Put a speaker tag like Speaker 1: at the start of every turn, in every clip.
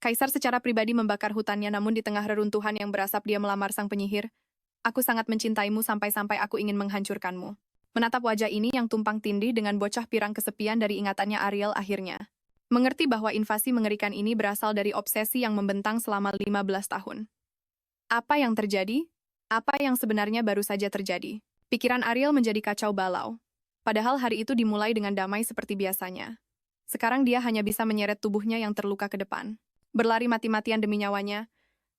Speaker 1: Kaisar secara pribadi membakar hutannya, namun di tengah reruntuhan yang berasap dia melamar sang penyihir. Aku sangat mencintaimu sampai-sampai aku ingin menghancurkanmu. Menatap wajah ini yang tumpang tindih dengan bocah pirang kesepian dari ingatannya, Ariel akhirnya mengerti bahwa invasi mengerikan ini berasal dari obsesi yang membentang selama 15 tahun. Apa yang terjadi? Apa yang sebenarnya baru saja terjadi? Pikiran Ariel menjadi kacau balau. Padahal hari itu dimulai dengan damai seperti biasanya. Sekarang dia hanya bisa menyeret tubuhnya yang terluka ke depan. Berlari mati-matian demi nyawanya.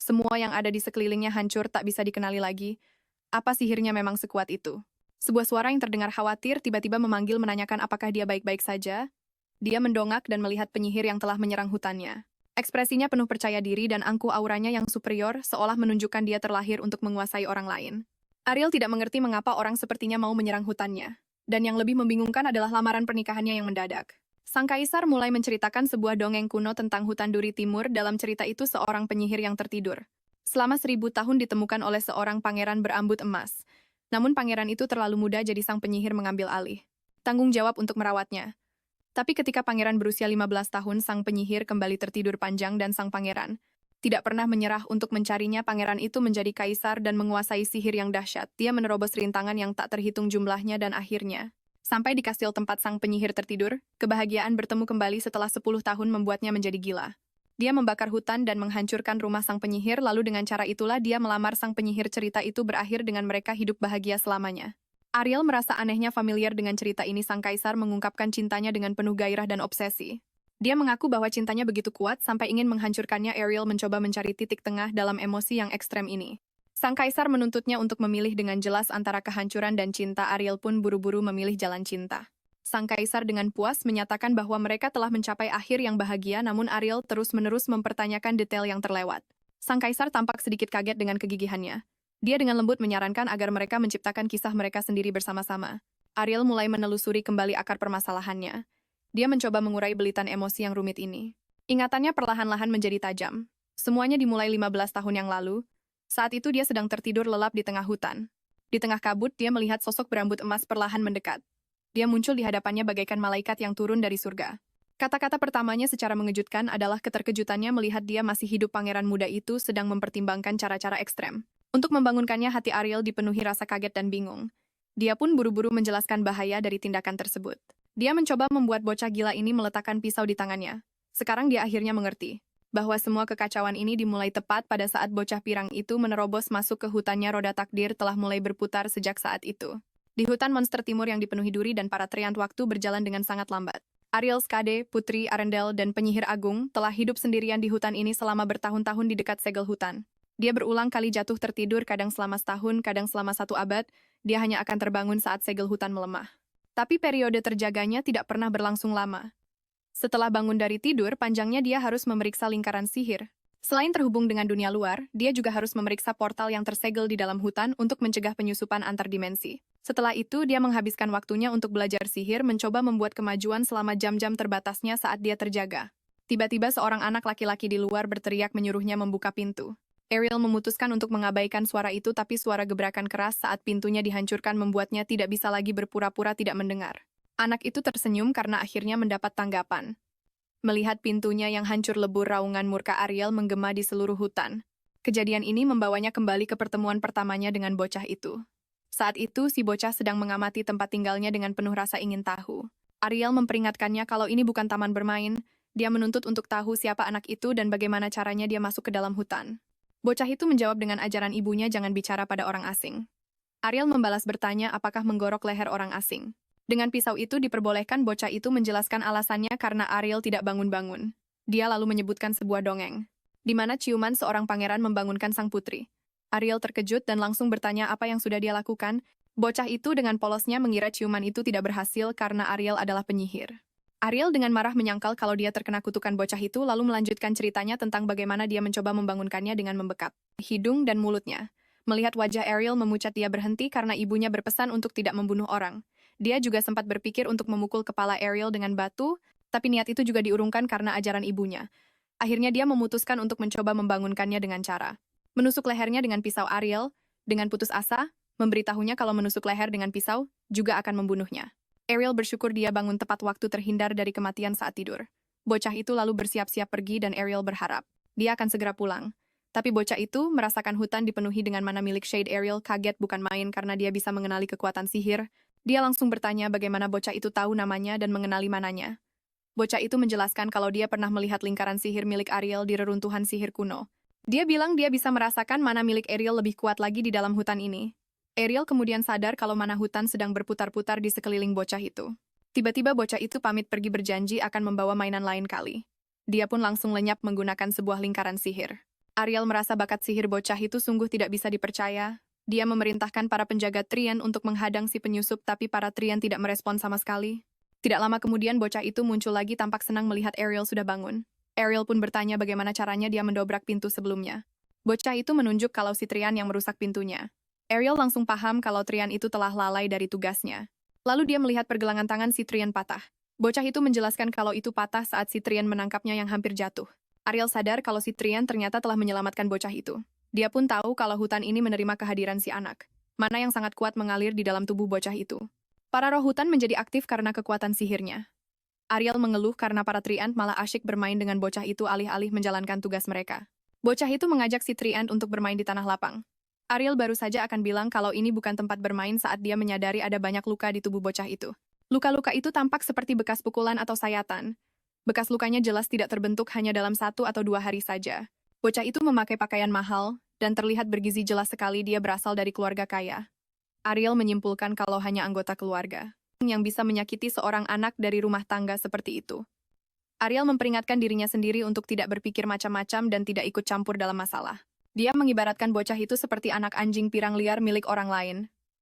Speaker 1: Semua yang ada di sekelilingnya hancur tak bisa dikenali lagi. Apa sihirnya memang sekuat itu? Sebuah suara yang terdengar khawatir tiba-tiba memanggil menanyakan apakah dia baik-baik saja. Dia mendongak dan melihat penyihir yang telah menyerang hutannya. Ekspresinya penuh percaya diri dan angkuh auranya yang superior seolah menunjukkan dia terlahir untuk menguasai orang lain. Ariel tidak mengerti mengapa orang sepertinya mau menyerang hutannya. Dan yang lebih membingungkan adalah lamaran pernikahannya yang mendadak. Sang kaisar mulai menceritakan sebuah dongeng kuno tentang hutan duri timur. Dalam cerita itu seorang penyihir yang tertidur. Selama 1000 tahun ditemukan oleh seorang pangeran berambut emas. Namun pangeran itu terlalu muda jadi sang penyihir mengambil alih tanggung jawab untuk merawatnya. Tapi ketika pangeran berusia 15 tahun, sang penyihir kembali tertidur panjang dan sang pangeran tidak pernah menyerah untuk mencarinya. Pangeran itu menjadi kaisar dan menguasai sihir yang dahsyat. Dia menerobos rintangan yang tak terhitung jumlahnya dan akhirnya sampai di kastil tempat sang penyihir tertidur. Kebahagiaan bertemu kembali setelah 10 tahun membuatnya menjadi gila. Dia membakar hutan dan menghancurkan rumah sang penyihir, lalu dengan cara itulah dia melamar sang penyihir. Cerita itu berakhir dengan mereka hidup bahagia selamanya. Ariel merasa anehnya familiar dengan cerita ini. Sang kaisar mengungkapkan cintanya dengan penuh gairah dan obsesi. Dia mengaku bahwa cintanya begitu kuat sampai ingin menghancurkannya. Ariel mencoba mencari titik tengah dalam emosi yang ekstrem ini. Sang kaisar menuntutnya untuk memilih dengan jelas antara kehancuran dan cinta. Ariel pun buru-buru memilih jalan cinta. Sang kaisar dengan puas menyatakan bahwa mereka telah mencapai akhir yang bahagia, namun Ariel terus-menerus mempertanyakan detail yang terlewat. Sang kaisar tampak sedikit kaget dengan kegigihannya. Dia dengan lembut menyarankan agar mereka menciptakan kisah mereka sendiri bersama-sama. Ariel mulai menelusuri kembali akar permasalahannya. Dia mencoba mengurai belitan emosi yang rumit ini. Ingatannya perlahan-lahan menjadi tajam. Semuanya dimulai 15 tahun yang lalu. Saat itu dia sedang tertidur lelap di tengah hutan. Di tengah kabut, dia melihat sosok berambut emas perlahan mendekat. Dia muncul di hadapannya bagaikan malaikat yang turun dari surga. Kata-kata pertamanya secara mengejutkan adalah keterkejutannya melihat dia masih hidup. Pangeran muda itu sedang mempertimbangkan cara-cara ekstrem. Untuk membangunkannya, hati Ariel dipenuhi rasa kaget dan bingung. Dia pun buru-buru menjelaskan bahaya dari tindakan tersebut. Dia mencoba membuat bocah gila ini meletakkan pisau di tangannya. Sekarang dia akhirnya mengerti bahwa semua kekacauan ini dimulai tepat pada saat bocah pirang itu menerobos masuk ke hutannya. Roda takdir telah mulai berputar sejak saat itu. Di hutan monster timur yang dipenuhi duri dan para treant, waktu berjalan dengan sangat lambat. Ariel Skade, Putri Arendelle, dan penyihir agung telah hidup sendirian di hutan ini selama bertahun-tahun di dekat segel hutan. Dia berulang kali jatuh tertidur, kadang selama setahun, kadang selama 1 abad. Dia hanya akan terbangun saat segel hutan melemah. Tapi periode terjaganya tidak pernah berlangsung lama. Setelah bangun dari tidur, panjangnya dia harus memeriksa lingkaran sihir. Selain terhubung dengan dunia luar, dia juga harus memeriksa portal yang tersegel di dalam hutan untuk mencegah penyusupan antar dimensi. Setelah itu, dia menghabiskan waktunya untuk belajar sihir, mencoba membuat kemajuan selama jam-jam terbatasnya saat dia terjaga. Tiba-tiba seorang anak laki-laki di luar berteriak menyuruhnya membuka pintu. Ariel memutuskan untuk mengabaikan suara itu, tapi suara gebrakan keras saat pintunya dihancurkan membuatnya tidak bisa lagi berpura-pura tidak mendengar. Anak itu tersenyum karena akhirnya mendapat tanggapan. Melihat pintunya yang hancur lebur, raungan murka Ariel menggema di seluruh hutan. Kejadian ini membawanya kembali ke pertemuan pertamanya dengan bocah itu. Saat itu, si bocah sedang mengamati tempat tinggalnya dengan penuh rasa ingin tahu. Ariel memperingatkannya kalau ini bukan taman bermain. Dia menuntut untuk tahu siapa anak itu dan bagaimana caranya dia masuk ke dalam hutan. Bocah itu menjawab dengan ajaran ibunya, jangan bicara pada orang asing. Ariel membalas bertanya apakah menggorok leher orang asing. Dengan pisau itu diperbolehkan. Bocah itu menjelaskan alasannya karena Ariel tidak bangun-bangun. Dia lalu menyebutkan sebuah dongeng, di mana ciuman seorang pangeran membangunkan sang putri. Ariel terkejut dan langsung bertanya apa yang sudah dia lakukan. Bocah itu dengan polosnya mengira ciuman itu tidak berhasil karena Ariel adalah penyihir. Ariel dengan marah menyangkal kalau dia terkena kutukan bocah itu, lalu melanjutkan ceritanya tentang bagaimana dia mencoba membangunkannya dengan membekap hidung dan mulutnya. Melihat wajah Ariel memucat, dia berhenti karena ibunya berpesan untuk tidak membunuh orang. Dia juga sempat berpikir untuk memukul kepala Ariel dengan batu, tapi niat itu juga diurungkan karena ajaran ibunya. Akhirnya dia memutuskan untuk mencoba membangunkannya dengan cara menusuk lehernya dengan pisau. Ariel, dengan putus asa, memberitahunya kalau menusuk leher dengan pisau juga akan membunuhnya. Ariel bersyukur dia bangun tepat waktu, terhindar dari kematian saat tidur. Bocah itu lalu bersiap-siap pergi dan Ariel berharap dia akan segera pulang. Tapi bocah itu merasakan hutan dipenuhi dengan mana milik Shade. Ariel kaget bukan main karena dia bisa mengenali kekuatan sihir. Dia langsung bertanya bagaimana bocah itu tahu namanya dan mengenali mananya. Bocah itu menjelaskan kalau dia pernah melihat lingkaran sihir milik Ariel di reruntuhan sihir kuno. Dia bilang dia bisa merasakan mana milik Ariel lebih kuat lagi di dalam hutan ini. Ariel kemudian sadar kalau mana hutan sedang berputar-putar di sekeliling bocah itu. Tiba-tiba bocah itu pamit pergi berjanji akan membawa mainan lain kali. Dia pun langsung lenyap menggunakan sebuah lingkaran sihir. Ariel merasa bakat sihir bocah itu sungguh tidak bisa dipercaya. Dia memerintahkan para penjaga Trian untuk menghadang si penyusup, tapi para Trian tidak merespon sama sekali. Tidak lama kemudian bocah itu muncul lagi tampak senang melihat Ariel sudah bangun. Ariel pun bertanya bagaimana caranya dia mendobrak pintu sebelumnya. Bocah itu menunjuk kalau si Trian yang merusak pintunya. Ariel langsung paham kalau Trian itu telah lalai dari tugasnya. Lalu dia melihat pergelangan tangan si Trian patah. Bocah itu menjelaskan kalau itu patah saat si Trian menangkapnya yang hampir jatuh. Ariel sadar kalau si Trian ternyata telah menyelamatkan bocah itu. Dia pun tahu kalau hutan ini menerima kehadiran si anak. Mana yang sangat kuat mengalir di dalam tubuh bocah itu. Para roh hutan menjadi aktif karena kekuatan sihirnya. Ariel mengeluh karena para Triant malah asyik bermain dengan bocah itu alih-alih menjalankan tugas mereka. Bocah itu mengajak si Triant untuk bermain di tanah lapang. Ariel baru saja akan bilang kalau ini bukan tempat bermain saat dia menyadari ada banyak luka di tubuh bocah itu. Luka-luka itu tampak seperti bekas pukulan atau sayatan. Bekas lukanya jelas tidak terbentuk hanya dalam 1 atau 2 hari saja. Bocah itu memakai pakaian mahal, dan terlihat bergizi jelas sekali dia berasal dari keluarga kaya. Ariel menyimpulkan kalau hanya anggota keluarga yang bisa menyakiti seorang anak dari rumah tangga seperti itu. Ariel memperingatkan dirinya sendiri untuk tidak berpikir macam-macam dan tidak ikut campur dalam masalah. Dia mengibaratkan bocah itu seperti anak anjing pirang liar milik orang lain.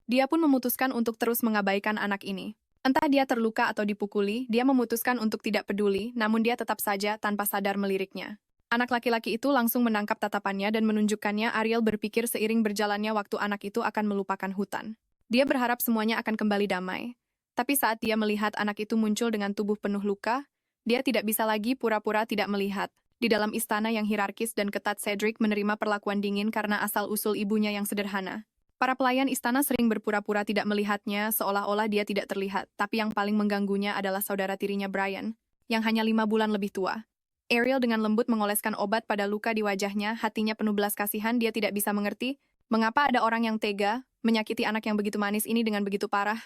Speaker 1: Dia pun memutuskan untuk terus mengabaikan anak ini. Entah dia terluka atau dipukuli, dia memutuskan untuk tidak peduli, namun dia tetap saja tanpa sadar meliriknya. Anak laki-laki itu langsung menangkap tatapannya dan menunjukkannya. Ariel berpikir seiring berjalannya waktu anak itu akan melupakan hutan. Dia berharap semuanya akan kembali damai. Tapi saat dia melihat anak itu muncul dengan tubuh penuh luka, dia tidak bisa lagi pura-pura tidak melihat. Di dalam istana yang hierarkis dan ketat, Cedric menerima perlakuan dingin karena asal-usul ibunya yang sederhana. Para pelayan istana sering berpura-pura tidak melihatnya, seolah-olah dia tidak terlihat. Tapi yang paling mengganggunya adalah saudara tirinya Brian, yang hanya 5 bulan lebih tua. Ariel dengan lembut mengoleskan obat pada luka di wajahnya, hatinya penuh belas kasihan. Dia tidak bisa mengerti mengapa ada orang yang tega menyakiti anak yang begitu manis ini dengan begitu parah.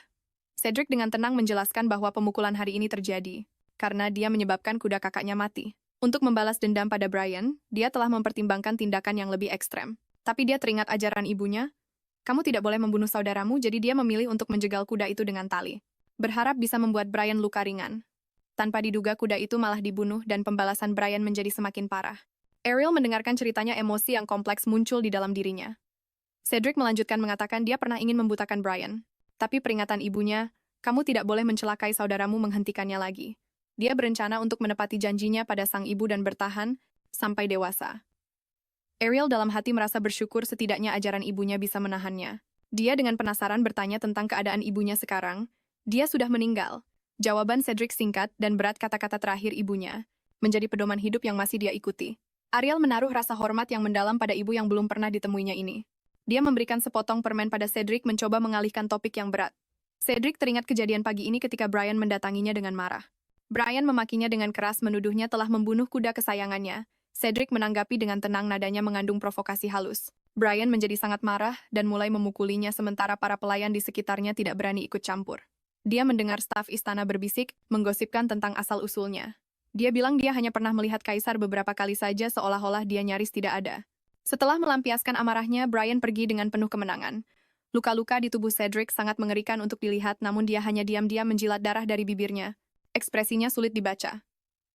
Speaker 1: Cedric dengan tenang menjelaskan bahwa pemukulan hari ini terjadi karena dia menyebabkan kuda kakaknya mati. Untuk membalas dendam pada Brian, dia telah mempertimbangkan tindakan yang lebih ekstrem. Tapi dia teringat ajaran ibunya, kamu tidak boleh membunuh saudaramu, jadi dia memilih untuk menjegal kuda itu dengan tali. Berharap bisa membuat Brian luka ringan. Tanpa diduga kuda itu malah dibunuh dan pembalasan Brian menjadi semakin parah. Ariel mendengarkan ceritanya, emosi yang kompleks muncul di dalam dirinya. Cedric melanjutkan mengatakan dia pernah ingin membutakan Brian. Tapi peringatan ibunya, kamu tidak boleh mencelakai saudaramu, menghentikannya lagi. Dia berencana untuk menepati janjinya pada sang ibu dan bertahan sampai dewasa. Ariel dalam hati merasa bersyukur setidaknya ajaran ibunya bisa menahannya. Dia dengan penasaran bertanya tentang keadaan ibunya sekarang. Dia sudah meninggal. Jawaban Cedric singkat dan berat, kata-kata terakhir ibunya menjadi pedoman hidup yang masih dia ikuti. Ariel menaruh rasa hormat yang mendalam pada ibu yang belum pernah ditemuinya ini. Dia memberikan sepotong permen pada Cedric, mencoba mengalihkan topik yang berat. Cedric teringat kejadian pagi ini ketika Brian mendatanginya dengan marah. Brian memakinya dengan keras, menuduhnya telah membunuh kuda kesayangannya. Cedric menanggapi dengan tenang, nadanya mengandung provokasi halus. Brian menjadi sangat marah dan mulai memukulinya, sementara para pelayan di sekitarnya tidak berani ikut campur. Dia mendengar staf istana berbisik, menggosipkan tentang asal-usulnya. Dia bilang dia hanya pernah melihat kaisar beberapa kali saja, seolah-olah dia nyaris tidak ada. Setelah melampiaskan amarahnya, Brian pergi dengan penuh kemenangan. Luka-luka di tubuh Cedric sangat mengerikan untuk dilihat, namun dia hanya diam-diam menjilat darah dari bibirnya. Ekspresinya sulit dibaca.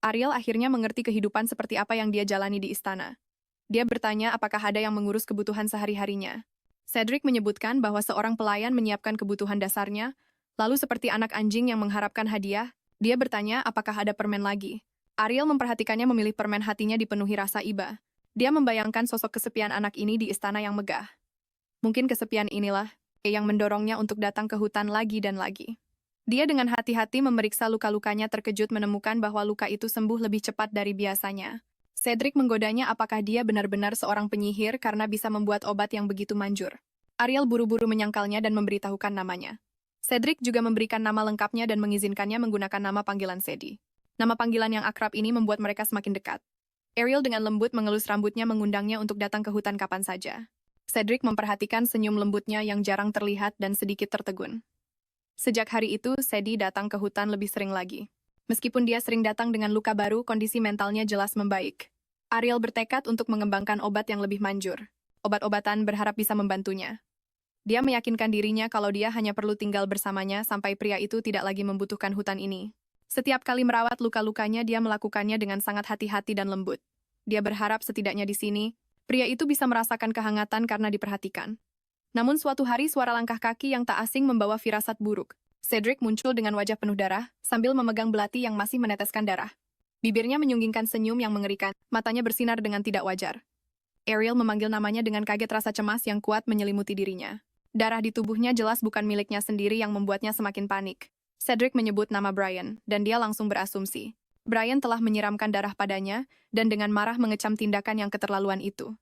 Speaker 1: Ariel akhirnya mengerti kehidupan seperti apa yang dia jalani di istana. Dia bertanya apakah ada yang mengurus kebutuhan sehari-harinya. Cedric menyebutkan bahwa seorang pelayan menyiapkan kebutuhan dasarnya, lalu seperti anak anjing yang mengharapkan hadiah, dia bertanya apakah ada permen lagi. Ariel memperhatikannya, memilih permen, hatinya dipenuhi rasa iba. Dia membayangkan sosok kesepian anak ini di istana yang megah. Mungkin kesepian inilah yang mendorongnya untuk datang ke hutan lagi dan lagi. Dia dengan hati-hati memeriksa luka-lukanya, terkejut menemukan bahwa luka itu sembuh lebih cepat dari biasanya. Cedric menggodanya apakah dia benar-benar seorang penyihir karena bisa membuat obat yang begitu manjur. Ariel buru-buru menyangkalnya dan memberitahukan namanya. Cedric juga memberikan nama lengkapnya dan mengizinkannya menggunakan nama panggilan Cedi. Nama panggilan yang akrab ini membuat mereka semakin dekat. Ariel dengan lembut mengelus rambutnya mengundangnya untuk datang ke hutan kapan saja. Cedric memperhatikan senyum lembutnya yang jarang terlihat dan sedikit tertegun. Sejak hari itu, Sadie datang ke hutan lebih sering lagi. Meskipun dia sering datang dengan luka baru, kondisi mentalnya jelas membaik. Ariel bertekad untuk mengembangkan obat yang lebih manjur. Obat-obatan berharap bisa membantunya. Dia meyakinkan dirinya kalau dia hanya perlu tinggal bersamanya sampai pria itu tidak lagi membutuhkan hutan ini. Setiap kali merawat luka-lukanya, dia melakukannya dengan sangat hati-hati dan lembut. Dia berharap setidaknya di sini, pria itu bisa merasakan kehangatan karena diperhatikan. Namun suatu hari suara langkah kaki yang tak asing membawa firasat buruk. Cedric muncul dengan wajah penuh darah, sambil memegang belati yang masih meneteskan darah. Bibirnya menyunggingkan senyum yang mengerikan, matanya bersinar dengan tidak wajar. Ariel memanggil namanya dengan kaget, rasa cemas yang kuat menyelimuti dirinya. Darah di tubuhnya jelas bukan miliknya sendiri yang membuatnya semakin panik. Cedric menyebut nama Brian, dan dia langsung berasumsi. Brian telah menyiramkan darah padanya, dan dengan marah mengecam tindakan yang keterlaluan itu.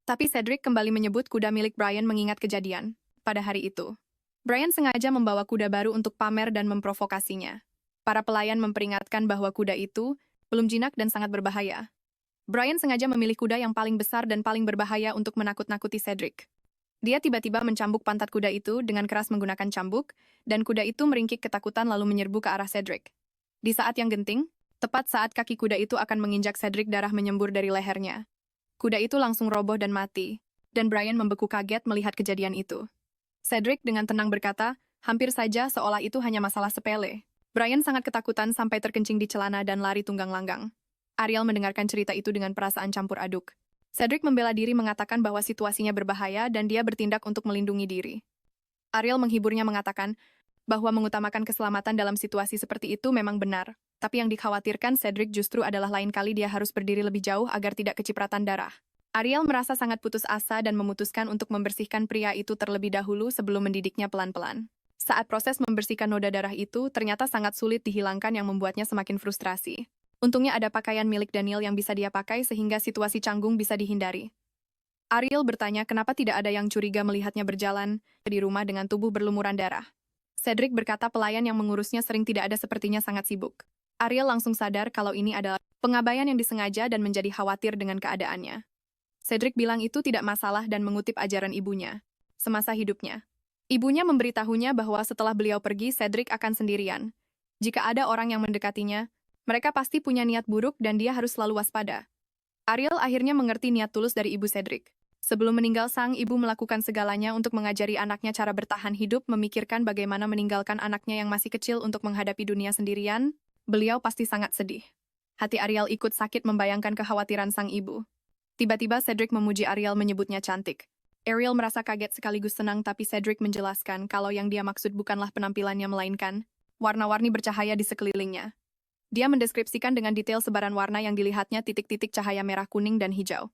Speaker 1: Tapi Cedric kembali menyebut kuda milik Brian mengingat kejadian pada hari itu. Brian sengaja membawa kuda baru untuk pamer dan memprovokasinya. Para pelayan memperingatkan bahwa kuda itu belum jinak dan sangat berbahaya. Brian sengaja memilih kuda yang paling besar dan paling berbahaya untuk menakut-nakuti Cedric. Dia tiba-tiba mencambuk pantat kuda itu dengan keras menggunakan cambuk, dan kuda itu meringkik ketakutan lalu menyerbu ke arah Cedric. Di saat yang genting, tepat saat kaki kuda itu akan menginjak Cedric, darah menyembur dari lehernya. Kuda itu langsung roboh dan mati, dan Brian membeku kaget melihat kejadian itu. Cedric dengan tenang berkata, hampir saja seolah itu hanya masalah sepele. Brian sangat ketakutan sampai terkencing di celana dan lari tunggang langgang. Ariel mendengarkan cerita itu dengan perasaan campur aduk. Cedric membela diri mengatakan bahwa situasinya berbahaya dan dia bertindak untuk melindungi diri. Ariel menghiburnya mengatakan bahwa mengutamakan keselamatan dalam situasi seperti itu memang benar, tapi yang dikhawatirkan Cedric justru adalah lain kali dia harus berdiri lebih jauh agar tidak kecipratan darah. Ariel merasa sangat putus asa dan memutuskan untuk membersihkan pria itu terlebih dahulu sebelum mendidiknya pelan-pelan. Saat proses membersihkan noda darah itu, ternyata sangat sulit dihilangkan yang membuatnya semakin frustrasi. Untungnya ada pakaian milik Daniel yang bisa dia pakai sehingga situasi canggung bisa dihindari. Ariel bertanya kenapa tidak ada yang curiga melihatnya berjalan di rumah dengan tubuh berlumuran darah. Cedric berkata pelayan yang mengurusnya sering tidak ada, sepertinya sangat sibuk. Ariel langsung sadar kalau ini adalah pengabaian yang disengaja dan menjadi khawatir dengan keadaannya. Cedric bilang itu tidak masalah dan mengutip ajaran ibunya. Semasa hidupnya, ibunya memberitahunya bahwa setelah beliau pergi, Cedric akan sendirian. Jika ada orang yang mendekatinya, mereka pasti punya niat buruk dan dia harus selalu waspada. Ariel akhirnya mengerti niat tulus dari ibu Cedric. Sebelum meninggal, sang ibu melakukan segalanya untuk mengajari anaknya cara bertahan hidup, memikirkan bagaimana meninggalkan anaknya yang masih kecil untuk menghadapi dunia sendirian. Beliau pasti sangat sedih. Hati Ariel ikut sakit membayangkan kekhawatiran sang ibu. Tiba-tiba Cedric memuji Ariel, menyebutnya cantik. Ariel merasa kaget sekaligus senang, tapi Cedric menjelaskan kalau yang dia maksud bukanlah penampilannya melainkan warna-warni bercahaya di sekelilingnya. Dia mendeskripsikan dengan detail sebaran warna yang dilihatnya, titik-titik cahaya merah, kuning, dan hijau.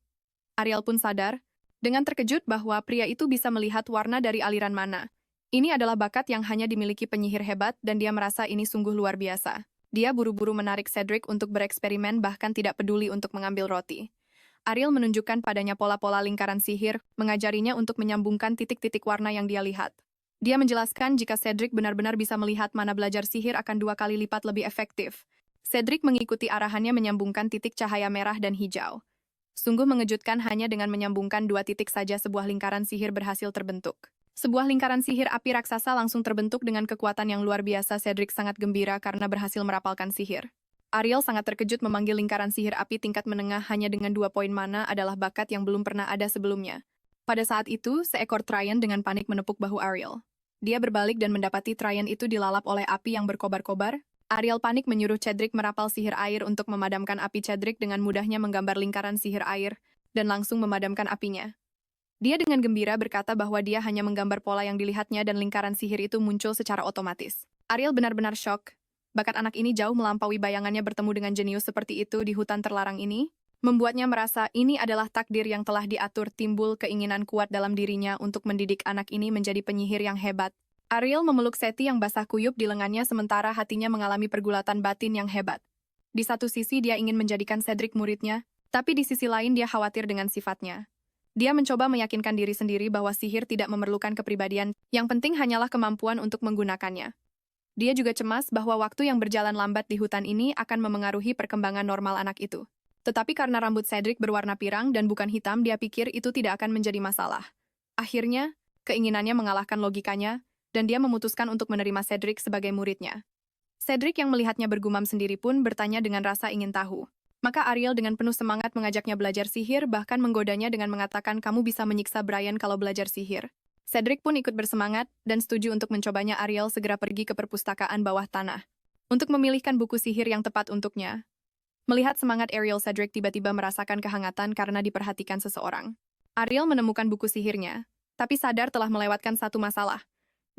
Speaker 1: Ariel pun sadar, dengan terkejut bahwa pria itu bisa melihat warna dari aliran mana. Ini adalah bakat yang hanya dimiliki penyihir hebat dan dia merasa ini sungguh luar biasa. Dia buru-buru menarik Cedric untuk bereksperimen, bahkan tidak peduli untuk mengambil roti. Ariel menunjukkan padanya pola-pola lingkaran sihir, mengajarinya untuk menyambungkan titik-titik warna yang dia lihat. Dia menjelaskan jika Cedric benar-benar bisa melihat mana, belajar sihir akan 2 kali lipat lebih efektif. Cedric mengikuti arahannya menyambungkan titik cahaya merah dan hijau. Sungguh mengejutkan, hanya dengan menyambungkan 2 titik saja sebuah lingkaran sihir berhasil terbentuk. Sebuah lingkaran sihir api raksasa langsung terbentuk dengan kekuatan yang luar biasa. Cedric sangat gembira karena berhasil merapalkan sihir. Ariel sangat terkejut, memanggil lingkaran sihir api tingkat menengah hanya dengan 2 poin mana adalah bakat yang belum pernah ada sebelumnya. Pada saat itu, seekor Tryon dengan panik menepuk bahu Ariel. Dia berbalik dan mendapati Tryon itu dilalap oleh api yang berkobar-kobar. Ariel panik menyuruh Cedric merapal sihir air untuk memadamkan api. Cedric dengan mudahnya menggambar lingkaran sihir air dan langsung memadamkan apinya. Dia dengan gembira berkata bahwa dia hanya menggambar pola yang dilihatnya dan lingkaran sihir itu muncul secara otomatis. Ariel benar-benar syok. Bakat anak ini jauh melampaui bayangannya. Bertemu dengan jenius seperti itu di hutan terlarang ini membuatnya merasa ini adalah takdir yang telah diatur. Timbul keinginan kuat dalam dirinya untuk mendidik anak ini menjadi penyihir yang hebat. Ariel memeluk Seti yang basah kuyup di lengannya, sementara hatinya mengalami pergulatan batin yang hebat. Di satu sisi dia ingin menjadikan Cedric muridnya, tapi di sisi lain dia khawatir dengan sifatnya. Dia mencoba meyakinkan diri sendiri bahwa sihir tidak memerlukan kepribadian, yang penting hanyalah kemampuan untuk menggunakannya. Dia juga cemas bahwa waktu yang berjalan lambat di hutan ini akan memengaruhi perkembangan normal anak itu. Tetapi karena rambut Cedric berwarna pirang dan bukan hitam, dia pikir itu tidak akan menjadi masalah. Akhirnya, keinginannya mengalahkan logikanya, dan dia memutuskan untuk menerima Cedric sebagai muridnya. Cedric yang melihatnya bergumam sendiri pun bertanya dengan rasa ingin tahu. Maka Ariel dengan penuh semangat mengajaknya belajar sihir, bahkan menggodanya dengan mengatakan kamu bisa menyiksa Brian kalau belajar sihir. Cedric pun ikut bersemangat dan setuju untuk mencobanya. Ariel segera pergi ke perpustakaan bawah tanah untuk memilihkan buku sihir yang tepat untuknya. Melihat semangat Ariel, Cedric tiba-tiba merasakan kehangatan karena diperhatikan seseorang. Ariel menemukan buku sihirnya, tapi sadar telah melewatkan satu masalah.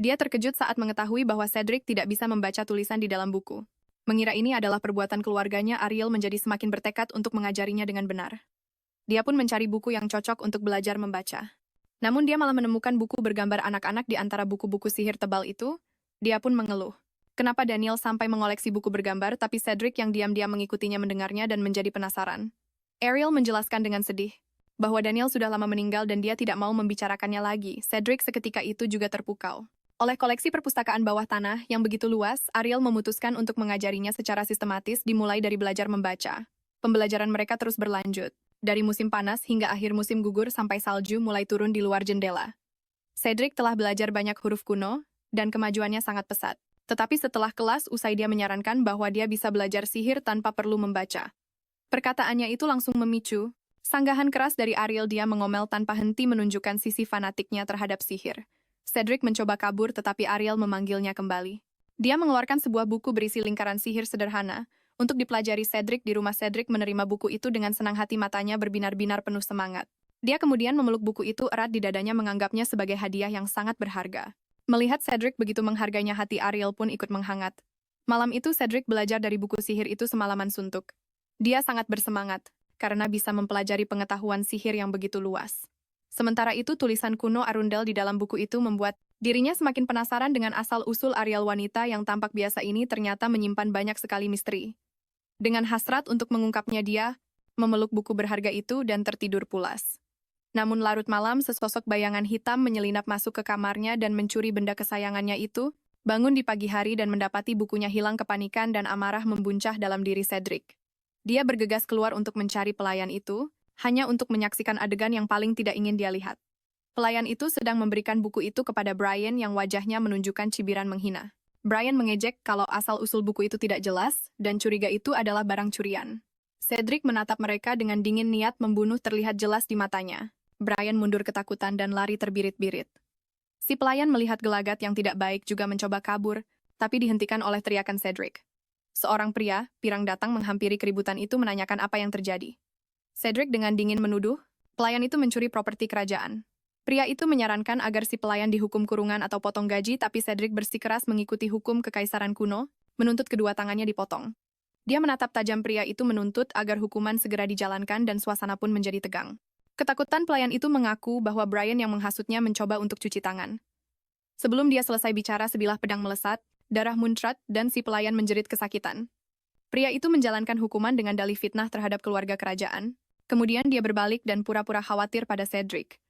Speaker 1: Dia terkejut saat mengetahui bahwa Cedric tidak bisa membaca tulisan di dalam buku. Mengira ini adalah perbuatan keluarganya, Ariel menjadi semakin bertekad untuk mengajarinya dengan benar. Dia pun mencari buku yang cocok untuk belajar membaca. Namun dia malah menemukan buku bergambar anak-anak di antara buku-buku sihir tebal itu. Dia pun mengeluh. Kenapa Daniel sampai mengoleksi buku bergambar, tapi Cedric yang diam-diam mengikutinya mendengarnya dan menjadi penasaran. Ariel menjelaskan dengan sedih bahwa Daniel sudah lama meninggal dan dia tidak mau membicarakannya lagi. Cedric seketika itu juga terpukau. Oleh koleksi perpustakaan bawah tanah yang begitu luas, Ariel memutuskan untuk mengajarinya secara sistematis dimulai dari belajar membaca. Pembelajaran mereka terus berlanjut, dari musim panas hingga akhir musim gugur sampai salju mulai turun di luar jendela. Cedric telah belajar banyak huruf kuno, dan kemajuannya sangat pesat. Tetapi setelah kelas usai dia menyarankan bahwa dia bisa belajar sihir tanpa perlu membaca. Perkataannya itu langsung memicu sanggahan keras dari Ariel. Dia mengomel tanpa henti menunjukkan sisi fanatiknya terhadap sihir. Cedric mencoba kabur tetapi Ariel memanggilnya kembali. Dia mengeluarkan sebuah buku berisi lingkaran sihir sederhana untuk dipelajari Cedric di rumah. Cedric menerima buku itu dengan senang hati, matanya berbinar-binar penuh semangat. Dia kemudian memeluk buku itu erat di dadanya, menganggapnya sebagai hadiah yang sangat berharga. Melihat Cedric begitu menghargainya, hati Ariel pun ikut menghangat. Malam itu Cedric belajar dari buku sihir itu semalaman suntuk. Dia sangat bersemangat karena bisa mempelajari pengetahuan sihir yang begitu luas. Sementara itu tulisan kuno Arundel di dalam buku itu membuat dirinya semakin penasaran dengan asal-usul Ariel. Wanita yang tampak biasa ini ternyata menyimpan banyak sekali misteri. Dengan hasrat untuk mengungkapnya, dia memeluk buku berharga itu dan tertidur pulas. Namun larut malam, sesosok bayangan hitam menyelinap masuk ke kamarnya dan mencuri benda kesayangannya itu. Bangun di pagi hari dan mendapati bukunya hilang, kepanikan dan amarah membuncah dalam diri Cedric. Dia bergegas keluar untuk mencari pelayan itu, hanya untuk menyaksikan adegan yang paling tidak ingin dia lihat. Pelayan itu sedang memberikan buku itu kepada Brian yang wajahnya menunjukkan cibiran menghina. Brian mengejek kalau asal-usul buku itu tidak jelas, dan curiga itu adalah barang curian. Cedric menatap mereka dengan dingin, niat membunuh terlihat jelas di matanya. Brian mundur ketakutan dan lari terbirit-birit. Si pelayan melihat gelagat yang tidak baik juga mencoba kabur, tapi dihentikan oleh teriakan Cedric. Seorang pria, pirang datang menghampiri keributan itu menanyakan apa yang terjadi. Cedric dengan dingin menuduh, pelayan itu mencuri properti kerajaan. Pria itu menyarankan agar si pelayan dihukum kurungan atau potong gaji, tapi Cedric bersikeras mengikuti hukum kekaisaran kuno, menuntut kedua tangannya dipotong. Dia menatap tajam pria itu, menuntut agar hukuman segera dijalankan, dan suasana pun menjadi tegang. Ketakutan pelayan itu mengaku bahwa Brian yang menghasutnya mencoba untuk cuci tangan. Sebelum dia selesai bicara, sebilah pedang melesat, darah muncrat, dan si pelayan menjerit kesakitan. Pria itu menjalankan hukuman dengan dalih fitnah terhadap keluarga kerajaan. Kemudian dia berbalik dan pura-pura khawatir pada Cedric.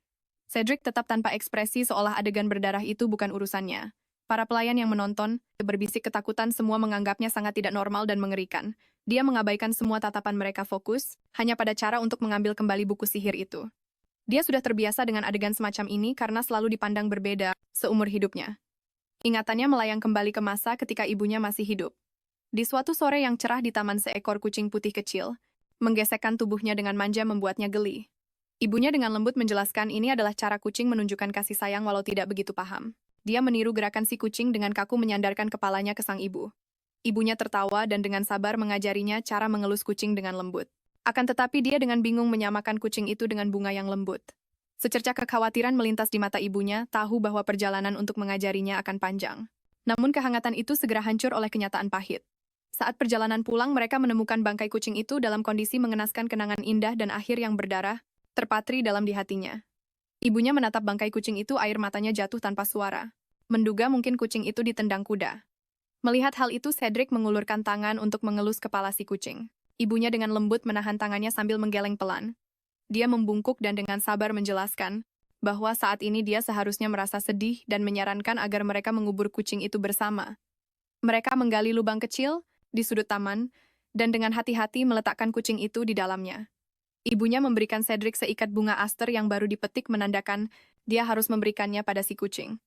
Speaker 1: Cedric tetap tanpa ekspresi, seolah adegan berdarah itu bukan urusannya. Para pelayan yang menonton berbisik ketakutan, semua menganggapnya sangat tidak normal dan mengerikan. Dia mengabaikan semua tatapan mereka, fokus hanya pada cara untuk mengambil kembali buku sihir itu. Dia sudah terbiasa dengan adegan semacam ini karena selalu dipandang berbeda seumur hidupnya. Ingatannya melayang kembali ke masa ketika ibunya masih hidup. Di suatu sore yang cerah di taman, seekor kucing putih kecil menggesekkan tubuhnya dengan manja, membuatnya geli. Ibunya dengan lembut menjelaskan ini adalah cara kucing menunjukkan kasih sayang walau tidak begitu paham. Dia meniru gerakan si kucing dengan kaku menyandarkan kepalanya ke sang ibu. Ibunya tertawa dan dengan sabar mengajarinya cara mengelus kucing dengan lembut. Akan tetapi dia dengan bingung menyamakan kucing itu dengan bunga yang lembut. Secercah kekhawatiran melintas di mata ibunya, tahu bahwa perjalanan untuk mengajarinya akan panjang. Namun kehangatan itu segera hancur oleh kenyataan pahit. Saat perjalanan pulang, mereka menemukan bangkai kucing itu dalam kondisi mengenaskan, kenangan indah dan akhir yang berdarah terpatri dalam di hatinya. Ibunya menatap bangkai kucing itu, air matanya jatuh tanpa suara. Menduga mungkin kucing itu ditendang kuda. Melihat hal itu, Cedric mengulurkan tangan untuk mengelus kepala si kucing. Ibunya dengan lembut menahan tangannya sambil menggeleng pelan. Dia membungkuk dan dengan sabar menjelaskan bahwa saat ini dia seharusnya merasa sedih dan menyarankan agar mereka mengubur kucing itu bersama. Mereka menggali lubang kecil di sudut taman dan dengan hati-hati meletakkan kucing itu di dalamnya. Ibunya memberikan Cedric seikat bunga aster yang baru dipetik menandakan dia harus memberikannya pada si kucing.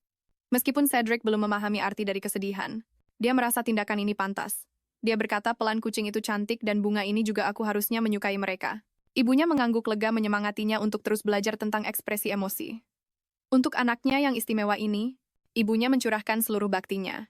Speaker 1: Meskipun Cedric belum memahami arti dari kesedihan, dia merasa tindakan ini pantas. Dia berkata pelan kucing itu cantik dan bunga ini juga aku harusnya menyukai mereka. Ibunya mengangguk lega menyemangatinya untuk terus belajar tentang ekspresi emosi. Untuk anaknya yang istimewa ini, ibunya mencurahkan seluruh baktinya.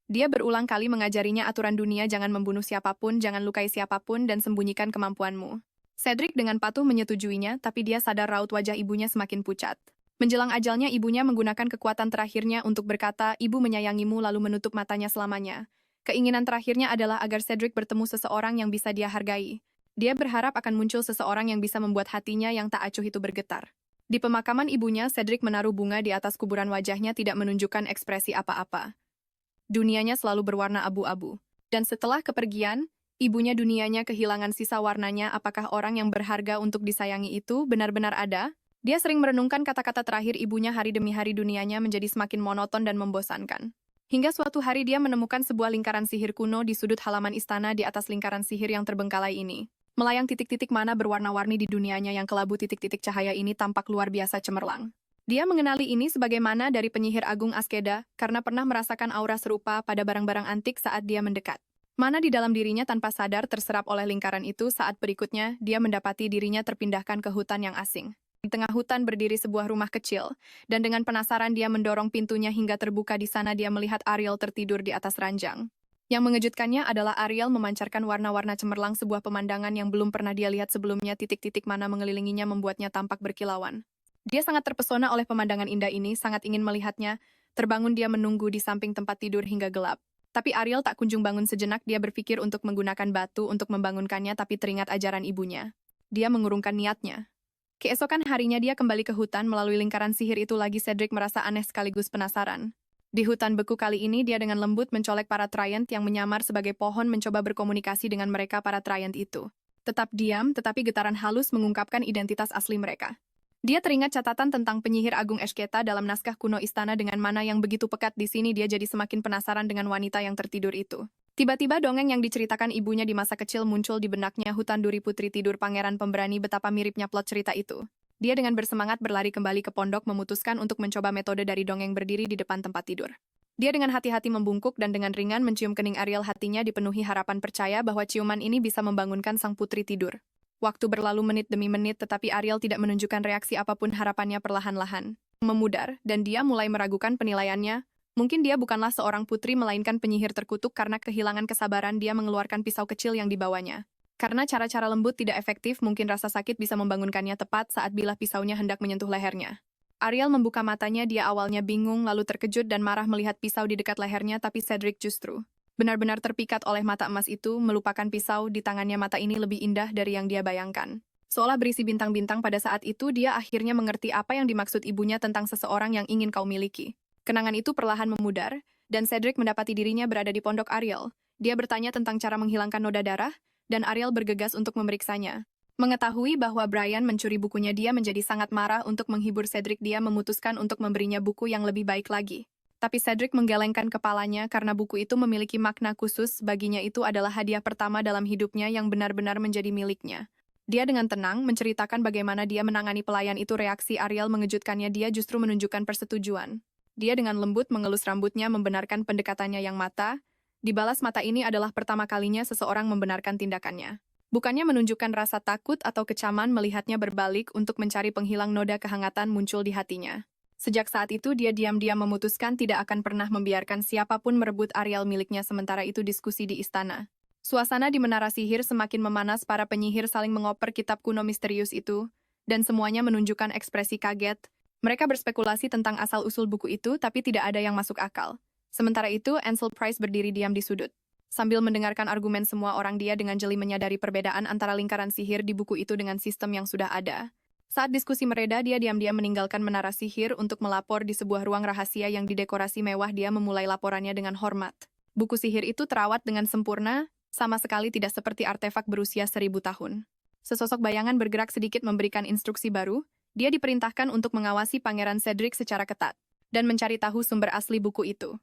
Speaker 1: Dia berulang kali mengajarinya aturan dunia jangan membunuh siapapun, jangan lukai siapapun, dan sembunyikan kemampuanmu. Cedric dengan patuh menyetujuinya, tapi dia sadar raut wajah ibunya semakin pucat. Menjelang ajalnya, ibunya menggunakan kekuatan terakhirnya untuk berkata, ibu menyayangimu lalu menutup matanya selamanya. Keinginan terakhirnya adalah agar Cedric bertemu seseorang yang bisa dia hargai. Dia berharap akan muncul seseorang yang bisa membuat hatinya yang tak acuh itu bergetar. Di pemakaman ibunya, Cedric menaruh bunga di atas kuburan wajahnya tidak menunjukkan ekspresi apa-apa. Dunianya selalu berwarna abu-abu. Dan setelah kepergian, ibunya dunianya kehilangan sisa warnanya. Apakah orang yang berharga untuk disayangi itu benar-benar ada? Dia sering merenungkan kata-kata terakhir ibunya hari demi hari dunianya menjadi semakin monoton dan membosankan. Hingga suatu hari dia menemukan sebuah lingkaran sihir kuno di sudut halaman istana di atas lingkaran sihir yang terbengkalai ini. Melayang titik-titik mana berwarna-warni di dunianya yang kelabu titik-titik cahaya ini tampak luar biasa cemerlang. Dia mengenali ini sebagaimana dari penyihir agung Askeda karena pernah merasakan aura serupa pada barang-barang antik saat dia mendekat. Mana di dalam dirinya tanpa sadar terserap oleh lingkaran itu saat berikutnya dia mendapati dirinya terpindahkan ke hutan yang asing. Di tengah hutan berdiri sebuah rumah kecil, dan dengan penasaran dia mendorong pintunya hingga terbuka. Di sana dia melihat Ariel tertidur di atas ranjang. Yang mengejutkannya adalah Ariel memancarkan warna-warna cemerlang sebuah pemandangan yang belum pernah dia lihat sebelumnya. Titik-titik mana mengelilinginya membuatnya tampak berkilauan. Dia sangat terpesona oleh pemandangan indah ini, sangat ingin melihatnya. Terbangun dia menunggu di samping tempat tidur hingga gelap. Tapi Ariel tak kunjung bangun sejenak, dia berpikir untuk menggunakan batu untuk membangunkannya tapi teringat ajaran ibunya. Dia mengurungkan niatnya. Keesokan harinya dia kembali ke hutan melalui lingkaran sihir itu lagi. Cedric merasa aneh sekaligus penasaran. Di hutan beku kali ini dia dengan lembut mencolek para Tryant yang menyamar sebagai pohon mencoba berkomunikasi dengan mereka para Tryant itu. Tetap diam, tetapi getaran halus mengungkapkan identitas asli mereka. Dia teringat catatan tentang penyihir agung Eshketa dalam naskah kuno istana dengan mana yang begitu pekat di sini dia jadi semakin penasaran dengan wanita yang tertidur itu. Tiba-tiba dongeng yang diceritakan ibunya di masa kecil muncul di benaknya. Hutan Duri Putri Tidur Pangeran Pemberani, betapa miripnya plot cerita itu. Dia dengan bersemangat berlari kembali ke pondok memutuskan untuk mencoba metode dari dongeng berdiri di depan tempat tidur. Dia dengan hati-hati membungkuk dan dengan ringan mencium kening Ariel. Hatinya dipenuhi harapan percaya bahwa ciuman ini bisa membangunkan sang putri tidur. Waktu berlalu menit demi menit tetapi Ariel tidak menunjukkan reaksi apapun. Harapannya perlahan-lahan memudar dan dia mulai meragukan penilaiannya. Mungkin dia bukanlah seorang putri melainkan penyihir terkutuk. Karena kehilangan kesabaran dia mengeluarkan pisau kecil yang dibawanya. Karena cara-cara lembut tidak efektif, mungkin rasa sakit bisa membangunkannya tepat saat bilah pisaunya hendak menyentuh lehernya. Ariel membuka matanya, dia awalnya bingung lalu terkejut dan marah melihat pisau di dekat lehernya, tapi Cedric justru benar-benar terpikat oleh mata emas itu, melupakan pisau di tangannya. Mata ini lebih indah dari yang dia bayangkan. Seolah berisi bintang-bintang. Pada saat itu dia akhirnya mengerti apa yang dimaksud ibunya tentang seseorang yang ingin kau miliki. Kenangan itu perlahan memudar, dan Cedric mendapati dirinya berada di pondok Ariel. Dia bertanya tentang cara menghilangkan noda darah, dan Ariel bergegas untuk memeriksanya. Mengetahui bahwa Brian mencuri bukunya, dia menjadi sangat marah. Untuk menghibur Cedric, dia memutuskan untuk memberinya buku yang lebih baik lagi. Tapi Cedric menggelengkan kepalanya karena buku itu memiliki makna khusus. Baginya itu adalah hadiah pertama dalam hidupnya yang benar-benar menjadi miliknya. Dia dengan tenang menceritakan bagaimana dia menangani pelayan itu. Reaksi Ariel mengejutkannya, dia justru menunjukkan persetujuan. Dia dengan lembut mengelus rambutnya membenarkan pendekatannya yang mata. Dibalas mata ini adalah pertama kalinya seseorang membenarkan tindakannya. Bukannya menunjukkan rasa takut atau kecaman, melihatnya berbalik untuk mencari penghilang noda kehangatan muncul di hatinya. Sejak saat itu dia diam-diam memutuskan tidak akan pernah membiarkan siapapun merebut Ariel miliknya. Sementara itu diskusi di istana. Suasana di menara sihir semakin memanas, para penyihir saling mengoper kitab kuno misterius itu, dan semuanya menunjukkan ekspresi kaget. Mereka berspekulasi tentang asal-usul buku itu, tapi tidak ada yang masuk akal. Sementara itu, Ansel Price berdiri diam di sudut. Sambil mendengarkan argumen semua orang, dia dengan jeli menyadari perbedaan antara lingkaran sihir di buku itu dengan sistem yang sudah ada. Saat diskusi mereda, dia diam-diam meninggalkan menara sihir untuk melapor di sebuah ruang rahasia yang didekorasi mewah. Dia memulai laporannya dengan hormat. Buku sihir itu terawat dengan sempurna, sama sekali tidak seperti artefak berusia 1000 tahun. Sesosok bayangan bergerak sedikit memberikan instruksi baru. Dia diperintahkan untuk mengawasi Pangeran Cedric secara ketat dan mencari tahu sumber asli buku itu.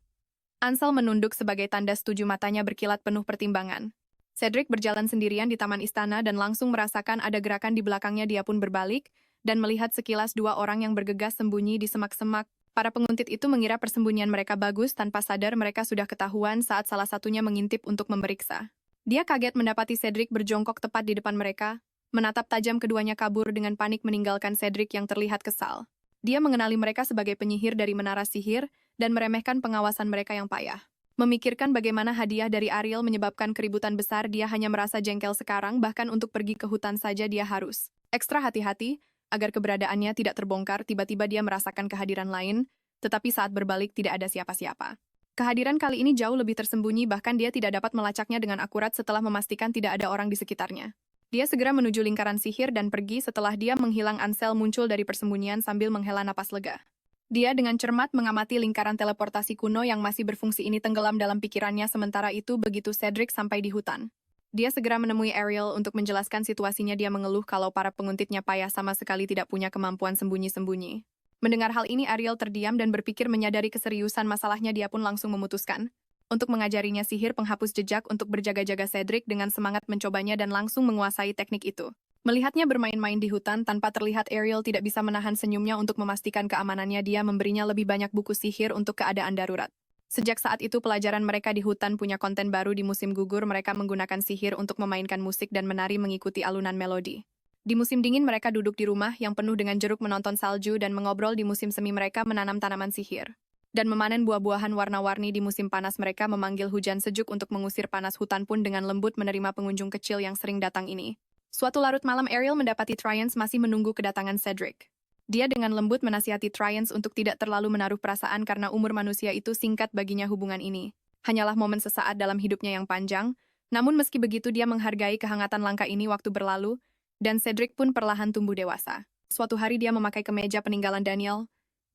Speaker 1: Ansel menunduk sebagai tanda setuju, matanya berkilat penuh pertimbangan. Cedric berjalan sendirian di taman istana dan langsung merasakan ada gerakan di belakangnya. Dia pun berbalik dan melihat sekilas dua orang yang bergegas sembunyi di semak-semak. Para penguntit itu mengira persembunyian mereka bagus, tanpa sadar mereka sudah ketahuan saat salah satunya mengintip untuk memeriksa. Dia kaget mendapati Cedric berjongkok tepat di depan mereka, menatap tajam. Keduanya kabur dengan panik meninggalkan Cedric yang terlihat kesal. Dia mengenali mereka sebagai penyihir dari menara sihir dan meremehkan pengawasan mereka yang payah. Memikirkan bagaimana hadiah dari Ariel menyebabkan keributan besar, dia hanya merasa jengkel sekarang. Bahkan untuk pergi ke hutan saja dia harus ekstra hati-hati agar keberadaannya tidak terbongkar. Tiba-tiba dia merasakan kehadiran lain, tetapi saat berbalik tidak ada siapa-siapa. Kehadiran kali ini jauh lebih tersembunyi, bahkan dia tidak dapat melacaknya dengan akurat setelah memastikan tidak ada orang di sekitarnya. Dia segera menuju lingkaran sihir dan pergi. Setelah dia menghilang, Ansel muncul dari persembunyian sambil menghela napas lega. Dia dengan cermat mengamati lingkaran teleportasi kuno yang masih berfungsi ini tenggelam dalam pikirannya. Sementara itu, begitu Cedric sampai di hutan, dia segera menemui Ariel untuk menjelaskan situasinya. Dia mengeluh kalau para penguntitnya payah, sama sekali tidak punya kemampuan sembunyi-sembunyi. Mendengar hal ini, Ariel terdiam dan berpikir. Menyadari keseriusan masalahnya, dia pun langsung memutuskan untuk mengajarinya sihir penghapus jejak untuk berjaga-jaga. Cedric dengan semangat mencobanya dan langsung menguasai teknik itu. Melihatnya bermain-main di hutan tanpa terlihat, Ariel tidak bisa menahan senyumnya. Untuk memastikan keamanannya, dia memberinya lebih banyak buku sihir untuk keadaan darurat. Sejak saat itu, pelajaran mereka di hutan punya konten baru. Di musim gugur, mereka menggunakan sihir untuk memainkan musik dan menari mengikuti alunan melodi. Di musim dingin, mereka duduk di rumah yang penuh dengan jeruk menonton salju dan mengobrol. Di musim semi, mereka menanam tanaman sihir dan memanen buah-buahan warna-warni. Di musim panas, mereka memanggil hujan sejuk untuk mengusir panas. Hutan pun dengan lembut menerima pengunjung kecil yang sering datang ini. Suatu larut malam, Ariel mendapati Triance masih menunggu kedatangan Cedric. Dia dengan lembut menasihati Triance untuk tidak terlalu menaruh perasaan karena umur manusia itu singkat baginya. Hubungan ini hanyalah momen sesaat dalam hidupnya yang panjang. Namun meski begitu, dia menghargai kehangatan langkah ini. Waktu berlalu, dan Cedric pun perlahan tumbuh dewasa. Suatu hari dia memakai kemeja peninggalan Daniel,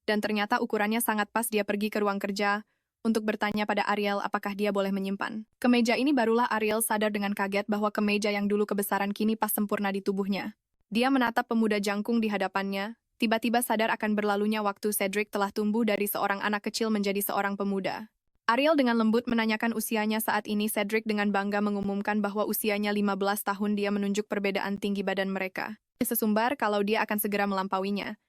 Speaker 1: dan ternyata ukurannya sangat pas. Dia pergi ke ruang kerja untuk bertanya pada Ariel apakah dia boleh menyimpan kemeja ini. Barulah Ariel sadar dengan kaget bahwa kemeja yang dulu kebesaran kini pas sempurna di tubuhnya. Dia menatap pemuda jangkung di hadapannya, tiba-tiba sadar akan berlalunya waktu. Cedric telah tumbuh dari seorang anak kecil menjadi seorang pemuda. Ariel dengan lembut menanyakan usianya saat ini. Cedric dengan bangga mengumumkan bahwa usianya 15 tahun. Dia menunjuk perbedaan tinggi badan mereka. Sesumbar kalau dia akan segera melampauinya.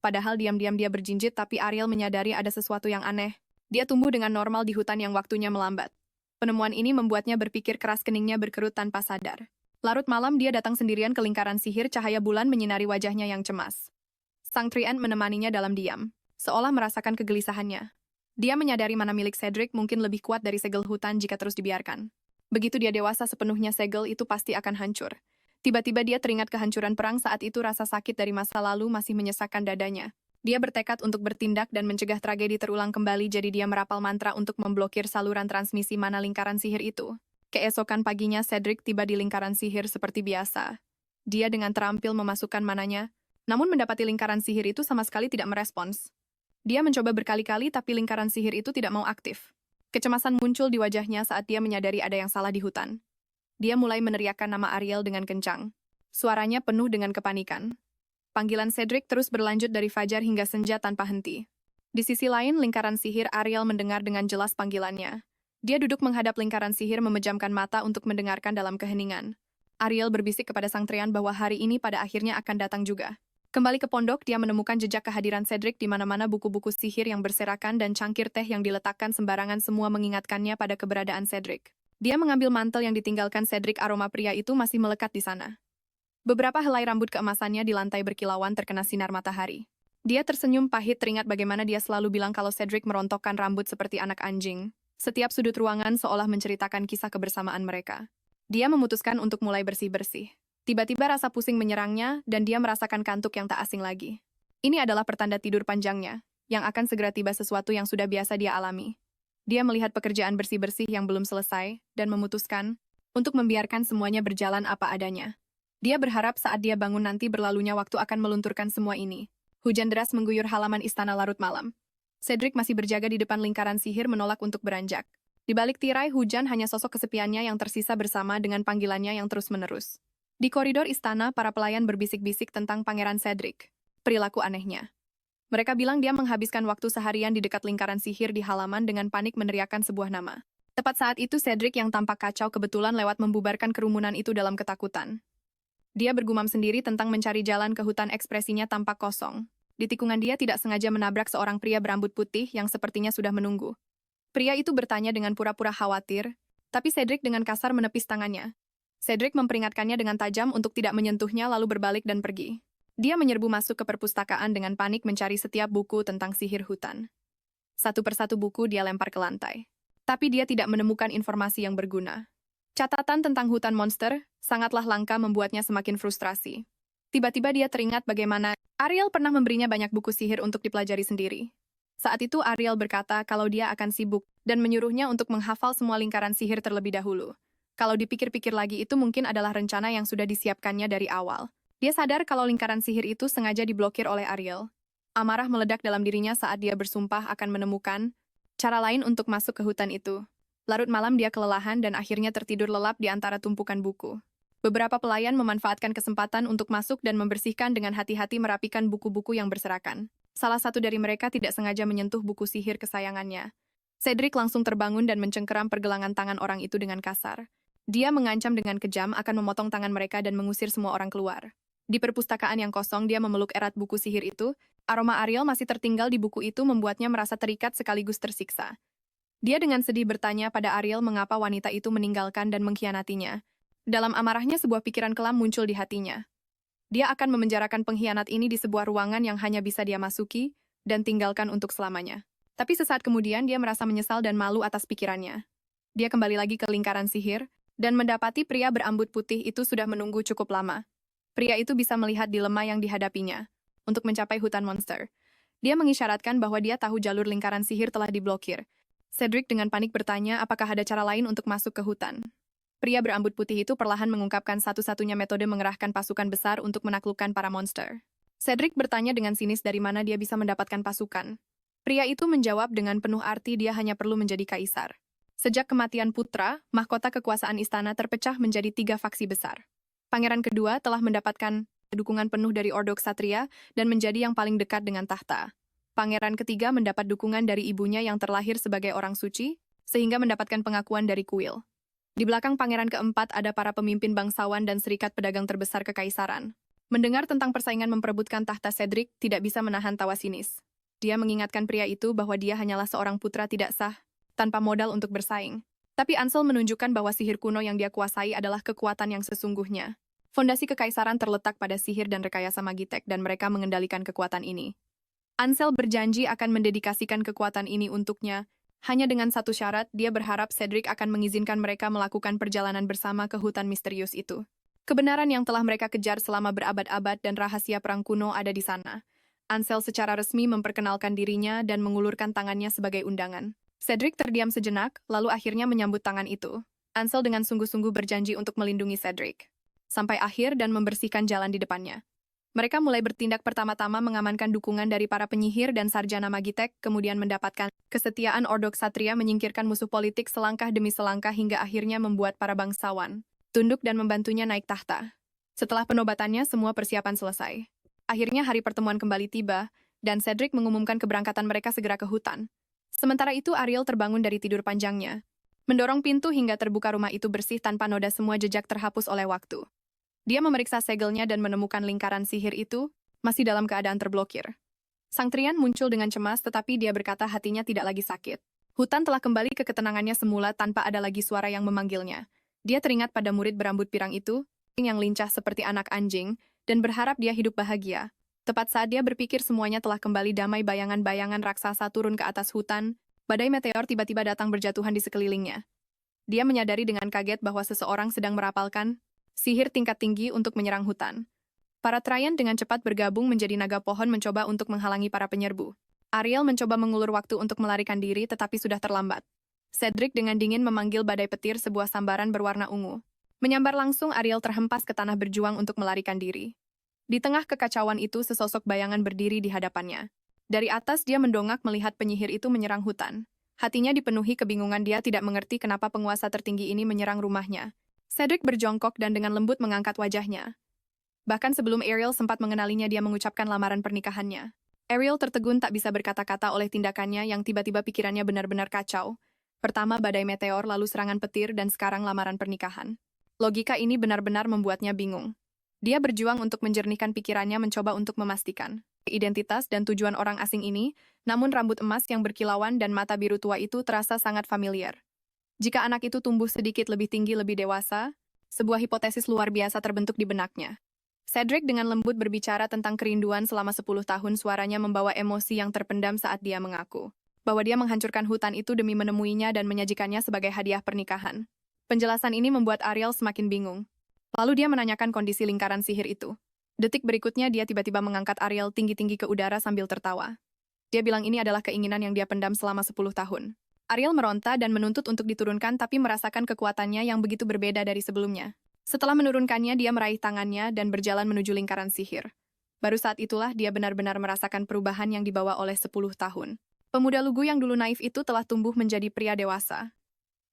Speaker 1: Padahal diam-diam dia berjinjit, tapi Ariel menyadari ada sesuatu yang aneh. Dia tumbuh dengan normal di hutan yang waktunya melambat. Penemuan ini membuatnya berpikir keras, keningnya berkerut tanpa sadar. Larut malam, dia datang sendirian ke lingkaran sihir. Cahaya bulan menyinari wajahnya yang cemas. Sang Trian menemaninya dalam diam, seolah merasakan kegelisahannya. Dia menyadari mana milik Cedric mungkin lebih kuat dari segel hutan jika terus dibiarkan. Begitu dia dewasa sepenuhnya, segel itu pasti akan hancur. Tiba-tiba dia teringat kehancuran perang saat itu. Rasa sakit dari masa lalu masih menyesakkan dadanya. Dia bertekad untuk bertindak dan mencegah tragedi terulang kembali. Jadi dia merapal mantra untuk memblokir saluran transmisi mana lingkaran sihir itu. Keesokan paginya, Cedric tiba di lingkaran sihir seperti biasa. Dia dengan terampil memasukkan mananya, namun mendapati lingkaran sihir itu sama sekali tidak merespons. Dia mencoba berkali-kali, tapi lingkaran sihir itu tidak mau aktif. Kecemasan muncul di wajahnya saat dia menyadari ada yang salah di hutan. Dia mulai meneriakkan nama Ariel dengan kencang. Suaranya penuh dengan kepanikan. Panggilan Cedric terus berlanjut dari fajar hingga senja tanpa henti. Di sisi lain lingkaran sihir, Ariel mendengar dengan jelas panggilannya. Dia duduk menghadap lingkaran sihir, memejamkan mata untuk mendengarkan dalam keheningan. Ariel berbisik kepada Sang Trian bahwa hari ini pada akhirnya akan datang juga. Kembali ke pondok, dia menemukan jejak kehadiran Cedric di mana-mana. Buku-buku sihir yang berserakan dan cangkir teh yang diletakkan sembarangan semua mengingatkannya pada keberadaan Cedric. Dia mengambil mantel yang ditinggalkan Cedric. Aroma pria itu masih melekat di sana. Beberapa helai rambut keemasannya di lantai berkilauan terkena sinar matahari. Dia tersenyum pahit, teringat bagaimana dia selalu bilang kalau Cedric merontokkan rambut seperti anak anjing. Setiap sudut ruangan seolah menceritakan kisah kebersamaan mereka. Dia memutuskan untuk mulai bersih-bersih. Tiba-tiba rasa pusing menyerangnya dan dia merasakan kantuk yang tak asing lagi. Ini adalah pertanda tidur panjangnya, yang akan segera tiba, sesuatu yang sudah biasa dia alami. Dia melihat pekerjaan bersih-bersih yang belum selesai dan memutuskan untuk membiarkan semuanya berjalan apa adanya. Dia berharap saat dia bangun nanti berlalunya waktu akan melunturkan semua ini. Hujan deras mengguyur halaman istana larut malam. Cedric masih berjaga di depan lingkaran sihir menolak untuk beranjak. Di balik tirai hujan hanya sosok kesepiannya yang tersisa bersama dengan panggilannya yang terus-menerus. Di koridor istana, para pelayan berbisik-bisik tentang Pangeran Cedric. Perilaku anehnya. Mereka bilang dia menghabiskan waktu seharian di dekat lingkaran sihir di halaman dengan panik meneriakkan sebuah nama. Tepat saat itu Cedric yang tampak kacau kebetulan lewat membubarkan kerumunan itu dalam ketakutan. Dia bergumam sendiri tentang mencari jalan ke hutan, ekspresinya tampak kosong. Di tikungan dia tidak sengaja menabrak seorang pria berambut putih yang sepertinya sudah menunggu. Pria itu bertanya dengan pura-pura khawatir, tapi Cedric dengan kasar menepis tangannya. Cedric memperingatkannya dengan tajam untuk tidak menyentuhnya lalu berbalik dan pergi. Dia menyerbu masuk ke perpustakaan dengan panik mencari setiap buku tentang sihir hutan. Satu persatu buku dia lempar ke lantai. Tapi dia tidak menemukan informasi yang berguna. Catatan tentang hutan monster sangatlah langka membuatnya semakin frustrasi. Tiba-tiba dia teringat bagaimana Ariel pernah memberinya banyak buku sihir untuk dipelajari sendiri. Saat itu Ariel berkata kalau dia akan sibuk dan menyuruhnya untuk menghafal semua lingkaran sihir terlebih dahulu. Kalau dipikir-pikir lagi itu mungkin adalah rencana yang sudah disiapkannya dari awal. Dia sadar kalau lingkaran sihir itu sengaja diblokir oleh Ariel. Amarah meledak dalam dirinya saat dia bersumpah akan menemukan cara lain untuk masuk ke hutan itu. Larut malam dia kelelahan dan akhirnya tertidur lelap di antara tumpukan buku. Beberapa pelayan memanfaatkan kesempatan untuk masuk dan membersihkan dengan hati-hati merapikan buku-buku yang berserakan. Salah satu dari mereka tidak sengaja menyentuh buku sihir kesayangannya. Cedric langsung terbangun dan mencengkeram pergelangan tangan orang itu dengan kasar. Dia mengancam dengan kejam akan memotong tangan mereka dan mengusir semua orang keluar. Di perpustakaan yang kosong, dia memeluk erat buku sihir itu. Aroma Ariel masih tertinggal di buku itu membuatnya merasa terikat sekaligus tersiksa. Dia dengan sedih bertanya pada Ariel mengapa wanita itu meninggalkan dan mengkhianatinya. Dalam amarahnya sebuah pikiran kelam muncul di hatinya. Dia akan memenjarakan pengkhianat ini di sebuah ruangan yang hanya bisa dia masuki dan tinggalkan untuk selamanya. Tapi sesaat kemudian dia merasa menyesal dan malu atas pikirannya. Dia kembali lagi ke lingkaran sihir dan mendapati pria berambut putih itu sudah menunggu cukup lama. Pria itu bisa melihat dilema yang dihadapinya untuk mencapai hutan monster. Dia mengisyaratkan bahwa dia tahu jalur lingkaran sihir telah diblokir. Cedric dengan panik bertanya apakah ada cara lain untuk masuk ke hutan. Pria berambut putih itu perlahan mengungkapkan satu-satunya metode mengerahkan pasukan besar untuk menaklukkan para monster. Cedric bertanya dengan sinis dari mana dia bisa mendapatkan pasukan. Pria itu menjawab dengan penuh arti dia hanya perlu menjadi kaisar. Sejak kematian putra, mahkota kekuasaan istana terpecah menjadi 3 faksi besar. Pangeran kedua telah mendapatkan dukungan penuh dari Ordo Ksatria dan menjadi yang paling dekat dengan tahta. Pangeran ketiga mendapat dukungan dari ibunya yang terlahir sebagai orang suci, sehingga mendapatkan pengakuan dari kuil. Di belakang pangeran keempat ada para pemimpin bangsawan dan serikat pedagang terbesar kekaisaran. Mendengar tentang persaingan memperebutkan tahta, Cedric tidak bisa menahan tawa sinis. Dia mengingatkan pria itu bahwa dia hanyalah seorang putra tidak sah, tanpa modal untuk bersaing. Tapi Ansel menunjukkan bahwa sihir kuno yang dia kuasai adalah kekuatan yang sesungguhnya. Fondasi kekaisaran terletak pada sihir dan rekayasa Magitek dan mereka mengendalikan kekuatan ini. Ansel berjanji akan mendedikasikan kekuatan ini untuknya. Hanya dengan satu syarat, dia berharap Cedric akan mengizinkan mereka melakukan perjalanan bersama ke hutan misterius itu. Kebenaran yang telah mereka kejar selama berabad-abad dan rahasia perang kuno ada di sana. Ansel secara resmi memperkenalkan dirinya dan mengulurkan tangannya sebagai undangan. Cedric terdiam sejenak, lalu akhirnya menyambut tangan itu. Ansel dengan sungguh-sungguh berjanji untuk melindungi Cedric sampai akhir dan membersihkan jalan di depannya. Mereka mulai bertindak pertama-tama mengamankan dukungan dari para penyihir dan sarjana Magitek, kemudian mendapatkan kesetiaan Ordo Ksatria menyingkirkan musuh politik selangkah demi selangkah hingga akhirnya membuat para bangsawan tunduk dan membantunya naik tahta. Setelah penobatannya, semua persiapan selesai. Akhirnya hari pertemuan kembali tiba, dan Cedric mengumumkan keberangkatan mereka segera ke hutan. Sementara itu Ariel terbangun dari tidur panjangnya, mendorong pintu hingga terbuka rumah itu bersih tanpa noda, semua jejak terhapus oleh waktu. Dia memeriksa segelnya dan menemukan lingkaran sihir itu masih dalam keadaan terblokir. Sang Trian muncul dengan cemas tetapi dia berkata hatinya tidak lagi sakit. Hutan telah kembali ke ketenangannya semula tanpa ada lagi suara yang memanggilnya. Dia teringat pada murid berambut pirang itu, yang lincah seperti anak anjing, dan berharap dia hidup bahagia. Tepat saat dia berpikir semuanya telah kembali damai, bayangan-bayangan raksasa turun ke atas hutan, badai meteor tiba-tiba datang berjatuhan di sekelilingnya. Dia menyadari dengan kaget bahwa seseorang sedang merapalkan sihir tingkat tinggi untuk menyerang hutan. Para Traian dengan cepat bergabung menjadi naga pohon mencoba untuk menghalangi para penyerbu. Ariel mencoba mengulur waktu untuk melarikan diri tetapi sudah terlambat. Cedric dengan dingin memanggil badai petir, sebuah sambaran berwarna ungu. Menyambar langsung, Ariel terhempas ke tanah berjuang untuk melarikan diri. Di tengah kekacauan itu, sesosok bayangan berdiri di hadapannya. Dari atas dia mendongak melihat penyihir itu menyerang hutan. Hatinya dipenuhi kebingungan, dia tidak mengerti kenapa penguasa tertinggi ini menyerang rumahnya. Cedric berjongkok dan dengan lembut mengangkat wajahnya. Bahkan sebelum Ariel sempat mengenalinya, dia mengucapkan lamaran pernikahannya. Ariel tertegun tak bisa berkata-kata oleh tindakannya yang tiba-tiba pikirannya benar-benar kacau. Pertama badai meteor, lalu serangan petir, dan sekarang lamaran pernikahan. Logika ini benar-benar membuatnya bingung. Dia berjuang untuk menjernihkan pikirannya, mencoba untuk memastikan identitas dan tujuan orang asing ini, namun rambut emas yang berkilauan dan mata biru tua itu terasa sangat familiar. Jika anak itu tumbuh sedikit lebih tinggi, lebih dewasa, sebuah hipotesis luar biasa terbentuk di benaknya. Cedric dengan lembut berbicara tentang kerinduan selama 10 tahun, suaranya membawa emosi yang terpendam saat dia mengaku bahwa dia menghancurkan hutan itu demi menemuinya dan menyajikannya sebagai hadiah pernikahan. Penjelasan ini membuat Ariel semakin bingung. Lalu dia menanyakan kondisi lingkaran sihir itu. Detik berikutnya dia tiba-tiba mengangkat Ariel tinggi-tinggi ke udara sambil tertawa. Dia bilang ini adalah keinginan yang dia pendam selama 10 tahun. Ariel meronta dan menuntut untuk diturunkan tapi merasakan kekuatannya yang begitu berbeda dari sebelumnya. Setelah menurunkannya, dia meraih tangannya dan berjalan menuju lingkaran sihir. Baru saat itulah dia benar-benar merasakan perubahan yang dibawa oleh 10 tahun. Pemuda lugu yang dulu naif itu telah tumbuh menjadi pria dewasa.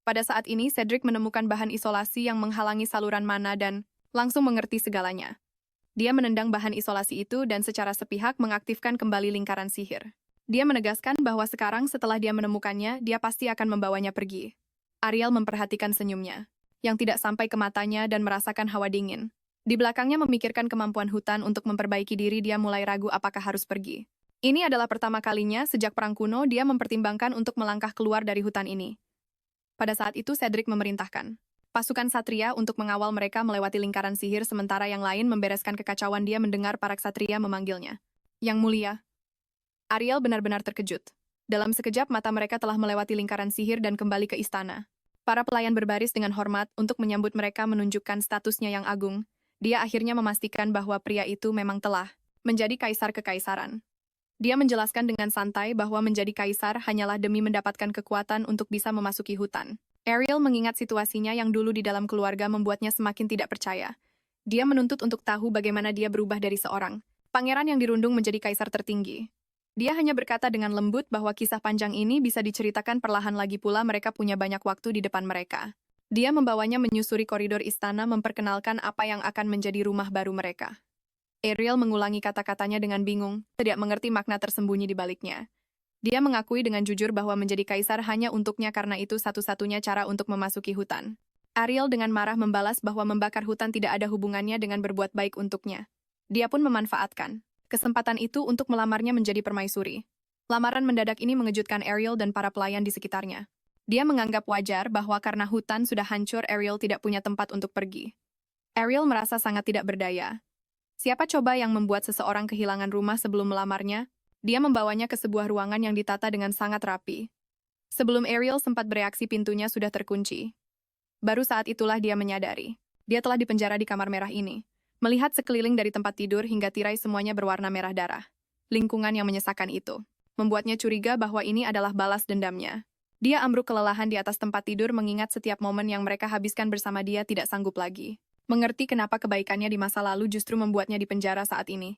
Speaker 1: Pada saat ini, Cedric menemukan bahan isolasi yang menghalangi saluran mana dan langsung mengerti segalanya. Dia menendang bahan isolasi itu dan secara sepihak mengaktifkan kembali lingkaran sihir. Dia menegaskan bahwa sekarang setelah dia menemukannya, dia pasti akan membawanya pergi. Ariel memperhatikan senyumnya yang tidak sampai ke matanya dan merasakan hawa dingin. Di belakangnya memikirkan kemampuan hutan untuk memperbaiki diri, dia mulai ragu apakah harus pergi. Ini adalah pertama kalinya sejak perang kuno dia mempertimbangkan untuk melangkah keluar dari hutan ini. Pada saat itu Cedric memerintahkan pasukan satria untuk mengawal mereka melewati lingkaran sihir, sementara yang lain membereskan kekacauan. Dia mendengar para ksatria memanggilnya. Yang mulia. Ariel benar-benar terkejut. Dalam sekejap mata mereka telah melewati lingkaran sihir dan kembali ke istana. Para pelayan berbaris dengan hormat untuk menyambut mereka, menunjukkan statusnya yang agung. Dia akhirnya memastikan bahwa pria itu memang telah menjadi kaisar kekaisaran. Dia menjelaskan dengan santai bahwa menjadi kaisar hanyalah demi mendapatkan kekuatan untuk bisa memasuki hutan. Ariel mengingat situasinya yang dulu di dalam keluarga membuatnya semakin tidak percaya. Dia menuntut untuk tahu bagaimana dia berubah dari seorang pangeran yang dirundung menjadi kaisar tertinggi. Dia hanya berkata dengan lembut bahwa kisah panjang ini bisa diceritakan perlahan, lagi pula mereka punya banyak waktu di depan mereka. Dia membawanya menyusuri koridor istana, memperkenalkan apa yang akan menjadi rumah baru mereka. Ariel mengulangi kata-katanya dengan bingung, tidak mengerti makna tersembunyi di baliknya. Dia mengakui dengan jujur bahwa menjadi kaisar hanya untuknya karena itu satu-satunya cara untuk memasuki hutan. Ariel dengan marah membalas bahwa membakar hutan tidak ada hubungannya dengan berbuat baik untuknya. Dia pun memanfaatkan kesempatan itu untuk melamarnya menjadi permaisuri. Lamaran mendadak ini mengejutkan Ariel dan para pelayan di sekitarnya. Dia menganggap wajar bahwa karena hutan sudah hancur, Ariel tidak punya tempat untuk pergi. Ariel merasa sangat tidak berdaya. Siapa coba yang membuat seseorang kehilangan rumah sebelum melamarnya? Dia membawanya ke sebuah ruangan yang ditata dengan sangat rapi. Sebelum Ariel sempat bereaksi, pintunya sudah terkunci. Baru saat itulah dia menyadari. Dia telah dipenjara di kamar merah ini. Melihat sekeliling dari tempat tidur hingga tirai semuanya berwarna merah darah. Lingkungan yang menyesakan itu membuatnya curiga bahwa ini adalah balas dendamnya. Dia ambruk kelelahan di atas tempat tidur, mengingat setiap momen yang mereka habiskan bersama. Dia tidak sanggup lagi mengerti kenapa kebaikannya di masa lalu justru membuatnya dipenjara saat ini.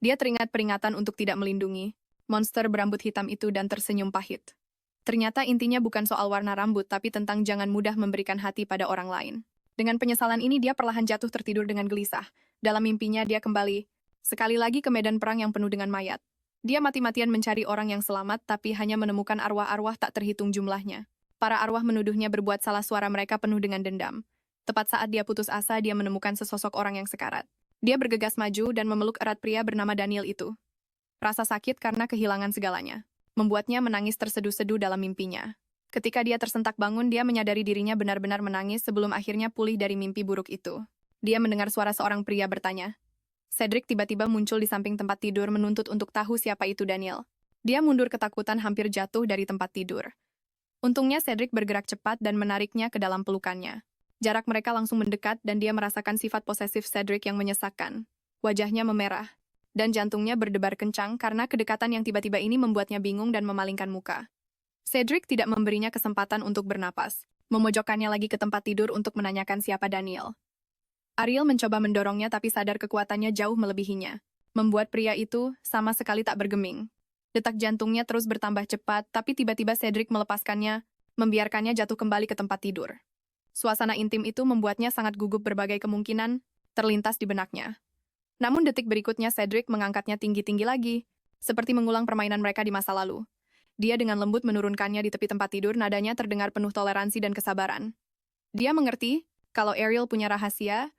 Speaker 1: Dia teringat peringatan untuk tidak melindungi monster berambut hitam itu dan tersenyum pahit. Ternyata intinya bukan soal warna rambut, tapi tentang jangan mudah memberikan hati pada orang lain. Dengan penyesalan ini dia perlahan jatuh tertidur dengan gelisah. Dalam mimpinya dia kembali sekali lagi ke medan perang yang penuh dengan mayat. Dia mati-matian mencari orang yang selamat, tapi hanya menemukan arwah-arwah tak terhitung jumlahnya. Para arwah menuduhnya berbuat salah, suara mereka penuh dengan dendam. Tepat saat dia putus asa, dia menemukan sesosok orang yang sekarat. Dia bergegas maju dan memeluk erat pria bernama Daniel itu. Rasa sakit karena kehilangan segalanya membuatnya menangis terseduh-seduh dalam mimpinya. Ketika dia tersentak bangun, dia menyadari dirinya benar-benar menangis sebelum akhirnya pulih dari mimpi buruk itu. Dia mendengar suara seorang pria bertanya. Cedric tiba-tiba muncul di samping tempat tidur, menuntut untuk tahu siapa itu Daniel. Dia mundur ketakutan, hampir jatuh dari tempat tidur. Untungnya Cedric bergerak cepat dan menariknya ke dalam pelukannya. Jarak mereka langsung mendekat dan dia merasakan sifat posesif Cedric yang menyesakkan. Wajahnya memerah, dan jantungnya berdebar kencang karena kedekatan yang tiba-tiba ini membuatnya bingung dan memalingkan muka. Cedric tidak memberinya kesempatan untuk bernapas, memojokkannya lagi ke tempat tidur untuk menanyakan siapa Daniel. Ariel mencoba mendorongnya tapi sadar kekuatannya jauh melebihinya, membuat pria itu sama sekali tak bergeming. Detak jantungnya terus bertambah cepat, tapi tiba-tiba Cedric melepaskannya, membiarkannya jatuh kembali ke tempat tidur. Suasana intim itu membuatnya sangat gugup, berbagai kemungkinan terlintas di benaknya. Namun detik berikutnya Cedric mengangkatnya tinggi-tinggi lagi. seperti mengulang permainan mereka di masa lalu. Dia dengan lembut menurunkannya di tepi tempat tidur, nadanya terdengar penuh toleransi dan kesabaran. Dia mengerti kalau Ariel punya rahasia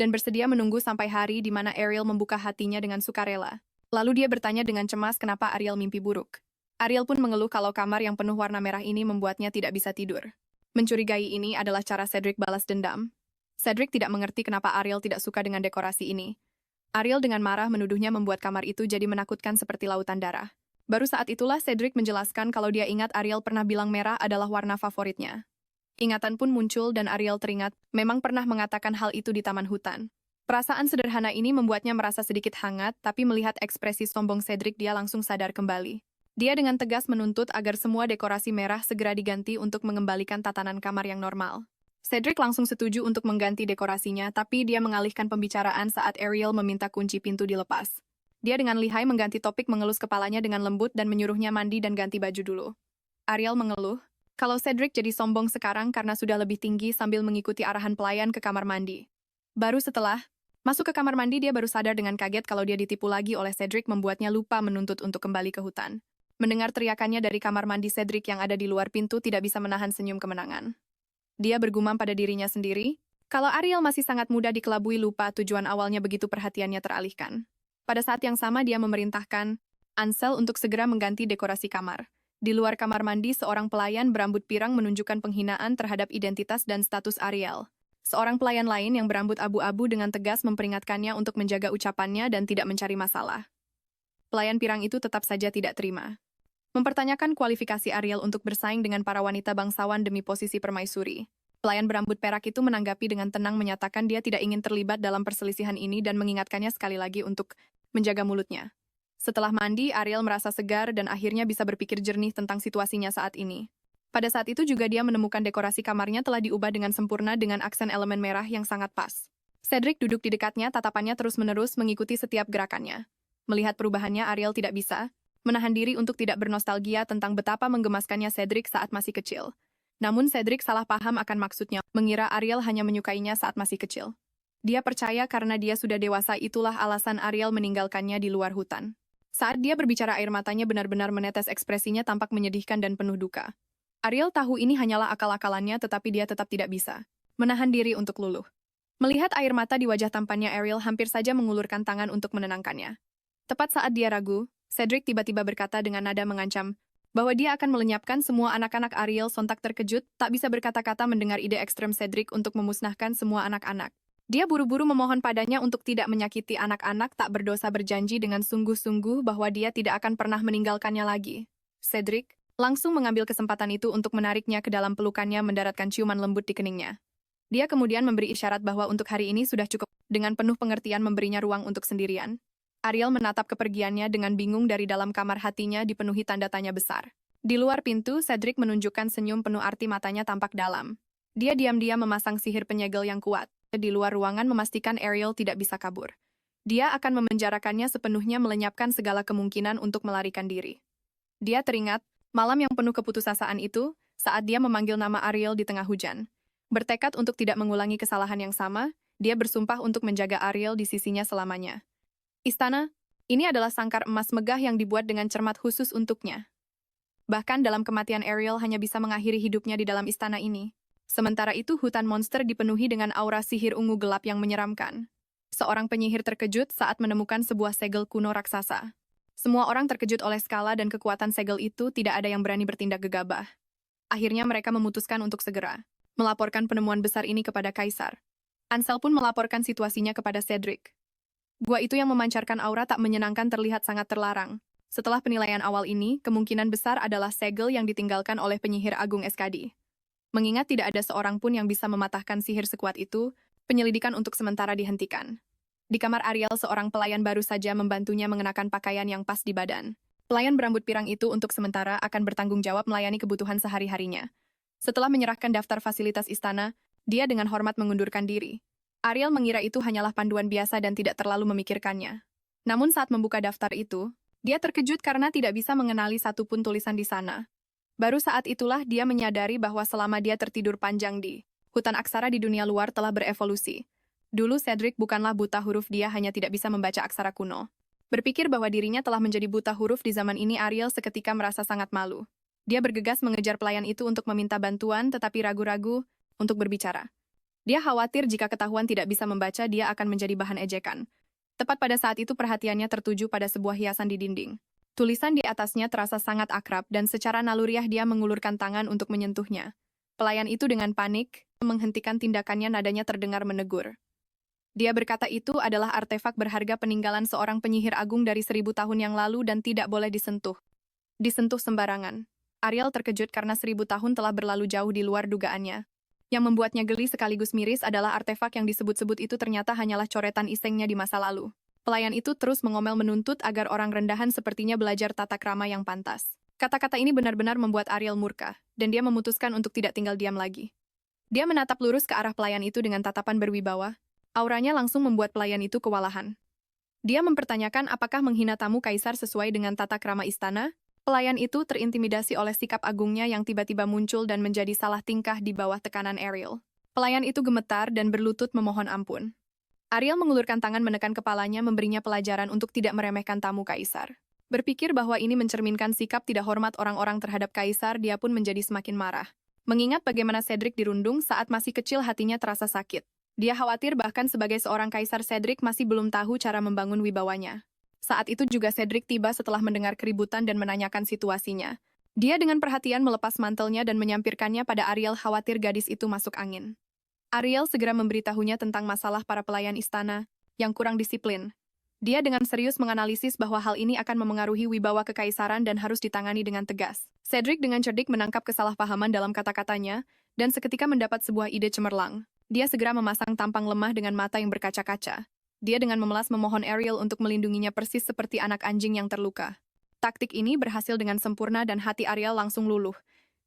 Speaker 1: dan bersedia menunggu sampai hari di mana Ariel membuka hatinya dengan sukarela. Lalu dia bertanya dengan cemas kenapa Ariel mimpi buruk. Ariel pun mengeluh kalau kamar yang penuh warna merah ini membuatnya tidak bisa tidur. Mencurigai ini adalah cara Cedric balas dendam. Cedric tidak mengerti kenapa Ariel tidak suka dengan dekorasi ini. Ariel dengan marah menuduhnya membuat kamar itu jadi menakutkan seperti lautan darah. Baru saat itulah Cedric menjelaskan kalau dia ingat Ariel pernah bilang merah adalah warna favoritnya. Ingatan pun muncul dan Ariel teringat memang pernah mengatakan hal itu di taman hutan. Perasaan sederhana ini membuatnya merasa sedikit hangat, tapi melihat ekspresi sombong Cedric dia langsung sadar kembali. Dia dengan tegas menuntut agar semua dekorasi merah segera diganti untuk mengembalikan tatanan kamar yang normal. Cedric langsung setuju untuk mengganti dekorasinya, tapi dia mengalihkan pembicaraan saat Ariel meminta kunci pintu dilepas. Dia dengan lihai mengganti topik, mengelus kepalanya dengan lembut dan menyuruhnya mandi dan ganti baju dulu. Ariel mengeluh kalau Cedric jadi sombong sekarang karena sudah lebih tinggi sambil mengikuti arahan pelayan ke kamar mandi. Baru setelah masuk ke kamar mandi, dia baru sadar dengan kaget kalau dia ditipu lagi oleh Cedric, membuatnya lupa menuntut untuk kembali ke hutan. Mendengar teriakannya dari kamar mandi, Cedric yang ada di luar pintu tidak bisa menahan senyum kemenangan. Dia bergumam pada dirinya sendiri, kalau Ariel masih sangat mudah dikelabui, lupa tujuan awalnya begitu perhatiannya teralihkan. Pada saat yang sama dia memerintahkan Ansel untuk segera mengganti dekorasi kamar. Di luar kamar mandi, seorang pelayan berambut pirang menunjukkan penghinaan terhadap identitas dan status Ariel. Seorang pelayan lain yang berambut abu-abu dengan tegas memperingatkannya untuk menjaga ucapannya dan tidak mencari masalah. Pelayan pirang itu tetap saja tidak terima. Mempertanyakan kualifikasi Ariel untuk bersaing dengan para wanita bangsawan demi posisi permaisuri. Pelayan berambut perak itu menanggapi dengan tenang, menyatakan dia tidak ingin terlibat dalam perselisihan ini dan mengingatkannya sekali lagi untuk menjaga mulutnya. Setelah mandi, Ariel merasa segar dan akhirnya bisa berpikir jernih tentang situasinya saat ini. Pada saat itu juga dia menemukan dekorasi kamarnya telah diubah dengan sempurna dengan aksen elemen merah yang sangat pas. Cedric duduk di dekatnya, tatapannya terus-menerus mengikuti setiap gerakannya. Melihat perubahannya, Ariel tidak bisa menahan diri untuk tidak bernostalgia tentang betapa menggemaskannya Cedric saat masih kecil. Namun Cedric salah paham akan maksudnya, mengira Ariel hanya menyukainya saat masih kecil. Dia percaya karena dia sudah dewasa, itulah alasan Ariel meninggalkannya di luar hutan. Saat dia berbicara, air matanya benar-benar menetes, ekspresinya tampak menyedihkan dan penuh duka. Ariel tahu ini hanyalah akal-akalannya, tetapi dia tetap tidak bisa menahan diri untuk luluh. Melihat air mata di wajah tampannya, Ariel hampir saja mengulurkan tangan untuk menenangkannya. Tepat saat dia ragu, Cedric tiba-tiba berkata dengan nada mengancam bahwa dia akan melenyapkan semua anak-anak. Ariel sontak terkejut, tak bisa berkata-kata mendengar ide ekstrem Cedric untuk memusnahkan semua anak-anak. Dia buru-buru memohon padanya untuk tidak menyakiti anak-anak tak berdosa, berjanji dengan sungguh-sungguh bahwa dia tidak akan pernah meninggalkannya lagi. Cedric langsung mengambil kesempatan itu untuk menariknya ke dalam pelukannya, mendaratkan ciuman lembut di keningnya. Dia kemudian memberi isyarat bahwa untuk hari ini sudah cukup, dengan penuh pengertian memberinya ruang untuk sendirian. Ariel menatap kepergiannya dengan bingung. Dari dalam kamar, hatinya dipenuhi tanda tanya besar. Di luar pintu, Cedric menunjukkan senyum penuh arti, matanya tampak dalam. Dia diam-diam memasang sihir penyegel yang kuat di luar ruangan, memastikan Ariel tidak bisa kabur. Dia akan memenjarakannya sepenuhnya, melenyapkan segala kemungkinan untuk melarikan diri. Dia teringat malam yang penuh keputusasaan itu saat dia memanggil nama Ariel di tengah hujan. Bertekad untuk tidak mengulangi kesalahan yang sama, dia bersumpah untuk menjaga Ariel di sisinya selamanya. Istana ini adalah sangkar emas megah yang dibuat dengan cermat khusus untuknya. Bahkan dalam kematian, Ariel hanya bisa mengakhiri hidupnya di dalam istana ini. Sementara itu, hutan monster dipenuhi dengan aura sihir ungu gelap yang menyeramkan. Seorang penyihir terkejut saat menemukan sebuah segel kuno raksasa. Semua orang terkejut oleh skala dan kekuatan segel itu, tidak ada yang berani bertindak gegabah. Akhirnya mereka memutuskan untuk segera melaporkan penemuan besar ini kepada Kaisar. Ansel pun melaporkan situasinya kepada Cedric. Gua itu yang memancarkan aura tak menyenangkan terlihat sangat terlarang. Setelah penilaian awal ini, kemungkinan besar adalah segel yang ditinggalkan oleh penyihir agung Eskadi. Mengingat tidak ada seorang pun yang bisa mematahkan sihir sekuat itu, penyelidikan untuk sementara dihentikan. Di kamar Ariel, seorang pelayan baru saja membantunya mengenakan pakaian yang pas di badan. Pelayan berambut pirang itu untuk sementara akan bertanggung jawab melayani kebutuhan sehari-harinya. Setelah menyerahkan daftar fasilitas istana, dia dengan hormat mengundurkan diri. Ariel mengira itu hanyalah panduan biasa dan tidak terlalu memikirkannya. Namun saat membuka daftar itu, dia terkejut karena tidak bisa mengenali satupun tulisan di sana. Baru saat itulah dia menyadari bahwa selama dia tertidur panjang di hutan aksara di dunia luar telah berevolusi. Dulu Cedric bukanlah buta huruf, dia hanya tidak bisa membaca aksara kuno. Berpikir bahwa dirinya telah menjadi buta huruf di zaman ini, Ariel seketika merasa sangat malu. Dia bergegas mengejar pelayan itu untuk meminta bantuan, tetapi ragu-ragu untuk berbicara. Dia khawatir jika ketahuan tidak bisa membaca, dia akan menjadi bahan ejekan. Tepat pada saat itu perhatiannya tertuju pada sebuah hiasan di dinding. Tulisan di atasnya terasa sangat akrab dan secara naluriah dia mengulurkan tangan untuk menyentuhnya. Pelayan itu dengan panik menghentikan tindakannya, nadanya terdengar menegur. Dia berkata itu adalah artefak berharga peninggalan seorang penyihir agung dari 1000 tahun yang lalu dan tidak boleh disentuh. Disentuh sembarangan. Ariel terkejut karena 1000 tahun telah berlalu jauh di luar dugaannya. Yang membuatnya geli sekaligus miris adalah artefak yang disebut-sebut itu ternyata hanyalah coretan isengnya di masa lalu. Pelayan itu terus mengomel menuntut agar orang rendahan sepertinya belajar tata krama yang pantas. Kata-kata ini benar-benar membuat Ariel murka, dan dia memutuskan untuk tidak tinggal diam lagi. Dia menatap lurus ke arah pelayan itu dengan tatapan berwibawa. Auranya langsung membuat pelayan itu kewalahan. Dia mempertanyakan apakah menghina tamu kaisar sesuai dengan tata krama istana. Pelayan itu terintimidasi oleh sikap agungnya yang tiba-tiba muncul dan menjadi salah tingkah di bawah tekanan Ariel. Pelayan itu gemetar dan berlutut memohon ampun. Ariel mengulurkan tangan menekan kepalanya, memberinya pelajaran untuk tidak meremehkan tamu kaisar. Berpikir bahwa ini mencerminkan sikap tidak hormat orang-orang terhadap kaisar, dia pun menjadi semakin marah. Mengingat bagaimana Cedric dirundung saat masih kecil, hatinya terasa sakit. Dia khawatir bahkan sebagai seorang kaisar, Cedric masih belum tahu cara membangun wibawanya. Saat itu juga Cedric tiba setelah mendengar keributan dan menanyakan situasinya. Dia dengan perhatian melepas mantelnya dan menyampirkannya pada Ariel, khawatir gadis itu masuk angin. Ariel segera memberitahunya tentang masalah para pelayan istana yang kurang disiplin. Dia dengan serius menganalisis bahwa hal ini akan memengaruhi wibawa kekaisaran dan harus ditangani dengan tegas. Cedric dengan cerdik menangkap kesalahpahaman dalam kata-katanya dan seketika mendapat sebuah ide cemerlang. Dia segera memasang tampang lemah dengan mata yang berkaca-kaca. Dia dengan memelas memohon Ariel untuk melindunginya persis seperti anak anjing yang terluka. Taktik ini berhasil dengan sempurna dan hati Ariel langsung luluh.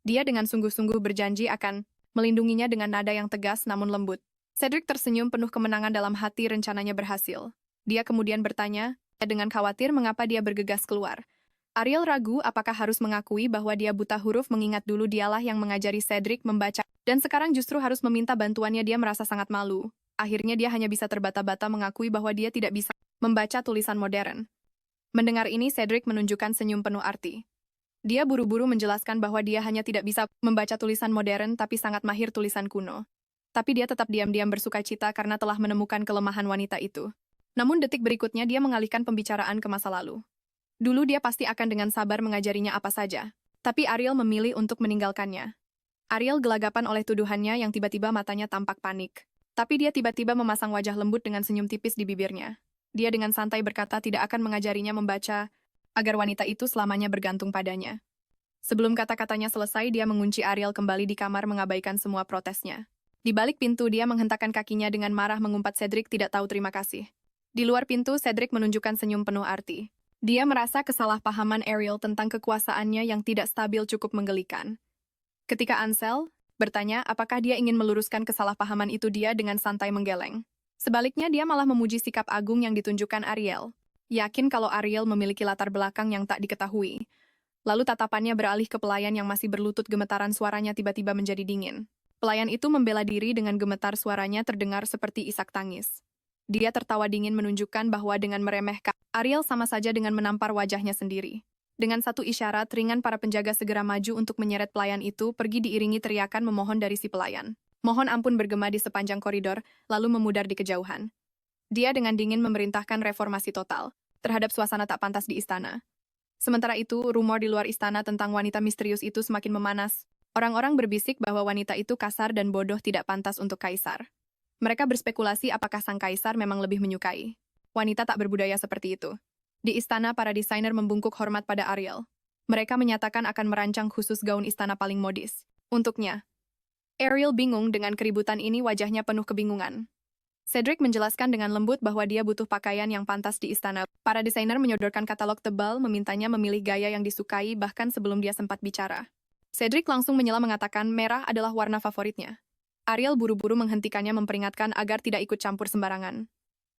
Speaker 1: Dia dengan sungguh-sungguh berjanji akan melindunginya dengan nada yang tegas namun lembut. Cedric tersenyum penuh kemenangan dalam hati, rencananya berhasil. Dia kemudian bertanya, dengan khawatir mengapa dia bergegas keluar. Ariel ragu apakah harus mengakui bahwa dia buta huruf mengingat dulu dialah yang mengajari Cedric membaca. Dan sekarang justru harus meminta bantuannya, dia merasa sangat malu. Akhirnya dia hanya bisa terbata-bata mengakui bahwa dia tidak bisa membaca tulisan modern. Mendengar ini, Cedric menunjukkan senyum penuh arti. Dia buru-buru menjelaskan bahwa dia hanya tidak bisa membaca tulisan modern tapi sangat mahir tulisan kuno. Tapi dia tetap diam-diam bersukacita karena telah menemukan kelemahan wanita itu. Namun detik berikutnya dia mengalihkan pembicaraan ke masa lalu. Dulu dia pasti akan dengan sabar mengajarinya apa saja. Tapi Ariel memilih untuk meninggalkannya. Ariel gelagapan oleh tuduhannya yang tiba-tiba matanya tampak panik. Tapi dia tiba-tiba memasang wajah lembut dengan senyum tipis di bibirnya. Dia dengan santai berkata tidak akan mengajarinya membaca, agar wanita itu selamanya bergantung padanya. Sebelum kata-katanya selesai, dia mengunci Ariel kembali di kamar mengabaikan semua protesnya. Di balik pintu dia menghentakkan kakinya dengan marah mengumpat Cedric tidak tahu terima kasih. Di luar pintu, Cedric menunjukkan senyum penuh arti. Dia merasa kesalahpahaman Ariel tentang kekuasaannya yang tidak stabil cukup menggelikan. Ketika Ansel bertanya apakah dia ingin meluruskan kesalahpahaman itu, dia dengan santai menggeleng. Sebaliknya dia malah memuji sikap agung yang ditunjukkan Ariel. Yakin kalau Ariel memiliki latar belakang yang tak diketahui. Lalu tatapannya beralih ke pelayan yang masih berlutut, gemetaran suaranya tiba-tiba menjadi dingin. Pelayan itu membela diri dengan gemetar, suaranya terdengar seperti isak tangis. Dia tertawa dingin menunjukkan bahwa dengan meremehkan Ariel sama saja dengan menampar wajahnya sendiri. Dengan satu isyarat ringan, para penjaga segera maju untuk menyeret pelayan itu, pergi diiringi teriakan memohon dari si pelayan. Mohon ampun bergema di sepanjang koridor, lalu memudar di kejauhan. Dia dengan dingin memerintahkan reformasi total terhadap suasana tak pantas di istana. Sementara itu, rumor di luar istana tentang wanita misterius itu semakin memanas. Orang-orang berbisik bahwa wanita itu kasar dan bodoh, tidak pantas untuk kaisar. Mereka berspekulasi apakah sang kaisar memang lebih menyukai wanita tak berbudaya seperti itu. Di istana, para desainer membungkuk hormat pada Ariel. Mereka menyatakan akan merancang khusus gaun istana paling modis untuknya. Ariel bingung dengan keributan ini, wajahnya penuh kebingungan. Cedric menjelaskan dengan lembut bahwa dia butuh pakaian yang pantas di istana. Para desainer menyodorkan katalog tebal, memintanya memilih gaya yang disukai bahkan sebelum dia sempat bicara. Cedric langsung menyela mengatakan merah adalah warna favoritnya. Ariel buru-buru menghentikannya, memperingatkan agar tidak ikut campur sembarangan.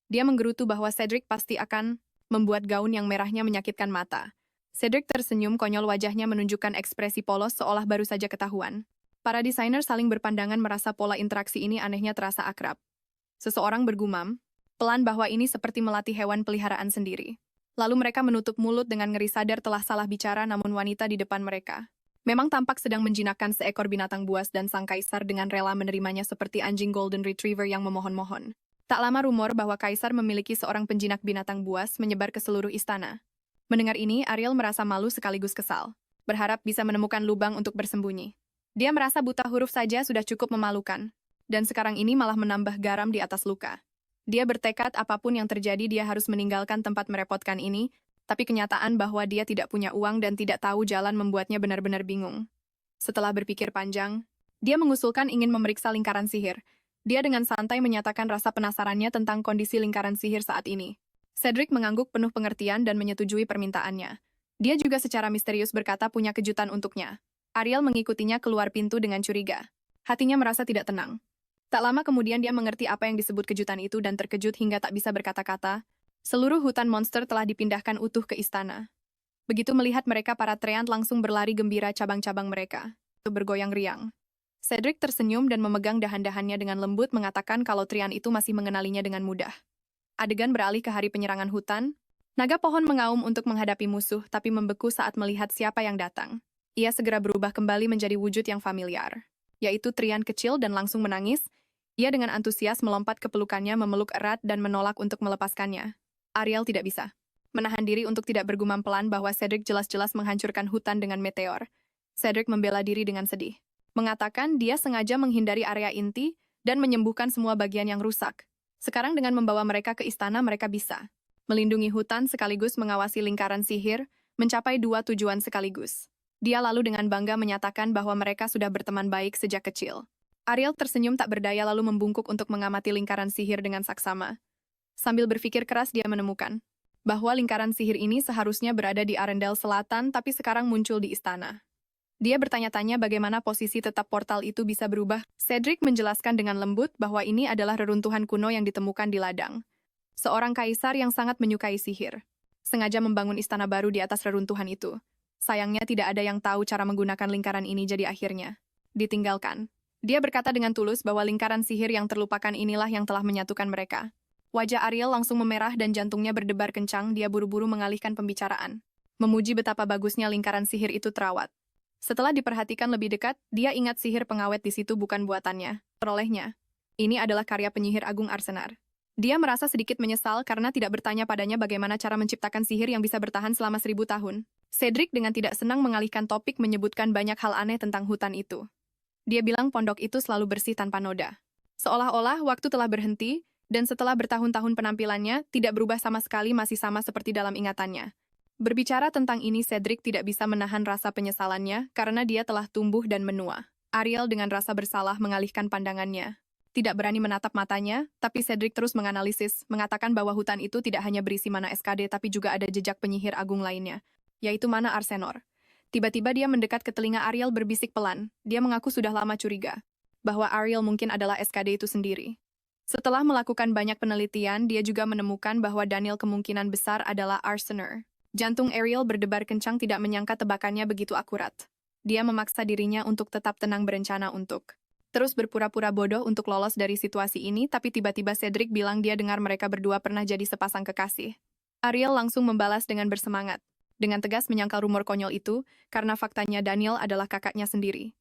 Speaker 1: Dia menggerutu bahwa Cedric pasti akan membuat gaun yang merahnya menyakitkan mata. Cedric tersenyum konyol, wajahnya menunjukkan ekspresi polos seolah baru saja ketahuan. Para desainer saling berpandangan, merasa pola interaksi ini anehnya terasa akrab. Seseorang bergumam pelan bahwa ini seperti melatih hewan peliharaan sendiri. Lalu mereka menutup mulut dengan ngeri sadar telah salah bicara namun wanita di depan mereka memang tampak sedang menjinakkan seekor binatang buas dan sang kaisar dengan rela menerimanya seperti anjing golden retriever yang memohon-mohon. Tak lama rumor bahwa kaisar memiliki seorang penjinak binatang buas menyebar ke seluruh istana. Mendengar ini, Ariel merasa malu sekaligus kesal. Berharap bisa menemukan lubang untuk bersembunyi. Dia merasa buta huruf saja sudah cukup memalukan. Dan sekarang ini malah menambah garam di atas luka. Dia bertekad apapun yang terjadi dia harus meninggalkan tempat merepotkan ini, tapi kenyataan bahwa dia tidak punya uang dan tidak tahu jalan membuatnya benar-benar bingung. Setelah berpikir panjang, dia mengusulkan ingin memeriksa lingkaran sihir. Dia dengan santai menyatakan rasa penasarannya tentang kondisi lingkaran sihir saat ini. Cedric mengangguk penuh pengertian dan menyetujui permintaannya. Dia juga secara misterius berkata punya kejutan untuknya. Ariel mengikutinya keluar pintu dengan curiga. Hatinya merasa tidak tenang. Tak lama kemudian dia mengerti apa yang disebut kejutan itu dan terkejut hingga tak bisa berkata-kata. Seluruh hutan monster telah dipindahkan utuh ke istana. Begitu melihat mereka, para treant langsung berlari gembira, cabang-cabang mereka itu bergoyang riang. Cedric tersenyum dan memegang dahan-dahannya dengan lembut mengatakan kalau treant itu masih mengenalinya dengan mudah. Adegan beralih ke hari penyerangan hutan. Naga pohon mengaum untuk menghadapi musuh tapi membeku saat melihat siapa yang datang. Ia segera berubah kembali menjadi wujud yang familiar, yaitu treant kecil dan langsung menangis. Ia dengan antusias melompat ke pelukannya, memeluk erat dan menolak untuk melepaskannya. Ariel tidak bisa menahan diri untuk tidak bergumam pelan bahwa Cedric jelas-jelas menghancurkan hutan dengan meteor. Cedric membela diri dengan sedih. Mengatakan dia sengaja menghindari area inti dan menyembuhkan semua bagian yang rusak. Sekarang dengan membawa mereka ke istana, mereka bisa melindungi hutan sekaligus mengawasi lingkaran sihir, mencapai dua tujuan sekaligus. Dia lalu dengan bangga menyatakan bahwa mereka sudah berteman baik sejak kecil. Ariel tersenyum tak berdaya lalu membungkuk untuk mengamati lingkaran sihir dengan saksama. Sambil berpikir keras dia menemukan bahwa lingkaran sihir ini seharusnya berada di Arendelle Selatan tapi sekarang muncul di istana. Dia bertanya-tanya bagaimana posisi tetap portal itu bisa berubah. Cedric menjelaskan dengan lembut bahwa ini adalah reruntuhan kuno yang ditemukan di ladang. Seorang kaisar yang sangat menyukai sihir sengaja membangun istana baru di atas reruntuhan itu. Sayangnya tidak ada yang tahu cara menggunakan lingkaran ini, jadi akhirnya ditinggalkan. Dia berkata dengan tulus bahwa lingkaran sihir yang terlupakan inilah yang telah menyatukan mereka. Wajah Ariel langsung memerah dan jantungnya berdebar kencang. Dia buru-buru mengalihkan pembicaraan, memuji betapa bagusnya lingkaran sihir itu terawat. Setelah diperhatikan lebih dekat, dia ingat sihir pengawet di situ bukan buatannya, perolehnya. Ini adalah karya penyihir agung Arsenar. Dia merasa sedikit menyesal karena tidak bertanya padanya bagaimana cara menciptakan sihir yang bisa bertahan selama 1000 tahun. Cedric dengan tidak senang mengalihkan topik menyebutkan banyak hal aneh tentang hutan itu. Dia bilang pondok itu selalu bersih tanpa noda. Seolah-olah waktu telah berhenti, dan setelah bertahun-tahun penampilannya tidak berubah sama sekali, masih sama seperti dalam ingatannya. Berbicara tentang ini, Cedric tidak bisa menahan rasa penyesalannya karena dia telah tumbuh dan menua. Ariel dengan rasa bersalah mengalihkan pandangannya. Tidak berani menatap matanya, tapi Cedric terus menganalisis, mengatakan bahwa hutan itu tidak hanya berisi mana SKD tapi juga ada jejak penyihir agung lainnya, yaitu mana Arsenor. Tiba-tiba dia mendekat ke telinga Ariel berbisik pelan. Dia mengaku sudah lama curiga bahwa Ariel mungkin adalah SKD itu sendiri. Setelah melakukan banyak penelitian, dia juga menemukan bahwa Daniel kemungkinan besar adalah Arsenor. Jantung Ariel berdebar kencang, tidak menyangka tebakannya begitu akurat. Dia memaksa dirinya untuk tetap tenang, berencana untuk terus berpura-pura bodoh untuk lolos dari situasi ini, tapi tiba-tiba Cedric bilang dia dengar mereka berdua pernah jadi sepasang kekasih. Ariel langsung membalas dengan bersemangat. Dengan tegas menyangkal rumor konyol itu, karena faktanya Daniel adalah kakaknya sendiri.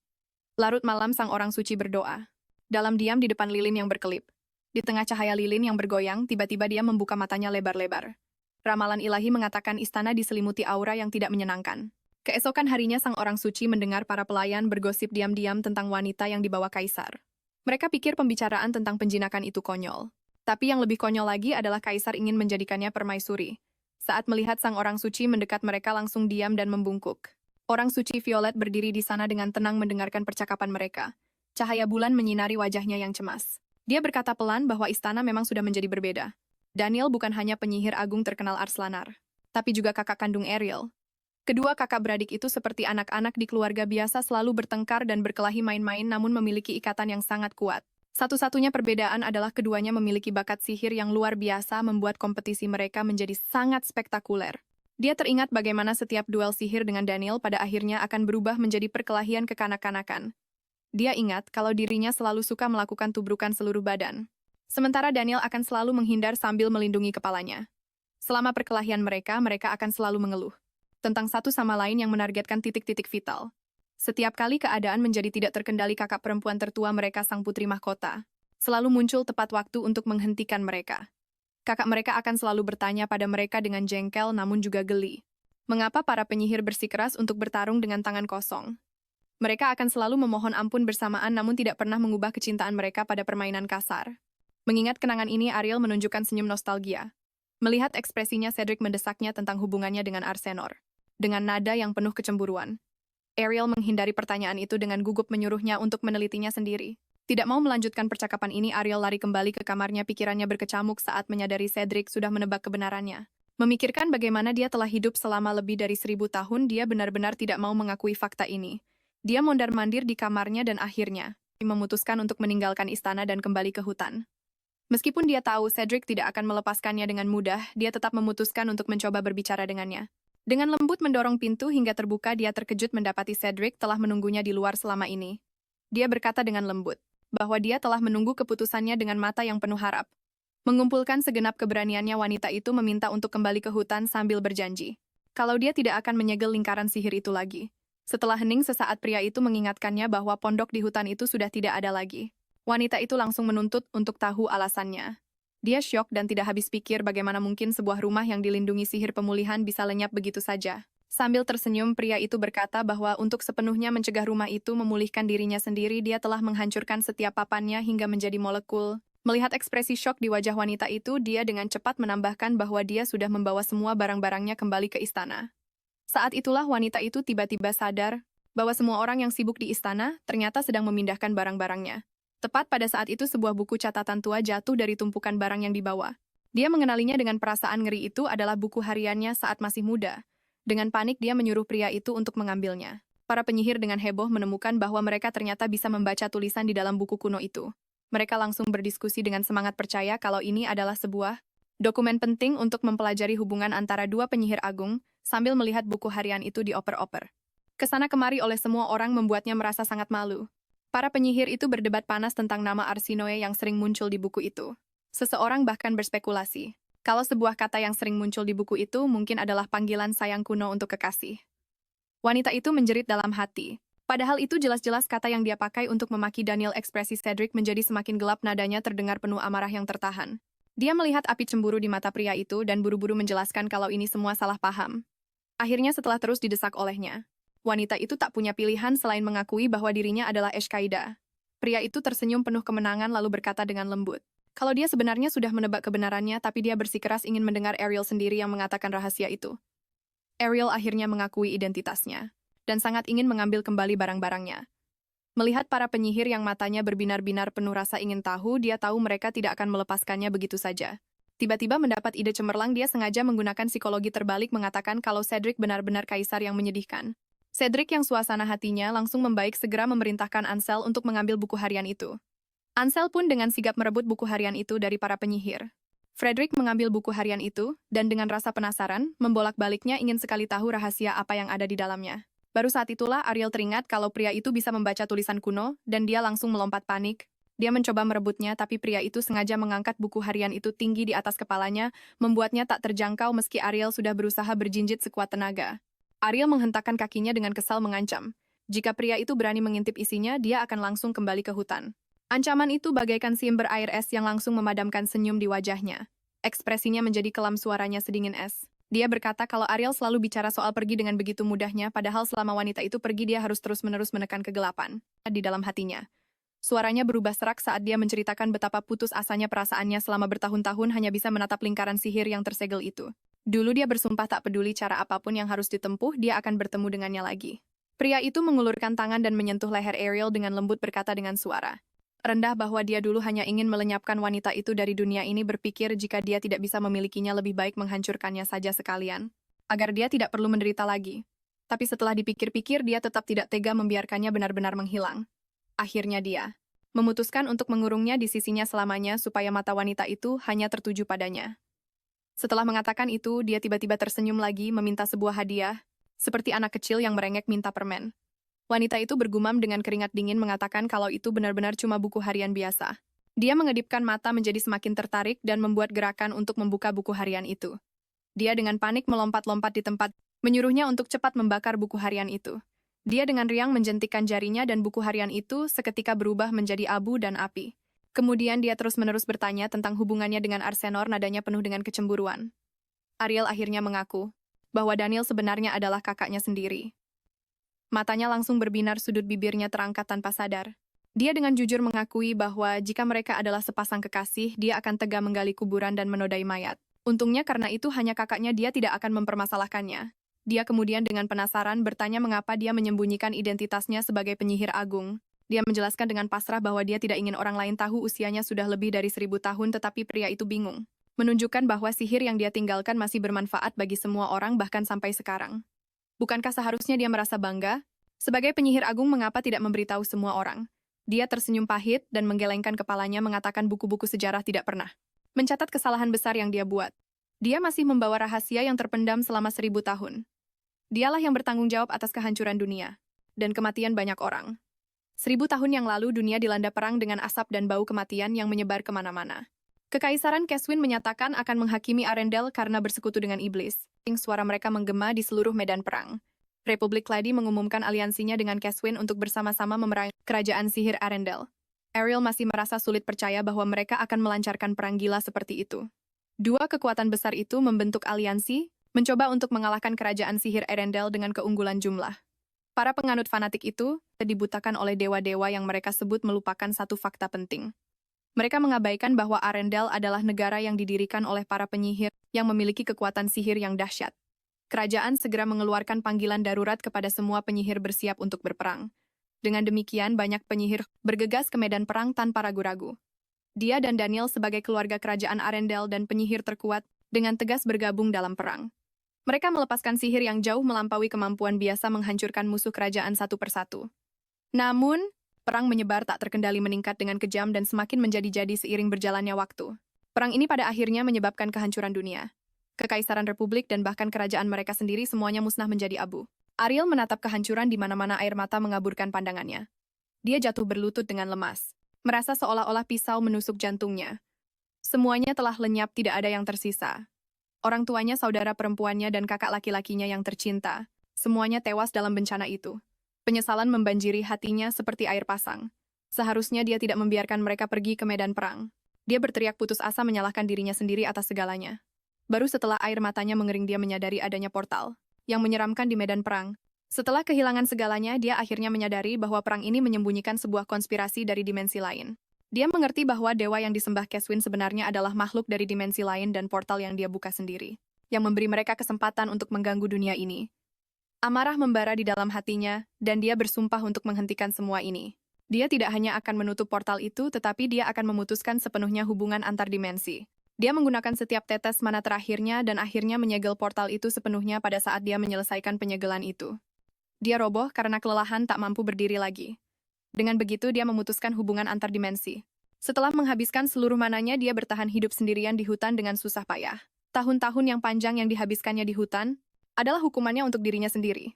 Speaker 1: Larut malam sang orang suci berdoa. Dalam diam di depan lilin yang berkelip. Di tengah cahaya lilin yang bergoyang, tiba-tiba dia membuka matanya lebar-lebar. Ramalan ilahi mengatakan istana diselimuti aura yang tidak menyenangkan. Keesokan harinya sang orang suci mendengar para pelayan bergosip diam-diam tentang wanita yang dibawa kaisar. Mereka pikir pembicaraan tentang penjinakan itu konyol. Tapi yang lebih konyol lagi adalah kaisar ingin menjadikannya permaisuri. Saat melihat sang orang suci mendekat, mereka langsung diam dan membungkuk. Orang suci Violet berdiri di sana dengan tenang mendengarkan percakapan mereka. Cahaya bulan menyinari wajahnya yang cemas. Dia berkata pelan bahwa istana memang sudah menjadi berbeda. Daniel bukan hanya penyihir agung terkenal Arslanar, tapi juga kakak kandung Ariel. Kedua kakak beradik itu seperti anak-anak di keluarga biasa, selalu bertengkar dan berkelahi main-main namun memiliki ikatan yang sangat kuat. Satu-satunya perbedaan adalah keduanya memiliki bakat sihir yang luar biasa, membuat kompetisi mereka menjadi sangat spektakuler. Dia teringat bagaimana setiap duel sihir dengan Daniel pada akhirnya akan berubah menjadi perkelahian kekanak-kanakan. Dia ingat kalau dirinya selalu suka melakukan tubrukan seluruh badan. Sementara Daniel akan selalu menghindar sambil melindungi kepalanya. Selama perkelahian mereka, mereka akan selalu mengeluh tentang satu sama lain yang menargetkan titik-titik vital. Setiap kali keadaan menjadi tidak terkendali, kakak perempuan tertua mereka, sang putri mahkota, selalu muncul tepat waktu untuk menghentikan mereka. Kakak mereka akan selalu bertanya pada mereka dengan jengkel namun juga geli. Mengapa para penyihir bersikeras untuk bertarung dengan tangan kosong? Mereka akan selalu memohon ampun bersamaan namun tidak pernah mengubah kecintaan mereka pada permainan kasar. Mengingat kenangan ini, Ariel menunjukkan senyum nostalgia. Melihat ekspresinya, Cedric mendesaknya tentang hubungannya dengan Arsenor. Dengan nada yang penuh kecemburuan. Ariel menghindari pertanyaan itu dengan gugup, menyuruhnya untuk menelitinya sendiri. Tidak mau melanjutkan percakapan ini, Ariel lari kembali ke kamarnya, pikirannya berkecamuk saat menyadari Cedric sudah menebak kebenarannya. Memikirkan bagaimana dia telah hidup selama lebih dari 1000 tahun, dia benar-benar tidak mau mengakui fakta ini. Dia mondar-mandir di kamarnya dan akhirnya memutuskan untuk meninggalkan istana dan kembali ke hutan. Meskipun dia tahu Cedric tidak akan melepaskannya dengan mudah, dia tetap memutuskan untuk mencoba berbicara dengannya. Dengan lembut mendorong pintu hingga terbuka, dia terkejut mendapati Cedric telah menunggunya di luar selama ini. Dia berkata dengan lembut bahwa dia telah menunggu keputusannya dengan mata yang penuh harap. Mengumpulkan segenap keberaniannya, wanita itu meminta untuk kembali ke hutan sambil berjanji kalau dia tidak akan menyegel lingkaran sihir itu lagi. Setelah hening sesaat, pria itu mengingatkannya bahwa pondok di hutan itu sudah tidak ada lagi. Wanita itu langsung menuntut untuk tahu alasannya. Dia syok dan tidak habis pikir bagaimana mungkin sebuah rumah yang dilindungi sihir pemulihan bisa lenyap begitu saja. Sambil tersenyum, pria itu berkata bahwa untuk sepenuhnya mencegah rumah itu memulihkan dirinya sendiri, dia telah menghancurkan setiap papannya hingga menjadi molekul. Melihat ekspresi syok di wajah wanita itu, dia dengan cepat menambahkan bahwa dia sudah membawa semua barang-barangnya kembali ke istana. Saat itulah wanita itu tiba-tiba sadar bahwa semua orang yang sibuk di istana ternyata sedang memindahkan barang-barangnya. Tepat pada saat itu, sebuah buku catatan tua jatuh dari tumpukan barang yang dibawa. Dia mengenalinya dengan perasaan ngeri, itu adalah buku hariannya saat masih muda. Dengan panik, dia menyuruh pria itu untuk mengambilnya. Para penyihir dengan heboh menemukan bahwa mereka ternyata bisa membaca tulisan di dalam buku kuno itu. Mereka langsung berdiskusi dengan semangat, percaya kalau ini adalah sebuah dokumen penting untuk mempelajari hubungan antara dua penyihir agung, sambil melihat buku harian itu dioper-oper kesana kemari oleh semua orang, membuatnya merasa sangat malu. Para penyihir itu berdebat panas tentang nama Arsinoe yang sering muncul di buku itu. Seseorang bahkan berspekulasi kalau sebuah kata yang sering muncul di buku itu mungkin adalah panggilan sayang kuno untuk kekasih. Wanita itu menjerit dalam hati. Padahal itu jelas-jelas kata yang dia pakai untuk memaki Daniel. Ekspresi Cedric menjadi semakin gelap, nadanya terdengar penuh amarah yang tertahan. Dia melihat api cemburu di mata pria itu dan buru-buru menjelaskan kalau ini semua salah paham. Akhirnya, setelah terus didesak olehnya, wanita itu tak punya pilihan selain mengakui bahwa dirinya adalah Eshkaida. Pria itu tersenyum penuh kemenangan lalu berkata dengan lembut kalau dia sebenarnya sudah menebak kebenarannya, tapi dia bersikeras ingin mendengar Ariel sendiri yang mengatakan rahasia itu. Ariel akhirnya mengakui identitasnya dan sangat ingin mengambil kembali barang-barangnya. Melihat para penyihir yang matanya berbinar-binar penuh rasa ingin tahu, dia tahu mereka tidak akan melepaskannya begitu saja. Tiba-tiba mendapat ide cemerlang, dia sengaja menggunakan psikologi terbalik mengatakan kalau Cedric benar-benar kaisar yang menyedihkan. Cedric yang suasana hatinya langsung membaik segera memerintahkan Ansel untuk mengambil buku harian itu. Ansel pun dengan sigap merebut buku harian itu dari para penyihir. Frederick mengambil buku harian itu, dan dengan rasa penasaran, membolak-baliknya ingin sekali tahu rahasia apa yang ada di dalamnya. Baru saat itulah Ariel teringat kalau pria itu bisa membaca tulisan kuno, dan dia langsung melompat panik. Dia mencoba merebutnya, tapi pria itu sengaja mengangkat buku harian itu tinggi di atas kepalanya, membuatnya tak terjangkau meski Ariel sudah berusaha berjinjit sekuat tenaga. Ariel menghentakkan kakinya dengan kesal mengancam. Jika pria itu berani mengintip isinya, dia akan langsung kembali ke hutan. Ancaman itu bagaikan simbol air es yang langsung memadamkan senyum di wajahnya. Ekspresinya menjadi kelam, suaranya sedingin es. Dia berkata kalau Ariel selalu bicara soal pergi dengan begitu mudahnya, padahal selama wanita itu pergi dia harus terus-menerus menekan kegelapan di dalam hatinya. Suaranya berubah serak saat dia menceritakan betapa putus asanya perasaannya selama bertahun-tahun hanya bisa menatap lingkaran sihir yang tersegel itu. Dulu dia bersumpah tak peduli cara apapun yang harus ditempuh, dia akan bertemu dengannya lagi. Pria itu mengulurkan tangan dan menyentuh leher Ariel dengan lembut, berkata dengan suara rendah bahwa dia dulu hanya ingin melenyapkan wanita itu dari dunia ini, berpikir jika dia tidak bisa memilikinya lebih baik menghancurkannya saja sekalian, agar dia tidak perlu menderita lagi. Tapi setelah dipikir-pikir dia tetap tidak tega membiarkannya benar-benar menghilang. Akhirnya dia memutuskan untuk mengurungnya di sisinya selamanya supaya mata wanita itu hanya tertuju padanya. Setelah mengatakan itu, dia tiba-tiba tersenyum lagi meminta sebuah hadiah, seperti anak kecil yang merengek minta permen. Wanita itu bergumam dengan keringat dingin mengatakan kalau itu benar-benar cuma buku harian biasa. Dia mengedipkan mata menjadi semakin tertarik dan membuat gerakan untuk membuka buku harian itu. Dia dengan panik melompat-lompat di tempat, menyuruhnya untuk cepat membakar buku harian itu. Dia dengan riang menjentikkan jarinya dan buku harian itu seketika berubah menjadi abu dan api. Kemudian dia terus-menerus bertanya tentang hubungannya dengan Arsenor, nadanya penuh dengan kecemburuan. Ariel akhirnya mengaku bahwa Daniel sebenarnya adalah kakaknya sendiri. Matanya langsung berbinar, sudut bibirnya terangkat tanpa sadar. Dia dengan jujur mengakui bahwa jika mereka adalah sepasang kekasih, dia akan tega menggali kuburan dan menodai mayat. Untungnya karena itu hanya kakaknya, dia tidak akan mempermasalahkannya. Dia kemudian dengan penasaran bertanya mengapa dia menyembunyikan identitasnya sebagai penyihir agung. Dia menjelaskan dengan pasrah bahwa dia tidak ingin orang lain tahu usianya sudah lebih dari 1000 tahun, tetapi pria itu bingung. Menunjukkan bahwa sihir yang dia tinggalkan masih bermanfaat bagi semua orang bahkan sampai sekarang. Bukankah seharusnya dia merasa bangga? Sebagai penyihir agung, mengapa tidak memberitahu semua orang? Dia tersenyum pahit dan menggelengkan kepalanya, mengatakan buku-buku sejarah tidak pernah mencatat kesalahan besar yang dia buat. Dia masih membawa rahasia yang terpendam selama 1000 tahun. Dialah yang bertanggung jawab atas kehancuran dunia dan kematian banyak orang. 1000 tahun yang lalu dunia dilanda perang dengan asap dan bau kematian yang menyebar kemana-mana. Kekaisaran Keswin menyatakan akan menghakimi Arendelle karena bersekutu dengan iblis. Suara mereka menggema di seluruh medan perang. Republik Clady mengumumkan aliansinya dengan Keswin untuk bersama-sama memerangi kerajaan sihir Arendelle. Ariel masih merasa sulit percaya bahwa mereka akan melancarkan perang gila seperti itu. Dua kekuatan besar itu membentuk aliansi, mencoba untuk mengalahkan kerajaan sihir Arendelle dengan keunggulan jumlah. Para penganut fanatik itu dibutakan oleh dewa-dewa yang mereka sebut melupakan satu fakta penting. Mereka mengabaikan bahwa Arendelle adalah negara yang didirikan oleh para penyihir yang memiliki kekuatan sihir yang dahsyat. Kerajaan segera mengeluarkan panggilan darurat kepada semua penyihir bersiap untuk berperang. Dengan demikian, banyak penyihir bergegas ke medan perang tanpa ragu-ragu. Dia dan Daniel sebagai keluarga kerajaan Arendelle dan penyihir terkuat dengan tegas bergabung dalam perang. Mereka melepaskan sihir yang jauh melampaui kemampuan biasa menghancurkan musuh kerajaan satu persatu. Namun, perang menyebar tak terkendali, meningkat dengan kejam dan semakin menjadi-jadi seiring berjalannya waktu. Perang ini pada akhirnya menyebabkan kehancuran dunia. Kekaisaran Republik dan bahkan kerajaan mereka sendiri semuanya musnah menjadi abu. Ariel menatap kehancuran di mana-mana, air mata mengaburkan pandangannya. Dia jatuh berlutut dengan lemas, merasa seolah-olah pisau menusuk jantungnya. Semuanya telah lenyap, tidak ada yang tersisa. Orang tuanya, saudara perempuannya, dan kakak laki-lakinya yang tercinta, semuanya tewas dalam bencana itu. Penyesalan membanjiri hatinya seperti air pasang. Seharusnya dia tidak membiarkan mereka pergi ke medan perang. Dia berteriak putus asa, menyalahkan dirinya sendiri atas segalanya. Baru setelah air matanya mengering, dia menyadari adanya portal yang menyeramkan di medan perang. Setelah kehilangan segalanya, dia akhirnya menyadari bahwa perang ini menyembunyikan sebuah konspirasi dari dimensi lain. Dia mengerti bahwa dewa yang disembah Keswin sebenarnya adalah makhluk dari dimensi lain dan portal yang dia buka sendiri, yang memberi mereka kesempatan untuk mengganggu dunia ini. Amarah membara di dalam hatinya, dan dia bersumpah untuk menghentikan semua ini. Dia tidak hanya akan menutup portal itu, tetapi dia akan memutuskan sepenuhnya hubungan antar dimensi. Dia menggunakan setiap tetes mana terakhirnya dan akhirnya menyegel portal itu sepenuhnya pada saat dia menyelesaikan penyegelan itu. Dia roboh karena kelelahan, tak mampu berdiri lagi. Dengan begitu, dia memutuskan hubungan antar dimensi. Setelah menghabiskan seluruh mananya, dia bertahan hidup sendirian di hutan dengan susah payah. Tahun-tahun yang panjang yang dihabiskannya di hutan adalah hukumannya untuk dirinya sendiri.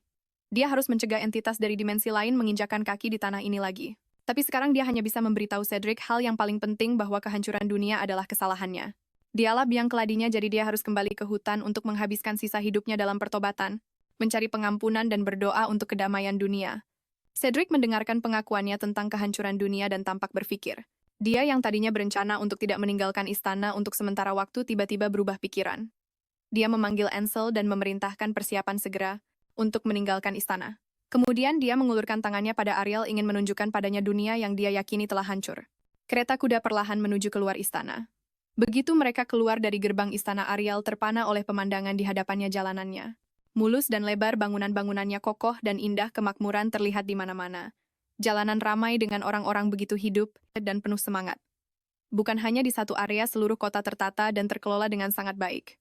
Speaker 1: Dia harus mencegah entitas dari dimensi lain menginjakan kaki di tanah ini lagi. Tapi sekarang dia hanya bisa memberitahu Cedric hal yang paling penting, bahwa kehancuran dunia adalah kesalahannya. Dialah biang keladinya, jadi dia harus kembali ke hutan untuk menghabiskan sisa hidupnya dalam pertobatan, mencari pengampunan dan berdoa untuk kedamaian dunia. Cedric mendengarkan pengakuannya tentang kehancuran dunia dan tampak berpikir. Dia yang tadinya berencana untuk tidak meninggalkan istana untuk sementara waktu tiba-tiba berubah pikiran. Dia memanggil Ansel dan memerintahkan persiapan segera untuk meninggalkan istana. Kemudian dia mengulurkan tangannya pada Ariel, ingin menunjukkan padanya dunia yang dia yakini telah hancur. Kereta kuda perlahan menuju keluar istana. Begitu mereka keluar dari gerbang istana, Ariel terpana oleh pemandangan di hadapannya. Jalanannya mulus dan lebar, bangunan-bangunannya kokoh dan indah, kemakmuran terlihat di mana-mana. Jalanan ramai dengan orang-orang begitu hidup dan penuh semangat. Bukan hanya di satu area, seluruh kota tertata dan terkelola dengan sangat baik.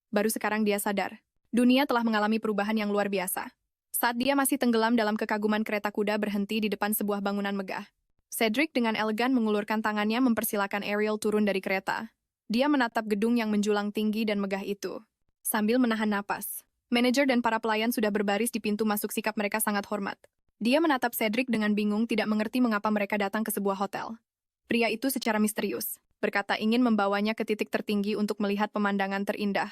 Speaker 1: Baru sekarang dia sadar, dunia telah mengalami perubahan yang luar biasa. Saat dia masih tenggelam dalam kekaguman, kereta kuda berhenti di depan sebuah bangunan megah. Cedric dengan elegan mengulurkan tangannya mempersilakan Ariel turun dari kereta. Dia menatap gedung yang menjulang tinggi dan megah itu sambil menahan napas. Manajer dan para pelayan sudah berbaris di pintu masuk, sikap mereka sangat hormat. Dia menatap Cedric dengan bingung, tidak mengerti mengapa mereka datang ke sebuah hotel. Pria itu secara misterius berkata ingin membawanya ke titik tertinggi untuk melihat pemandangan terindah.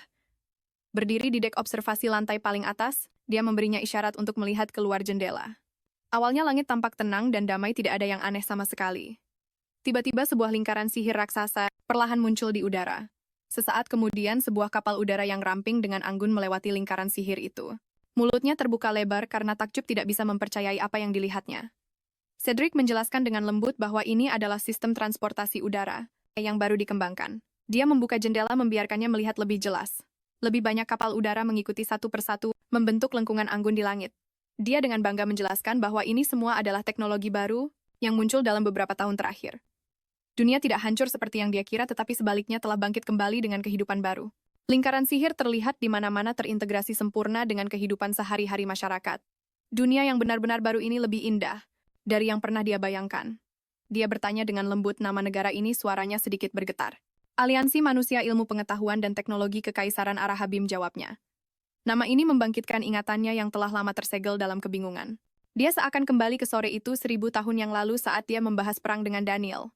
Speaker 1: Berdiri di dek observasi lantai paling atas, dia memberinya isyarat untuk melihat keluar jendela. Awalnya langit tampak tenang dan damai, tidak ada yang aneh sama sekali. Tiba-tiba sebuah lingkaran sihir raksasa perlahan muncul di udara. Sesaat kemudian sebuah kapal udara yang ramping dengan anggun melewati lingkaran sihir itu. Mulutnya terbuka lebar karena takjub tidak bisa mempercayai apa yang dilihatnya. Cedric menjelaskan dengan lembut bahwa ini adalah sistem transportasi udara yang baru dikembangkan. Dia membuka jendela membiarkannya melihat lebih jelas. Lebih banyak kapal udara mengikuti satu persatu, membentuk lengkungan anggun di langit. Dia dengan bangga menjelaskan bahwa ini semua adalah teknologi baru yang muncul dalam beberapa tahun terakhir. Dunia tidak hancur seperti yang dia kira, tetapi sebaliknya telah bangkit kembali dengan kehidupan baru. Lingkaran sihir terlihat di mana-mana terintegrasi sempurna dengan kehidupan sehari-hari masyarakat. Dunia yang benar-benar baru ini lebih indah dari yang pernah dia bayangkan. Dia bertanya dengan lembut nama negara ini, suaranya sedikit bergetar. Aliansi Manusia Ilmu Pengetahuan dan Teknologi Kekaisaran Arahabim, jawabnya. Nama ini membangkitkan ingatannya yang telah lama tersegel dalam kebingungan. Dia seakan kembali ke sore itu 1000 tahun yang lalu saat dia membahas perang dengan Daniel.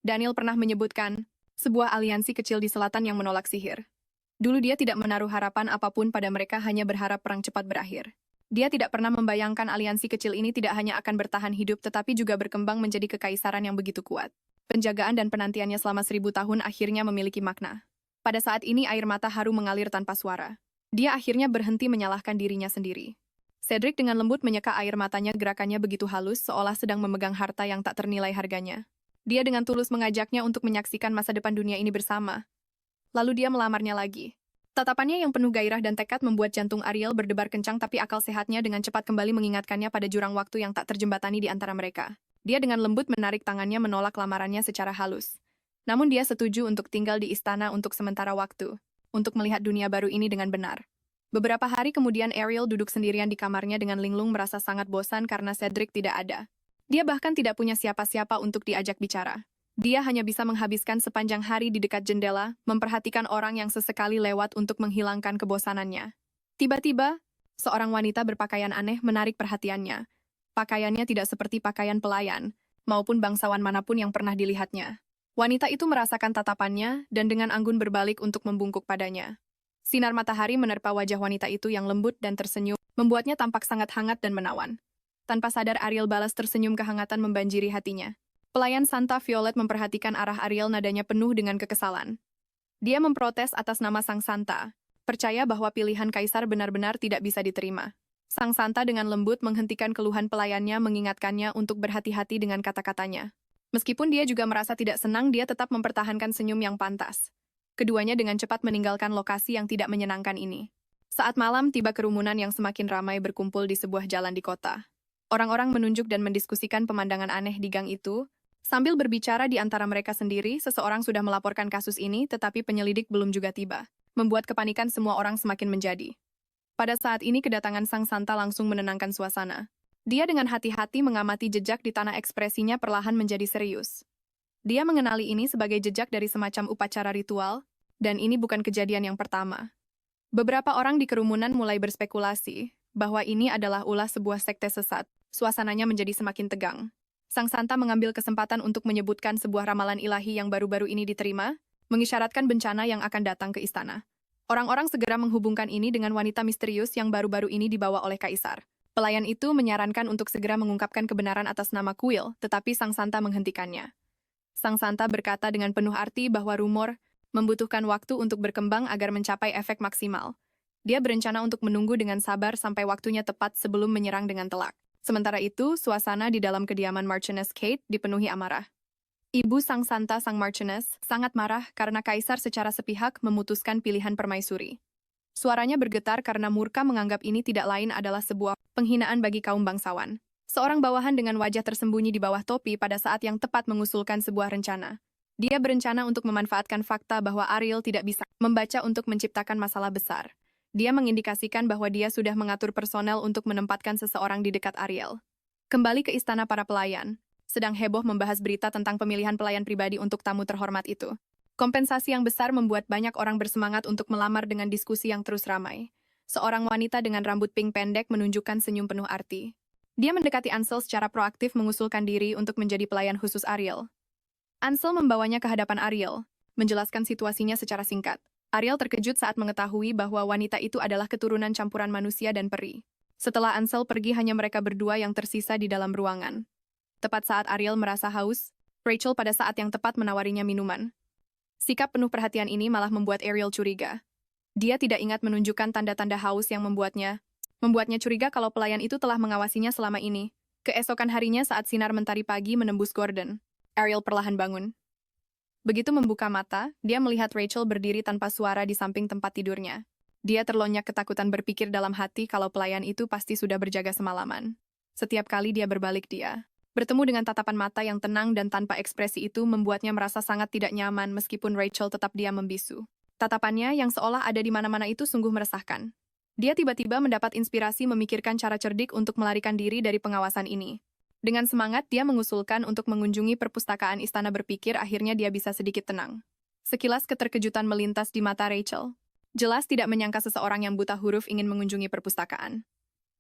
Speaker 1: Daniel pernah menyebutkan sebuah aliansi kecil di selatan yang menolak sihir. Dulu dia tidak menaruh harapan apapun pada mereka, hanya berharap perang cepat berakhir. Dia tidak pernah membayangkan aliansi kecil ini tidak hanya akan bertahan hidup tetapi juga berkembang menjadi kekaisaran yang begitu kuat. Penjagaan dan penantiannya selama 1000 tahun akhirnya memiliki makna. Pada saat ini air mata haru mengalir tanpa suara. Dia akhirnya berhenti menyalahkan dirinya sendiri. Cedric dengan lembut menyeka air matanya, gerakannya begitu halus seolah sedang memegang harta yang tak ternilai harganya. Dia dengan tulus mengajaknya untuk menyaksikan masa depan dunia ini bersama. Lalu dia melamarnya lagi. Tatapannya yang penuh gairah dan tekad membuat jantung Ariel berdebar kencang, tapi akal sehatnya dengan cepat kembali mengingatkannya pada jurang waktu yang tak terjembatani di antara mereka. Dia dengan lembut menarik tangannya menolak lamarannya secara halus. Namun dia setuju untuk tinggal di istana untuk sementara waktu, untuk melihat dunia baru ini dengan benar. Beberapa hari kemudian Ariel duduk sendirian di kamarnya dengan linglung, merasa sangat bosan karena Cedric tidak ada. Dia bahkan tidak punya siapa-siapa untuk diajak bicara. Dia hanya bisa menghabiskan sepanjang hari di dekat jendela, memperhatikan orang yang sesekali lewat untuk menghilangkan kebosanannya. Tiba-tiba, seorang wanita berpakaian aneh menarik perhatiannya. Pakaiannya tidak seperti pakaian pelayan, maupun bangsawan manapun yang pernah dilihatnya. Wanita itu merasakan tatapannya dan dengan anggun berbalik untuk membungkuk padanya. Sinar matahari menerpa wajah wanita itu yang lembut dan tersenyum, membuatnya tampak sangat hangat dan menawan. Tanpa sadar Ariel balas tersenyum, kehangatan membanjiri hatinya. Pelayan Santa Violet memperhatikan arah Ariel, nadanya penuh dengan kekesalan. Dia memprotes atas nama Sang Santa, percaya bahwa pilihan kaisar benar-benar tidak bisa diterima. Sang Santa dengan lembut menghentikan keluhan pelayannya, mengingatkannya untuk berhati-hati dengan kata-katanya. Meskipun dia juga merasa tidak senang, dia tetap mempertahankan senyum yang pantas. Keduanya dengan cepat meninggalkan lokasi yang tidak menyenangkan ini. Saat malam tiba, kerumunan yang semakin ramai berkumpul di sebuah jalan di kota. Orang-orang menunjuk dan mendiskusikan pemandangan aneh di gang itu. Sambil berbicara di antara mereka sendiri, seseorang sudah melaporkan kasus ini, tetapi penyelidik belum juga tiba. Membuat kepanikan semua orang semakin menjadi. Pada saat ini kedatangan Sang Santa langsung menenangkan suasana. Dia dengan hati-hati mengamati jejak di tanah, ekspresinya perlahan menjadi serius. Dia mengenali ini sebagai jejak dari semacam upacara ritual, dan ini bukan kejadian yang pertama. Beberapa orang di kerumunan mulai berspekulasi bahwa ini adalah ulah sebuah sekte sesat. Suasananya menjadi semakin tegang. Sang Santa mengambil kesempatan untuk menyebutkan sebuah ramalan ilahi yang baru-baru ini diterima, mengisyaratkan bencana yang akan datang ke istana. Orang-orang segera menghubungkan ini dengan wanita misterius yang baru-baru ini dibawa oleh kaisar. Pelayan itu menyarankan untuk segera mengungkapkan kebenaran atas nama kuil, tetapi Sang Santa menghentikannya. Sang Santa berkata dengan penuh arti bahwa rumor membutuhkan waktu untuk berkembang agar mencapai efek maksimal. Dia berencana untuk menunggu dengan sabar sampai waktunya tepat sebelum menyerang dengan telak. Sementara itu, suasana di dalam kediaman Marchioness Kate dipenuhi amarah. Ibu Sang Santa, Sang Marchioness, sangat marah karena kaisar secara sepihak memutuskan pilihan permaisuri. Suaranya bergetar karena murka, menganggap ini tidak lain adalah sebuah penghinaan bagi kaum bangsawan. Seorang bawahan dengan wajah tersembunyi di bawah topi pada saat yang tepat mengusulkan sebuah rencana. Dia berencana untuk memanfaatkan fakta bahwa Ariel tidak bisa membaca untuk menciptakan masalah besar. Dia mengindikasikan bahwa dia sudah mengatur personel untuk menempatkan seseorang di dekat Ariel. Kembali ke istana, para pelayan sedang heboh membahas berita tentang pemilihan pelayan pribadi untuk tamu terhormat itu. Kompensasi yang besar membuat banyak orang bersemangat untuk melamar dengan diskusi yang terus ramai. Seorang wanita dengan rambut pink pendek menunjukkan senyum penuh arti. Dia mendekati Ansel secara proaktif, mengusulkan diri untuk menjadi pelayan khusus Ariel. Ansel membawanya ke hadapan Ariel, menjelaskan situasinya secara singkat. Ariel terkejut saat mengetahui bahwa wanita itu adalah keturunan campuran manusia dan peri. Setelah Ansel pergi, hanya mereka berdua yang tersisa di dalam ruangan. Tepat saat Ariel merasa haus, Rachel pada saat yang tepat menawarinya minuman. Sikap penuh perhatian ini malah membuat Ariel curiga. Dia tidak ingat menunjukkan tanda-tanda haus yang membuatnya curiga kalau pelayan itu telah mengawasinya selama ini. Keesokan harinya saat sinar mentari pagi menembus Gordon, Ariel perlahan bangun. Begitu membuka mata, dia melihat Rachel berdiri tanpa suara di samping tempat tidurnya. Dia terlonyak ketakutan, berpikir dalam hati kalau pelayan itu pasti sudah berjaga semalaman. Setiap kali dia berbalik, dia bertemu dengan tatapan mata yang tenang dan tanpa ekspresi itu membuatnya merasa sangat tidak nyaman meskipun Rachel tetap diam membisu. Tatapannya yang seolah ada di mana-mana itu sungguh meresahkan. Dia tiba-tiba mendapat inspirasi memikirkan cara cerdik untuk melarikan diri dari pengawasan ini. Dengan semangat, dia mengusulkan untuk mengunjungi perpustakaan istana, berpikir akhirnya dia bisa sedikit tenang. Sekilas keterkejutan melintas di mata Rachel. Jelas tidak menyangka seseorang yang buta huruf ingin mengunjungi perpustakaan.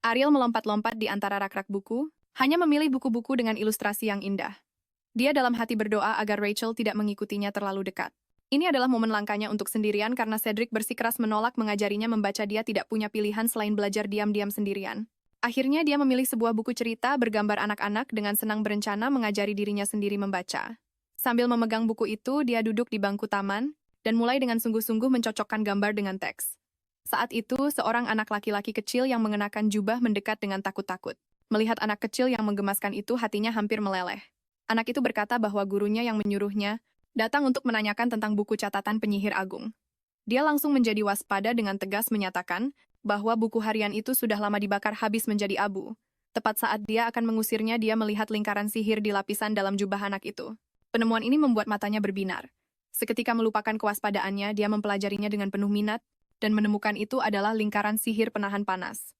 Speaker 1: Ariel melompat-lompat di antara rak-rak buku, hanya memilih buku-buku dengan ilustrasi yang indah. Dia dalam hati berdoa agar Rachel tidak mengikutinya terlalu dekat. Ini adalah momen langkanya untuk sendirian karena Cedric bersikeras menolak mengajarinya membaca. Dia tidak punya pilihan selain belajar diam-diam sendirian. Akhirnya dia memilih sebuah buku cerita bergambar anak-anak dengan senang berencana mengajari dirinya sendiri membaca. Sambil memegang buku itu, dia duduk di bangku taman dan mulai dengan sungguh-sungguh mencocokkan gambar dengan teks. Saat itu, seorang anak laki-laki kecil yang mengenakan jubah mendekat dengan takut-takut. Melihat anak kecil yang menggemaskan itu, hatinya hampir meleleh. Anak itu berkata bahwa gurunya yang menyuruhnya datang untuk menanyakan tentang buku catatan penyihir agung. Dia langsung menjadi waspada dengan tegas menyatakan bahwa buku harian itu sudah lama dibakar habis menjadi abu. Tepat saat dia akan mengusirnya, dia melihat lingkaran sihir di lapisan dalam jubah anak itu. Penemuan ini membuat matanya berbinar. Seketika melupakan kewaspadaannya, dia mempelajarinya dengan penuh minat, dan menemukan itu adalah lingkaran sihir penahan panas.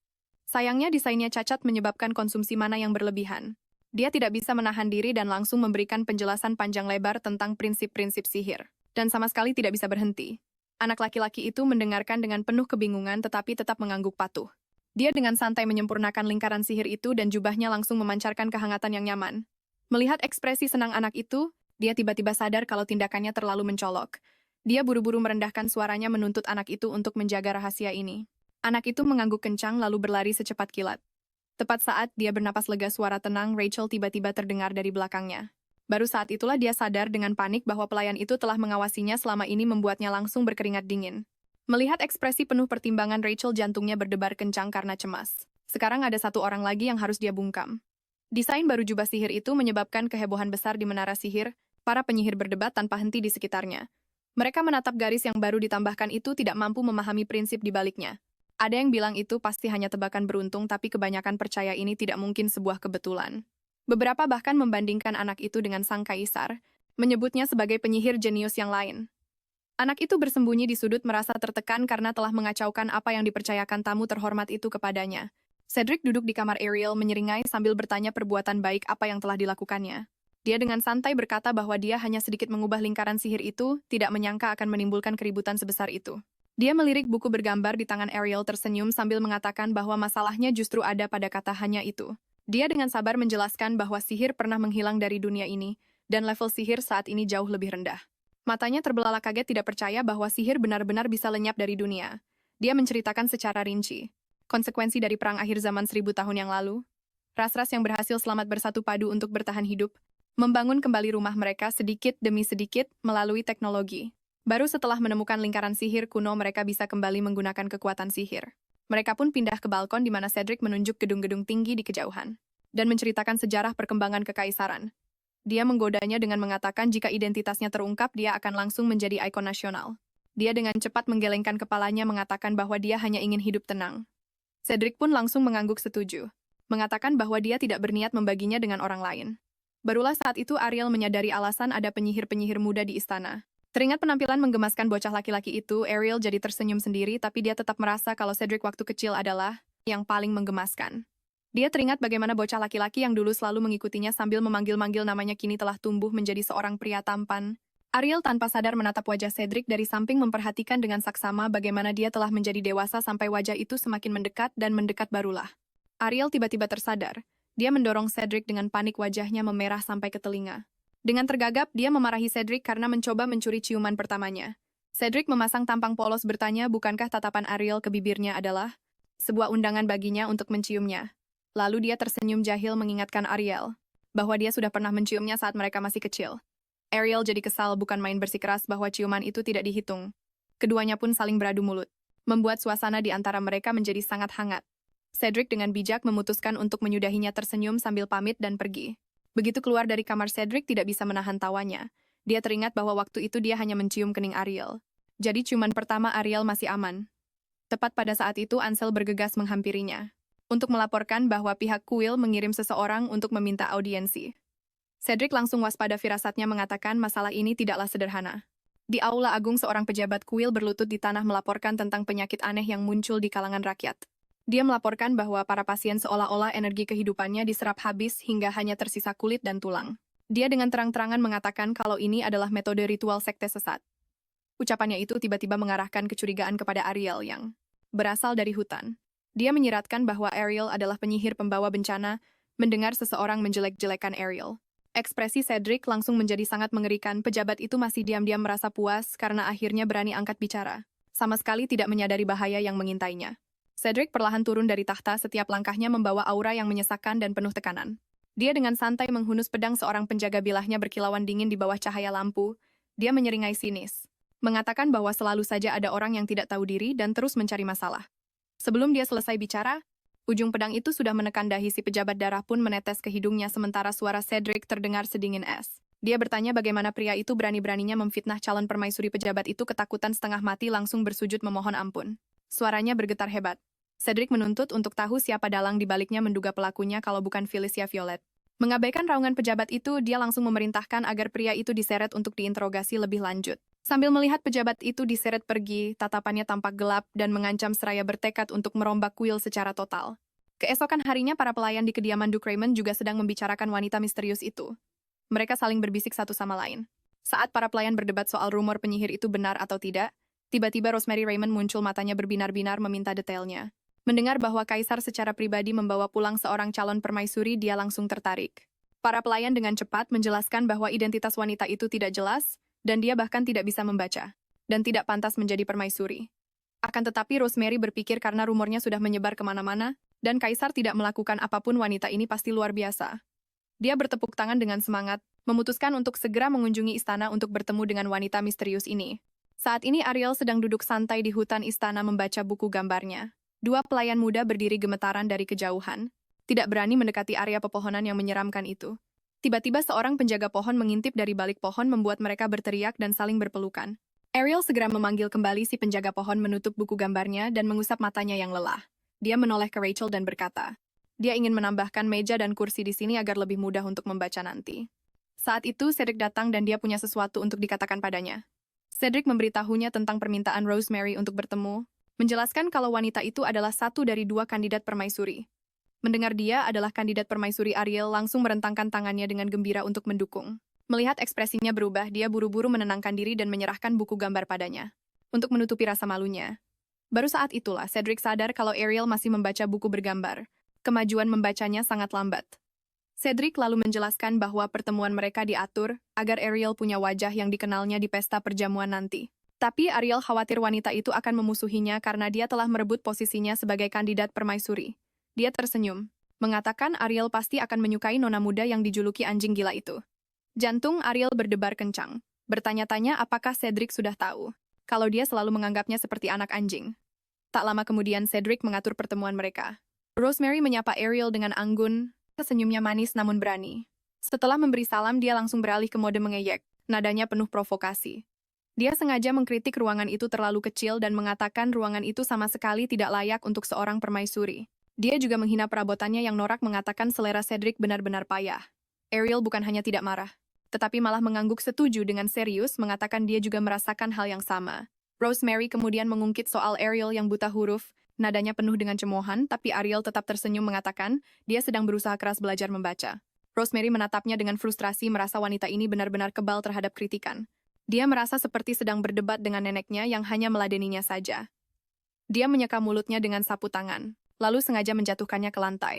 Speaker 1: Sayangnya desainnya cacat menyebabkan konsumsi mana yang berlebihan. Dia tidak bisa menahan diri dan langsung memberikan penjelasan panjang lebar tentang prinsip-prinsip sihir. Dan sama sekali tidak bisa berhenti. Anak laki-laki itu mendengarkan dengan penuh kebingungan tetapi tetap mengangguk patuh. Dia dengan santai menyempurnakan lingkaran sihir itu dan jubahnya langsung memancarkan kehangatan yang nyaman. Melihat ekspresi senang anak itu, dia tiba-tiba sadar kalau tindakannya terlalu mencolok. Dia buru-buru merendahkan suaranya menuntut anak itu untuk menjaga rahasia ini. Anak itu mengangguk kencang lalu berlari secepat kilat. Tepat saat dia bernapas lega, suara tenang Rachel tiba-tiba terdengar dari belakangnya. Baru saat itulah dia sadar dengan panik bahwa pelayan itu telah mengawasinya selama ini, membuatnya langsung berkeringat dingin. Melihat ekspresi penuh pertimbangan Rachel, jantungnya berdebar kencang karena cemas. Sekarang ada satu orang lagi yang harus dia bungkam. Desain baru jubah sihir itu menyebabkan kehebohan besar di menara sihir. Para penyihir berdebat tanpa henti di sekitarnya. Mereka menatap garis yang baru ditambahkan itu, tidak mampu memahami prinsip di baliknya. Ada yang bilang itu pasti hanya tebakan beruntung, tapi kebanyakan percaya ini tidak mungkin sebuah kebetulan. Beberapa bahkan membandingkan anak itu dengan sang kaisar, menyebutnya sebagai penyihir jenius yang lain. Anak itu bersembunyi di sudut merasa tertekan karena telah mengacaukan apa yang dipercayakan tamu terhormat itu kepadanya. Cedric duduk di kamar Ariel menyeringai sambil bertanya perbuatan baik apa yang telah dilakukannya. Dia dengan santai berkata bahwa dia hanya sedikit mengubah lingkaran sihir itu, tidak menyangka akan menimbulkan keributan sebesar itu. Dia melirik buku bergambar di tangan Ariel, tersenyum sambil mengatakan bahwa masalahnya justru ada pada kata hanya itu. Dia dengan sabar menjelaskan bahwa sihir pernah menghilang dari dunia ini, dan level sihir saat ini jauh lebih rendah. Matanya terbelalak kaget, tidak percaya bahwa sihir benar-benar bisa lenyap dari dunia. Dia menceritakan secara rinci konsekuensi dari perang akhir zaman 1000 tahun yang lalu. Ras-ras yang berhasil selamat bersatu padu untuk bertahan hidup, membangun kembali rumah mereka sedikit demi sedikit melalui teknologi. Baru setelah menemukan lingkaran sihir kuno, mereka bisa kembali menggunakan kekuatan sihir. Mereka pun pindah ke balkon di mana Cedric menunjuk gedung-gedung tinggi di kejauhan dan menceritakan sejarah perkembangan kekaisaran. Dia menggodanya dengan mengatakan jika identitasnya terungkap, dia akan langsung menjadi ikon nasional. Dia dengan cepat menggelengkan kepalanya mengatakan bahwa dia hanya ingin hidup tenang. Cedric pun langsung mengangguk setuju, mengatakan bahwa dia tidak berniat membaginya dengan orang lain. Barulah saat itu Ariel menyadari alasan ada penyihir-penyihir muda di istana. Teringat penampilan menggemaskan bocah laki-laki itu, Ariel jadi tersenyum sendiri, tapi dia tetap merasa kalau Cedric waktu kecil adalah yang paling menggemaskan. Dia teringat bagaimana bocah laki-laki yang dulu selalu mengikutinya sambil memanggil-manggil namanya kini telah tumbuh menjadi seorang pria tampan. Ariel tanpa sadar menatap wajah Cedric dari samping, memperhatikan dengan saksama bagaimana dia telah menjadi dewasa sampai wajah itu semakin mendekat dan mendekat. Barulah Ariel tiba-tiba tersadar. Dia mendorong Cedric dengan panik, wajahnya memerah sampai ke telinga. Dengan tergagap, dia memarahi Cedric karena mencoba mencuri ciuman pertamanya. Cedric memasang tampang polos bertanya bukankah tatapan Ariel ke bibirnya adalah sebuah undangan baginya untuk menciumnya. Lalu dia tersenyum jahil mengingatkan Ariel bahwa dia sudah pernah menciumnya saat mereka masih kecil. Ariel jadi kesal bukan main bersikeras bahwa ciuman itu tidak dihitung. Keduanya pun saling beradu mulut, membuat suasana di antara mereka menjadi sangat hangat. Cedric dengan bijak memutuskan untuk menyudahinya tersenyum sambil pamit dan pergi. Begitu keluar dari kamar Cedric tidak bisa menahan tawanya. Dia teringat bahwa waktu itu dia hanya mencium kening Ariel. Jadi ciuman pertama Ariel masih aman. Tepat pada saat itu Ansel bergegas menghampirinya untuk melaporkan bahwa pihak Quill mengirim seseorang untuk meminta audiensi. Cedric langsung waspada firasatnya mengatakan masalah ini tidaklah sederhana. Di Aula Agung seorang pejabat Quill berlutut di tanah melaporkan tentang penyakit aneh yang muncul di kalangan rakyat. Dia melaporkan bahwa para pasien seolah-olah energi kehidupannya diserap habis hingga hanya tersisa kulit dan tulang. Dia dengan terang-terangan mengatakan kalau ini adalah metode ritual sekte sesat. Ucapannya itu tiba-tiba mengarahkan kecurigaan kepada Ariel yang berasal dari hutan. Dia menyiratkan bahwa Ariel adalah penyihir pembawa bencana, mendengar seseorang menjelek-jelekan Ariel. Ekspresi Cedric langsung menjadi sangat mengerikan, pejabat itu masih diam-diam merasa puas karena akhirnya berani angkat bicara. Sama sekali tidak menyadari bahaya yang mengintainya. Cedric perlahan turun dari tahta, setiap langkahnya membawa aura yang menyesakkan dan penuh tekanan. Dia dengan santai menghunus pedang seorang penjaga bilahnya berkilauan dingin di bawah cahaya lampu. Dia menyeringai sinis, mengatakan bahwa selalu saja ada orang yang tidak tahu diri dan terus mencari masalah. Sebelum dia selesai bicara, ujung pedang itu sudah menekan dahi si pejabat, darah pun menetes ke hidungnya sementara suara Cedric terdengar sedingin es. Dia bertanya bagaimana pria itu berani-beraninya memfitnah calon permaisuri. Pejabat itu ketakutan setengah mati langsung bersujud memohon ampun. Suaranya bergetar hebat. Cedric menuntut untuk tahu siapa dalang di baliknya, menduga pelakunya kalau bukan Felicia Violet. Mengabaikan raungan pejabat itu, dia langsung memerintahkan agar pria itu diseret untuk diinterogasi lebih lanjut. Sambil melihat pejabat itu diseret pergi, tatapannya tampak gelap dan mengancam seraya bertekad untuk merombak Quill secara total. Keesokan harinya para pelayan di kediaman Duke Raymond juga sedang membicarakan wanita misterius itu. Mereka saling berbisik satu sama lain. Saat para pelayan berdebat soal rumor penyihir itu benar atau tidak, tiba-tiba Rosemary Raymond muncul, matanya berbinar-binar meminta detailnya. Mendengar bahwa Kaisar secara pribadi membawa pulang seorang calon permaisuri, dia langsung tertarik. Para pelayan dengan cepat menjelaskan bahwa identitas wanita itu tidak jelas, dan dia bahkan tidak bisa membaca, dan tidak pantas menjadi permaisuri. Akan tetapi Rosemary berpikir karena rumornya sudah menyebar kemana-mana, dan Kaisar tidak melakukan apapun, wanita ini pasti luar biasa. Dia bertepuk tangan dengan semangat, memutuskan untuk segera mengunjungi istana untuk bertemu dengan wanita misterius ini. Saat ini Ariel sedang duduk santai di hutan istana membaca buku gambarnya. Dua pelayan muda berdiri gemetaran dari kejauhan, tidak berani mendekati area pepohonan yang menyeramkan itu. Tiba-tiba seorang penjaga pohon mengintip dari balik pohon membuat mereka berteriak dan saling berpelukan. Ariel segera memanggil kembali si penjaga pohon, menutup buku gambarnya dan mengusap matanya yang lelah. Dia menoleh ke Rachel dan berkata, dia ingin menambahkan meja dan kursi di sini agar lebih mudah untuk membaca nanti. Saat itu Cedric datang dan dia punya sesuatu untuk dikatakan padanya. Cedric memberitahunya tentang permintaan Rosemary untuk bertemu, menjelaskan kalau wanita itu adalah satu dari dua kandidat permaisuri. Mendengar dia adalah kandidat permaisuri, Ariel langsung merentangkan tangannya dengan gembira untuk mendukung. Melihat ekspresinya berubah, dia buru-buru menenangkan diri dan menyerahkan buku gambar padanya untuk menutupi rasa malunya. Baru saat itulah Cedric sadar kalau Ariel masih membaca buku bergambar. Kemajuan membacanya sangat lambat. Cedric lalu menjelaskan bahwa pertemuan mereka diatur agar Ariel punya wajah yang dikenalnya di pesta perjamuan nanti. Tapi Ariel khawatir wanita itu akan memusuhinya karena dia telah merebut posisinya sebagai kandidat permaisuri. Dia tersenyum, mengatakan Ariel pasti akan menyukai nona muda yang dijuluki anjing gila itu. Jantung Ariel berdebar kencang, bertanya-tanya apakah Cedric sudah tahu kalau dia selalu menganggapnya seperti anak anjing. Tak lama kemudian Cedric mengatur pertemuan mereka. Rosemary menyapa Ariel dengan anggun, senyumnya manis namun berani. Setelah memberi salam, dia langsung beralih ke mode mengejek, nadanya penuh provokasi. Dia sengaja mengkritik ruangan itu terlalu kecil dan mengatakan ruangan itu sama sekali tidak layak untuk seorang permaisuri. Dia juga menghina perabotannya yang norak, mengatakan selera Cedric benar-benar payah. Ariel bukan hanya tidak marah, tetapi malah mengangguk setuju dengan serius, mengatakan dia juga merasakan hal yang sama. Rosemary kemudian mengungkit soal Ariel yang buta huruf, nadanya penuh dengan cemoohan, tapi Ariel tetap tersenyum mengatakan dia sedang berusaha keras belajar membaca. Rosemary menatapnya dengan frustrasi, merasa wanita ini benar-benar kebal terhadap kritikan. Dia merasa seperti sedang berdebat dengan neneknya yang hanya meladeninya saja. Dia menyeka mulutnya dengan sapu tangan, lalu sengaja menjatuhkannya ke lantai.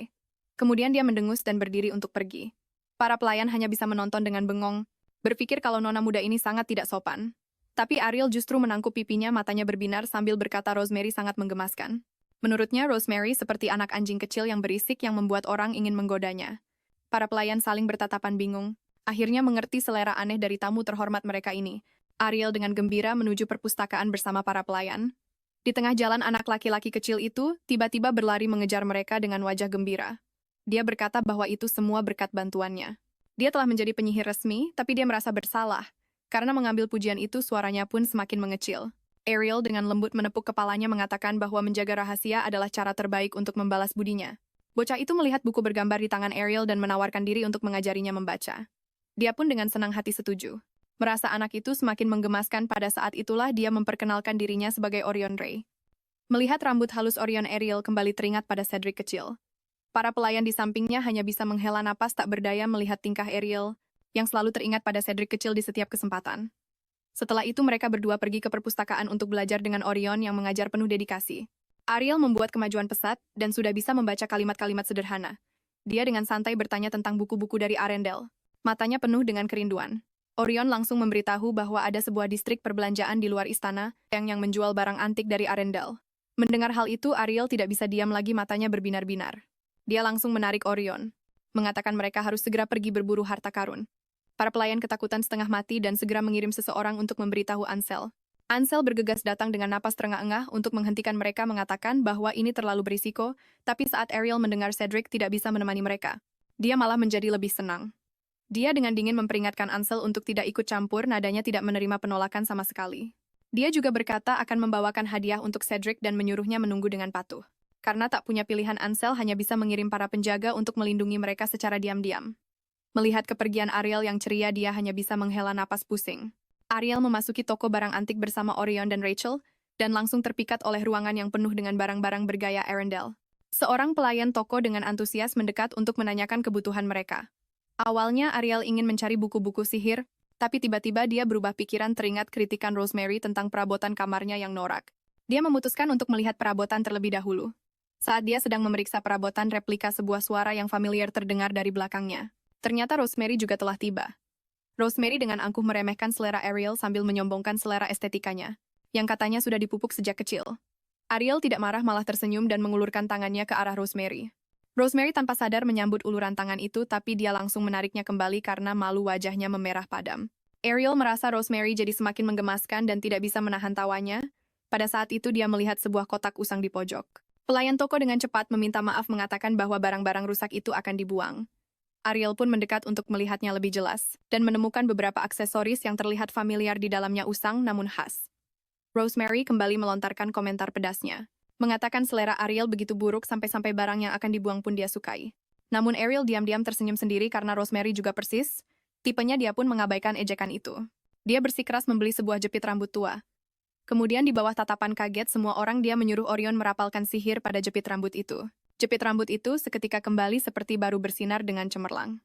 Speaker 1: Kemudian dia mendengus dan berdiri untuk pergi. Para pelayan hanya bisa menonton dengan bengong, berpikir kalau nona muda ini sangat tidak sopan. Tapi Ariel justru menangkup pipinya, matanya berbinar sambil berkata Rosemary sangat menggemaskan. Menurutnya, Rosemary seperti anak anjing kecil yang berisik yang membuat orang ingin menggodanya. Para pelayan saling bertatapan bingung. Akhirnya mengerti selera aneh dari tamu terhormat mereka ini. Ariel dengan gembira menuju perpustakaan bersama para pelayan. Di tengah jalan, anak laki-laki kecil itu tiba-tiba berlari mengejar mereka dengan wajah gembira. Dia berkata bahwa itu semua berkat bantuannya. Dia telah menjadi penyihir resmi, tapi dia merasa bersalah. Karena mengambil pujian itu, suaranya pun semakin mengecil. Ariel dengan lembut menepuk kepalanya mengatakan bahwa menjaga rahasia adalah cara terbaik untuk membalas budinya. Bocah itu melihat buku bergambar di tangan Ariel dan menawarkan diri untuk mengajarinya membaca. Dia pun dengan senang hati setuju. Merasa anak itu semakin menggemaskan, pada saat itulah dia memperkenalkan dirinya sebagai Orion Ray. Melihat rambut halus Orion, Ariel kembali teringat pada Cedric kecil. Para pelayan di sampingnya hanya bisa menghela napas tak berdaya melihat tingkah Ariel, yang selalu teringat pada Cedric kecil di setiap kesempatan. Setelah itu mereka berdua pergi ke perpustakaan untuk belajar dengan Orion yang mengajar penuh dedikasi. Ariel membuat kemajuan pesat dan sudah bisa membaca kalimat-kalimat sederhana. Dia dengan santai bertanya tentang buku-buku dari Arendelle. Matanya penuh dengan kerinduan. Orion langsung memberitahu bahwa ada sebuah distrik perbelanjaan di luar istana yang menjual barang antik dari Arendelle. Mendengar hal itu, Ariel tidak bisa diam lagi, matanya berbinar-binar. Dia langsung menarik Orion, mengatakan mereka harus segera pergi berburu harta karun. Para pelayan ketakutan setengah mati dan segera mengirim seseorang untuk memberitahu Ansel. Ansel bergegas datang dengan napas terengah-engah untuk menghentikan mereka, mengatakan bahwa ini terlalu berisiko, tapi saat Ariel mendengar Cedric tidak bisa menemani mereka, dia malah menjadi lebih senang. Dia dengan dingin memperingatkan Ansel untuk tidak ikut campur, nadanya tidak menerima penolakan sama sekali. Dia juga berkata akan membawakan hadiah untuk Cedric dan menyuruhnya menunggu dengan patuh. Karena tak punya pilihan, Ansel hanya bisa mengirim para penjaga untuk melindungi mereka secara diam-diam. Melihat kepergian Ariel yang ceria, dia hanya bisa menghela napas pusing. Ariel memasuki toko barang antik bersama Orion dan Rachel, dan langsung terpikat oleh ruangan yang penuh dengan barang-barang bergaya Arendelle. Seorang pelayan toko dengan antusias mendekat untuk menanyakan kebutuhan mereka. Awalnya Ariel ingin mencari buku-buku sihir, tapi tiba-tiba dia berubah pikiran teringat kritikan Rosemary tentang perabotan kamarnya yang norak. Dia memutuskan untuk melihat perabotan terlebih dahulu. Saat dia sedang memeriksa perabotan, replika sebuah suara yang familiar terdengar dari belakangnya. Ternyata Rosemary juga telah tiba. Rosemary dengan angkuh meremehkan selera Ariel sambil menyombongkan selera estetikanya, yang katanya sudah dipupuk sejak kecil. Ariel tidak marah, malah tersenyum dan mengulurkan tangannya ke arah Rosemary. Rosemary tanpa sadar menyambut uluran tangan itu, tapi dia langsung menariknya kembali karena malu, wajahnya memerah padam. Ariel merasa Rosemary jadi semakin menggemaskan dan tidak bisa menahan tawanya. Pada saat itu dia melihat sebuah kotak usang di pojok. Pelayan toko dengan cepat meminta maaf, mengatakan bahwa barang-barang rusak itu akan dibuang. Ariel pun mendekat untuk melihatnya lebih jelas, dan menemukan beberapa aksesoris yang terlihat familiar di dalamnya, usang namun khas. Rosemary kembali melontarkan komentar pedasnya, mengatakan selera Ariel begitu buruk sampai-sampai barang yang akan dibuang pun dia sukai. Namun Ariel diam-diam tersenyum sendiri karena Rosemary juga persis, tipenya. Dia pun mengabaikan ejekan itu. Dia bersikeras membeli sebuah jepit rambut tua. Kemudian di bawah tatapan kaget semua orang, dia menyuruh Orion merapalkan sihir pada jepit rambut itu. Jepit rambut itu seketika kembali seperti baru bersinar dengan cemerlang.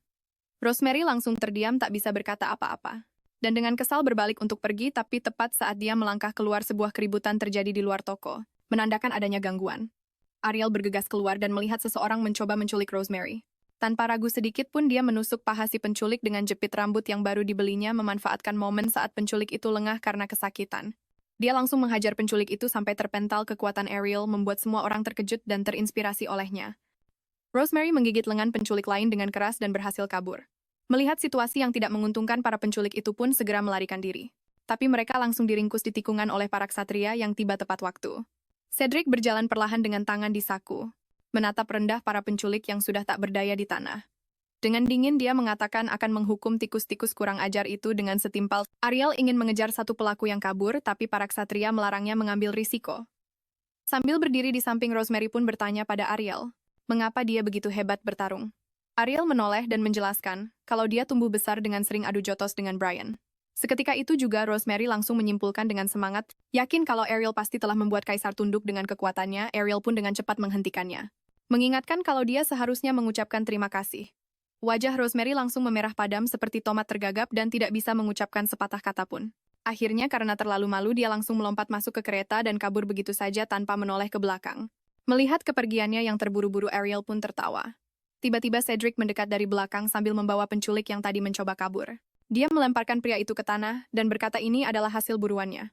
Speaker 1: Rosemary langsung terdiam, tak bisa berkata apa-apa. Dan dengan kesal berbalik untuk pergi, tapi tepat saat dia melangkah keluar, sebuah keributan terjadi di luar toko, menandakan adanya gangguan. Ariel bergegas keluar dan melihat seseorang mencoba menculik Rosemary. Tanpa ragu sedikit pun dia menusuk paha si penculik dengan jepit rambut yang baru dibelinya, memanfaatkan momen saat penculik itu lengah karena kesakitan. Dia langsung menghajar penculik itu sampai terpental. Kekuatan Ariel membuat semua orang terkejut dan terinspirasi olehnya. Rosemary menggigit lengan penculik lain dengan keras dan berhasil kabur. Melihat situasi yang tidak menguntungkan, para penculik itu pun segera melarikan diri. Tapi mereka langsung diringkus di tikungan oleh para ksatria yang tiba tepat waktu. Cedric berjalan perlahan dengan tangan di saku, menatap rendah para penculik yang sudah tak berdaya di tanah. Dengan dingin dia mengatakan akan menghukum tikus-tikus kurang ajar itu dengan setimpal. Ariel ingin mengejar satu pelaku yang kabur, tapi para ksatria melarangnya mengambil risiko. Sambil berdiri di samping, Rosemary pun bertanya pada Ariel, mengapa dia begitu hebat bertarung. Ariel menoleh dan menjelaskan kalau dia tumbuh besar dengan sering adu jotos dengan Brian. Seketika itu juga Rosemary langsung menyimpulkan dengan semangat, yakin kalau Ariel pasti telah membuat kaisar tunduk dengan kekuatannya. Ariel pun dengan cepat menghentikannya, mengingatkan kalau dia seharusnya mengucapkan terima kasih. Wajah Rosemary langsung memerah padam seperti tomat tergagap dan tidak bisa mengucapkan sepatah kata pun. Akhirnya karena terlalu malu, dia langsung melompat masuk ke kereta dan kabur begitu saja tanpa menoleh ke belakang. Melihat kepergiannya yang terburu-buru, Ariel pun tertawa. Tiba-tiba Cedric mendekat dari belakang sambil membawa penculik yang tadi mencoba kabur. Dia melemparkan pria itu ke tanah dan berkata ini adalah hasil buruannya.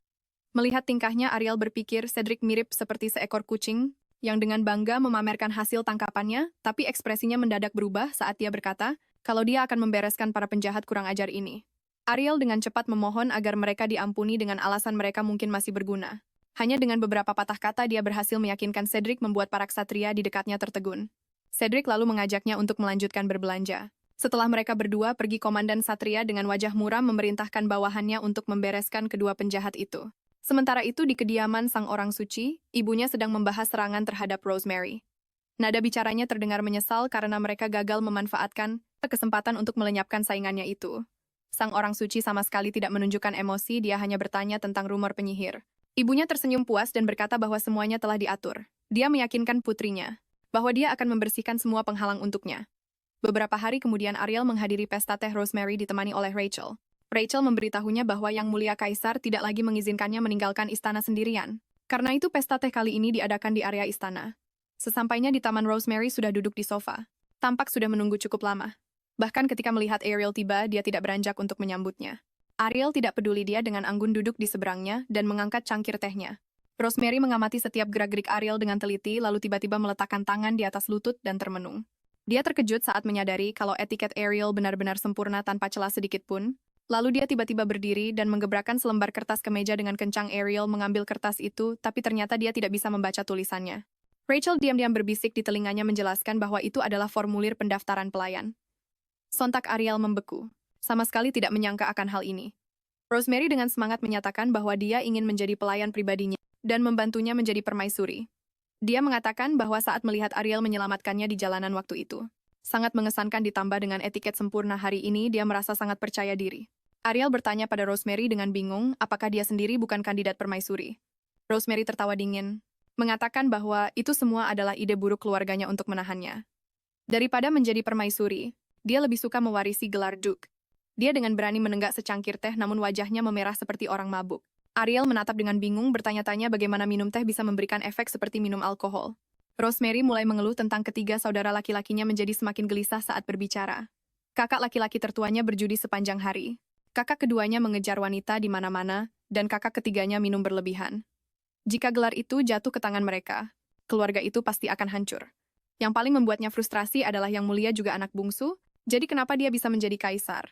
Speaker 1: Melihat tingkahnya, Ariel berpikir Cedric mirip seperti seekor kucing yang dengan bangga memamerkan hasil tangkapannya, tapi ekspresinya mendadak berubah saat dia berkata kalau dia akan membereskan para penjahat kurang ajar ini. Ariel dengan cepat memohon agar mereka diampuni dengan alasan mereka mungkin masih berguna. Hanya dengan beberapa patah kata dia berhasil meyakinkan Cedric membuat para ksatria di dekatnya tertegun. Cedric lalu mengajaknya untuk melanjutkan berbelanja. Setelah mereka berdua pergi, Komandan Satria dengan wajah muram memerintahkan bawahannya untuk membereskan kedua penjahat itu. Sementara itu di kediaman sang orang suci, ibunya sedang membahas serangan terhadap Rosemary. Nada bicaranya terdengar menyesal karena mereka gagal memanfaatkan kesempatan untuk melenyapkan saingannya itu. Sang orang suci sama sekali tidak menunjukkan emosi, dia hanya bertanya tentang rumor penyihir. Ibunya tersenyum puas dan berkata bahwa semuanya telah diatur. Dia meyakinkan putrinya bahwa dia akan membersihkan semua penghalang untuknya. Beberapa hari kemudian Ariel menghadiri pesta teh Rosemary ditemani oleh Rachel. Rachel memberitahunya bahwa Yang Mulia Kaisar tidak lagi mengizinkannya meninggalkan istana sendirian. Karena itu pesta teh kali ini diadakan di area istana. Sesampainya di taman, Rosemary sudah duduk di sofa. Tampak sudah menunggu cukup lama. Bahkan ketika melihat Ariel tiba, dia tidak beranjak untuk menyambutnya. Ariel tidak peduli dia dengan anggun duduk di seberangnya dan mengangkat cangkir tehnya. Rosemary mengamati setiap gerak-gerik Ariel dengan teliti lalu tiba-tiba meletakkan tangan di atas lutut dan termenung. Dia terkejut saat menyadari kalau etiket Ariel benar-benar sempurna tanpa celah sedikit pun. Lalu dia tiba-tiba berdiri dan menggebrakan selembar kertas ke meja dengan kencang. Ariel mengambil kertas itu, tapi ternyata dia tidak bisa membaca tulisannya. Rachel diam-diam berbisik di telinganya menjelaskan bahwa itu adalah formulir pendaftaran pelayan. Sontak Ariel membeku. Sama sekali tidak menyangka akan hal ini. Rosemary dengan semangat menyatakan bahwa dia ingin menjadi pelayan pribadinya dan membantunya menjadi permaisuri. Dia mengatakan bahwa saat melihat Ariel menyelamatkannya di jalanan waktu itu, sangat mengesankan ditambah dengan etiket sempurna hari ini, dia merasa sangat percaya diri. Ariel bertanya pada Rosemary dengan bingung apakah dia sendiri bukan kandidat permaisuri. Rosemary tertawa dingin, mengatakan bahwa itu semua adalah ide buruk keluarganya untuk menahannya. Daripada menjadi permaisuri, dia lebih suka mewarisi gelar Duke. Dia dengan berani menenggak secangkir teh namun wajahnya memerah seperti orang mabuk. Ariel menatap dengan bingung bertanya-tanya bagaimana minum teh bisa memberikan efek seperti minum alkohol. Rosemary mulai mengeluh tentang ketiga saudara laki-lakinya menjadi semakin gelisah saat berbicara. Kakak laki-laki tertuanya berjudi sepanjang hari. Kakak keduanya mengejar wanita di mana-mana, dan kakak ketiganya minum berlebihan. Jika gelar itu jatuh ke tangan mereka, keluarga itu pasti akan hancur. Yang paling membuatnya frustrasi adalah Yang Mulia juga anak bungsu, jadi kenapa dia bisa menjadi kaisar?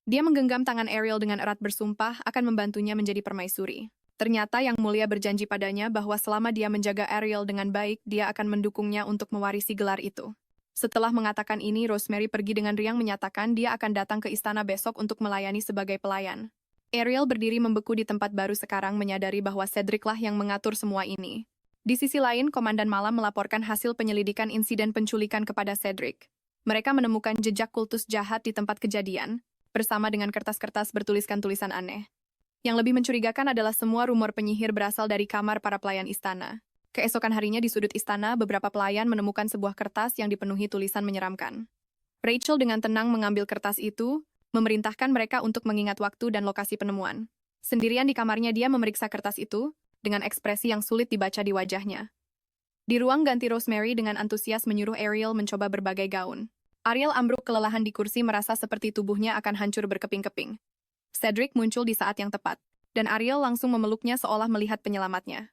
Speaker 1: Dia menggenggam tangan Ariel dengan erat bersumpah akan membantunya menjadi permaisuri. Ternyata Yang Mulia berjanji padanya bahwa selama dia menjaga Ariel dengan baik, dia akan mendukungnya untuk mewarisi gelar itu. Setelah mengatakan ini, Rosemary pergi dengan riang menyatakan dia akan datang ke istana besok untuk melayani sebagai pelayan. Ariel berdiri membeku di tempat baru sekarang menyadari bahwa Cedric lah yang mengatur semua ini. Di sisi lain, Komandan Malam melaporkan hasil penyelidikan insiden penculikan kepada Cedric. Mereka menemukan jejak kultus jahat di tempat kejadian, bersama dengan kertas-kertas bertuliskan tulisan aneh. Yang lebih mencurigakan adalah semua rumor penyihir berasal dari kamar para pelayan istana. Keesokan harinya di sudut istana, beberapa pelayan menemukan sebuah kertas yang dipenuhi tulisan menyeramkan. Rachel dengan tenang mengambil kertas itu, memerintahkan mereka untuk mengingat waktu dan lokasi penemuan. Sendirian di kamarnya dia memeriksa kertas itu, dengan ekspresi yang sulit dibaca di wajahnya. Di ruang ganti, Rosemary dengan antusias menyuruh Ariel mencoba berbagai gaun. Ariel ambruk kelelahan di kursi merasa seperti tubuhnya akan hancur berkeping-keping. Cedric muncul di saat yang tepat, dan Ariel langsung memeluknya seolah melihat penyelamatnya.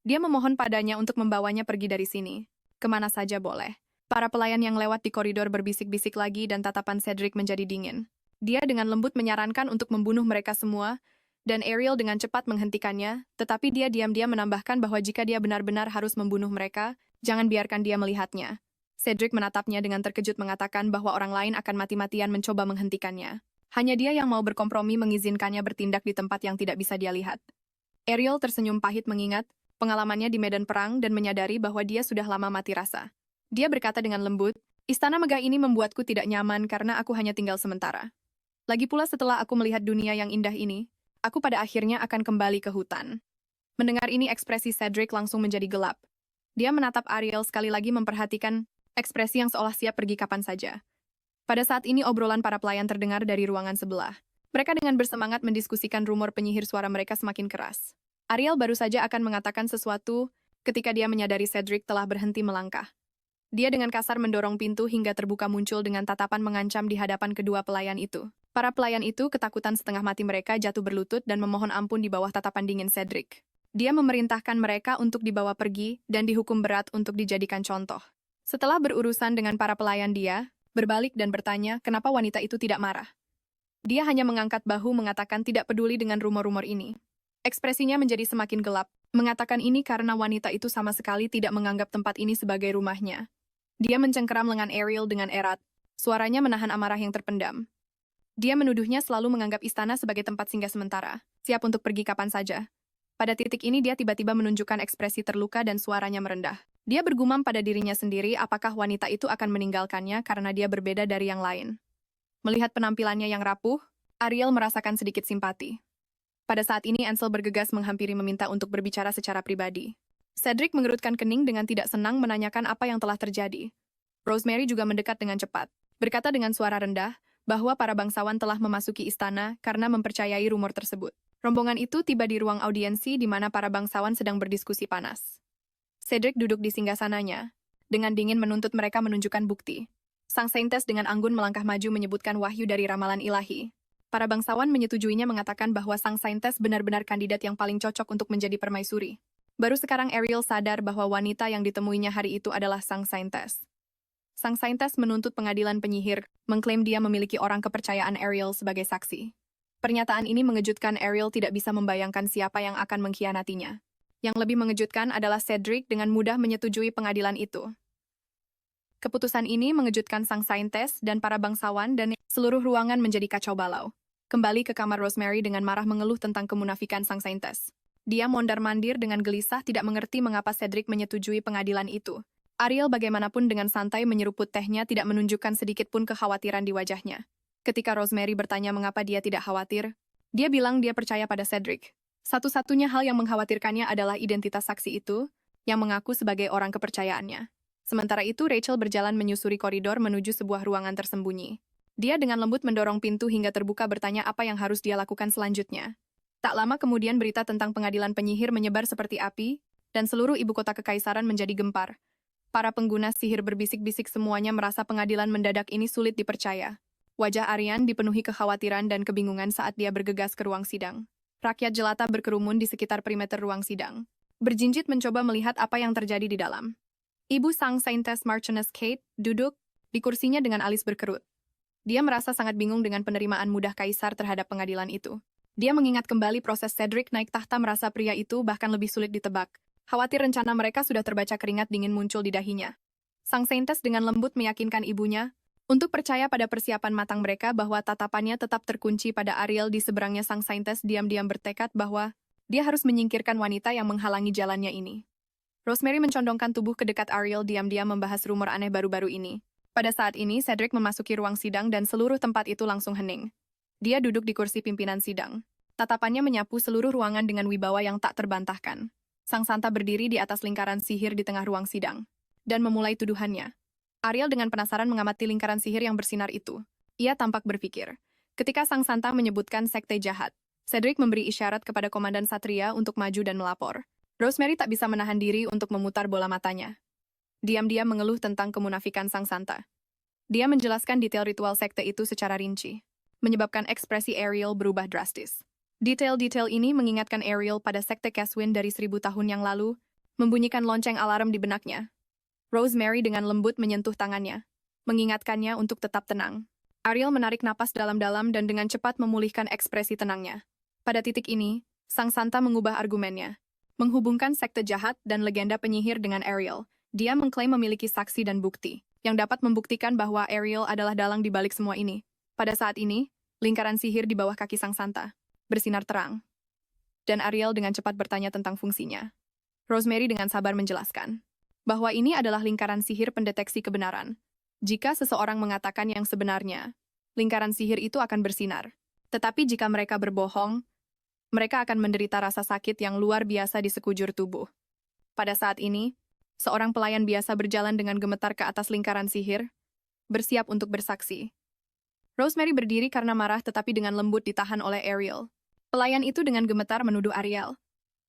Speaker 1: Dia memohon padanya untuk membawanya pergi dari sini. Kemana saja boleh. Para pelayan yang lewat di koridor berbisik-bisik lagi dan tatapan Cedric menjadi dingin. Dia dengan lembut menyarankan untuk membunuh mereka semua, dan Ariel dengan cepat menghentikannya, tetapi dia diam-diam menambahkan bahwa jika dia benar-benar harus membunuh mereka, jangan biarkan dia melihatnya. Cedric menatapnya dengan terkejut mengatakan bahwa orang lain akan mati-matian mencoba menghentikannya. Hanya dia yang mau berkompromi mengizinkannya bertindak di tempat yang tidak bisa dia lihat. Ariel tersenyum pahit mengingat pengalamannya di medan perang dan menyadari bahwa dia sudah lama mati rasa. Dia berkata dengan lembut, "Istana megah ini membuatku tidak nyaman karena aku hanya tinggal sementara. Lagi pula setelah aku melihat dunia yang indah ini, aku pada akhirnya akan kembali ke hutan." Mendengar ini ekspresi Cedric langsung menjadi gelap. Dia menatap Ariel sekali lagi memperhatikan ekspresi yang seolah siap pergi kapan saja. Pada saat ini obrolan para pelayan terdengar dari ruangan sebelah. Mereka dengan bersemangat mendiskusikan rumor penyihir, suara mereka semakin keras. Ariel baru saja akan mengatakan sesuatu ketika dia menyadari Cedric telah berhenti melangkah. Dia dengan kasar mendorong pintu hingga terbuka muncul dengan tatapan mengancam di hadapan kedua pelayan itu. Para pelayan itu ketakutan setengah mati, mereka jatuh berlutut dan memohon ampun di bawah tatapan dingin Cedric. Dia memerintahkan mereka untuk dibawa pergi dan dihukum berat untuk dijadikan contoh. Setelah berurusan dengan para pelayan, dia berbalik dan bertanya kenapa wanita itu tidak marah. Dia hanya mengangkat bahu mengatakan tidak peduli dengan rumor-rumor ini. Ekspresinya menjadi semakin gelap, mengatakan ini karena wanita itu sama sekali tidak menganggap tempat ini sebagai rumahnya. Dia mencengkeram lengan Ariel dengan erat, suaranya menahan amarah yang terpendam. Dia menuduhnya selalu menganggap istana sebagai tempat singgah sementara, siap untuk pergi kapan saja. Pada titik ini dia tiba-tiba menunjukkan ekspresi terluka dan suaranya merendah. Dia bergumam pada dirinya sendiri apakah wanita itu akan meninggalkannya karena dia berbeda dari yang lain. Melihat penampilannya yang rapuh, Ariel merasakan sedikit simpati. Pada saat ini Ansel bergegas menghampiri meminta untuk berbicara secara pribadi. Cedric mengerutkan kening dengan tidak senang menanyakan apa yang telah terjadi. Rosemary juga mendekat dengan cepat, berkata dengan suara rendah, bahwa para bangsawan telah memasuki istana karena mempercayai rumor tersebut. Rombongan itu tiba di ruang audiensi di mana para bangsawan sedang berdiskusi panas. Cedric duduk di singgasananya, dengan dingin menuntut mereka menunjukkan bukti. Sang saintes dengan anggun melangkah maju menyebutkan wahyu dari ramalan ilahi. Para bangsawan menyetujuinya mengatakan bahwa sang saintes benar-benar kandidat yang paling cocok untuk menjadi permaisuri. Baru sekarang Ariel sadar bahwa wanita yang ditemuinya hari itu adalah sang saintes. Sang saintes menuntut pengadilan penyihir, mengklaim dia memiliki orang kepercayaan Ariel sebagai saksi. Pernyataan ini mengejutkan Ariel, tidak bisa membayangkan siapa yang akan mengkhianatinya. Yang lebih mengejutkan adalah Cedric dengan mudah menyetujui pengadilan itu. Keputusan ini mengejutkan sang saintes dan para bangsawan dan seluruh ruangan menjadi kacau balau. Kembali ke kamar Rosemary dengan marah mengeluh tentang kemunafikan sang saintes. Dia mondar-mandir dengan gelisah tidak mengerti mengapa Cedric menyetujui pengadilan itu. Ariel bagaimanapun dengan santai menyeruput tehnya tidak menunjukkan sedikit pun kekhawatiran di wajahnya. Ketika Rosemary bertanya mengapa dia tidak khawatir, dia bilang dia percaya pada Cedric. Satu-satunya hal yang mengkhawatirkannya adalah identitas saksi itu, yang mengaku sebagai orang kepercayaannya. Sementara itu Rachel berjalan menyusuri koridor menuju sebuah ruangan tersembunyi. Dia dengan lembut mendorong pintu hingga terbuka bertanya apa yang harus dia lakukan selanjutnya. Tak lama kemudian berita tentang pengadilan penyihir menyebar seperti api, dan seluruh ibu kota kekaisaran menjadi gempar. Para pengguna sihir berbisik-bisik, semuanya merasa pengadilan mendadak ini sulit dipercaya. Wajah Aryan dipenuhi kekhawatiran dan kebingungan saat dia bergegas ke ruang sidang. Rakyat jelata berkerumun di sekitar perimeter ruang sidang. Berjinjit mencoba melihat apa yang terjadi di dalam. Ibu sang saintes Marchioness Kate duduk di kursinya dengan alis berkerut. Dia merasa sangat bingung dengan penerimaan mudah kaisar terhadap pengadilan itu. Dia mengingat kembali proses Cedric naik tahta, merasa pria itu bahkan lebih sulit ditebak. Khawatir rencana mereka sudah terbaca, keringat dingin muncul di dahinya. Sang saintes dengan lembut meyakinkan ibunya untuk percaya pada persiapan matang mereka bahwa tatapannya tetap terkunci pada Ariel. Di seberangnya sang saintes diam-diam bertekad bahwa dia harus menyingkirkan wanita yang menghalangi jalannya ini. Rosemary mencondongkan tubuh ke dekat Ariel, diam-diam membahas rumor aneh baru-baru ini. Pada saat ini Cedric memasuki ruang sidang dan seluruh tempat itu langsung hening. Dia duduk di kursi pimpinan sidang. Tatapannya menyapu seluruh ruangan dengan wibawa yang tak terbantahkan. Sang Santa berdiri di atas lingkaran sihir di tengah ruang sidang, dan memulai tuduhannya. Ariel dengan penasaran mengamati lingkaran sihir yang bersinar itu. Ia tampak berpikir. Ketika Sang Santa menyebutkan sekte jahat, Cedric memberi isyarat kepada Komandan Satria untuk maju dan melapor. Rosemary tak bisa menahan diri untuk memutar bola matanya. Diam-diam mengeluh tentang kemunafikan Sang Santa. Dia menjelaskan detail ritual sekte itu secara rinci, menyebabkan ekspresi Ariel berubah drastis. Detail-detail ini mengingatkan Ariel pada sekte Caswin dari 1000 tahun yang lalu, membunyikan lonceng alarm di benaknya. Rosemary dengan lembut menyentuh tangannya, mengingatkannya untuk tetap tenang. Ariel menarik napas dalam-dalam dan dengan cepat memulihkan ekspresi tenangnya. Pada titik ini, Sang Santa mengubah argumennya. Menghubungkan sekte jahat dan legenda penyihir dengan Ariel, dia mengklaim memiliki saksi dan bukti yang dapat membuktikan bahwa Ariel adalah dalang di balik semua ini. Pada saat ini, lingkaran sihir di bawah kaki Sang Santa bersinar terang. Dan Ariel dengan cepat bertanya tentang fungsinya. Rosemary dengan sabar menjelaskan bahwa ini adalah lingkaran sihir pendeteksi kebenaran. Jika seseorang mengatakan yang sebenarnya, lingkaran sihir itu akan bersinar. Tetapi jika mereka berbohong, mereka akan menderita rasa sakit yang luar biasa di sekujur tubuh. Pada saat ini, seorang pelayan biasa berjalan dengan gemetar ke atas lingkaran sihir, bersiap untuk bersaksi. Rosemary berdiri karena marah tetapi dengan lembut ditahan oleh Ariel. Pelayan itu dengan gemetar menuduh Ariel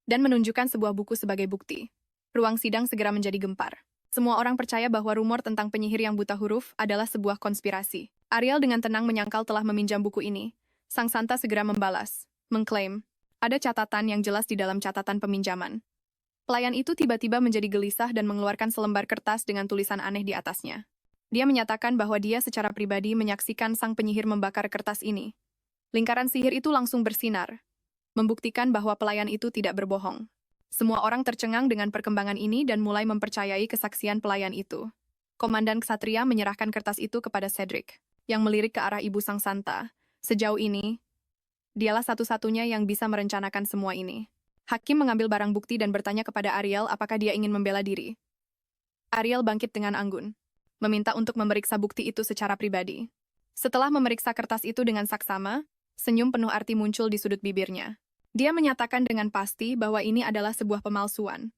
Speaker 1: dan menunjukkan sebuah buku sebagai bukti. Ruang sidang segera menjadi gempar. Semua orang percaya bahwa rumor tentang penyihir yang buta huruf adalah sebuah konspirasi. Ariel dengan tenang menyangkal telah meminjam buku ini. Sang Santa segera membalas, mengklaim, ada catatan yang jelas di dalam catatan peminjaman. Pelayan itu tiba-tiba menjadi gelisah dan mengeluarkan selembar kertas dengan tulisan aneh di atasnya. Dia menyatakan bahwa dia secara pribadi menyaksikan sang penyihir membakar kertas ini. Lingkaran sihir itu langsung bersinar, membuktikan bahwa pelayan itu tidak berbohong. Semua orang tercengang dengan perkembangan ini dan mulai mempercayai kesaksian pelayan itu. Komandan Ksatria menyerahkan kertas itu kepada Cedric, yang melirik ke arah ibu sang Santa. Sejauh ini, dialah satu-satunya yang bisa merencanakan semua ini. Hakim mengambil barang bukti dan bertanya kepada Ariel apakah dia ingin membela diri. Ariel bangkit dengan anggun, meminta untuk memeriksa bukti itu secara pribadi. Setelah memeriksa kertas itu dengan saksama, senyum penuh arti muncul di sudut bibirnya. Dia menyatakan dengan pasti bahwa ini adalah sebuah pemalsuan.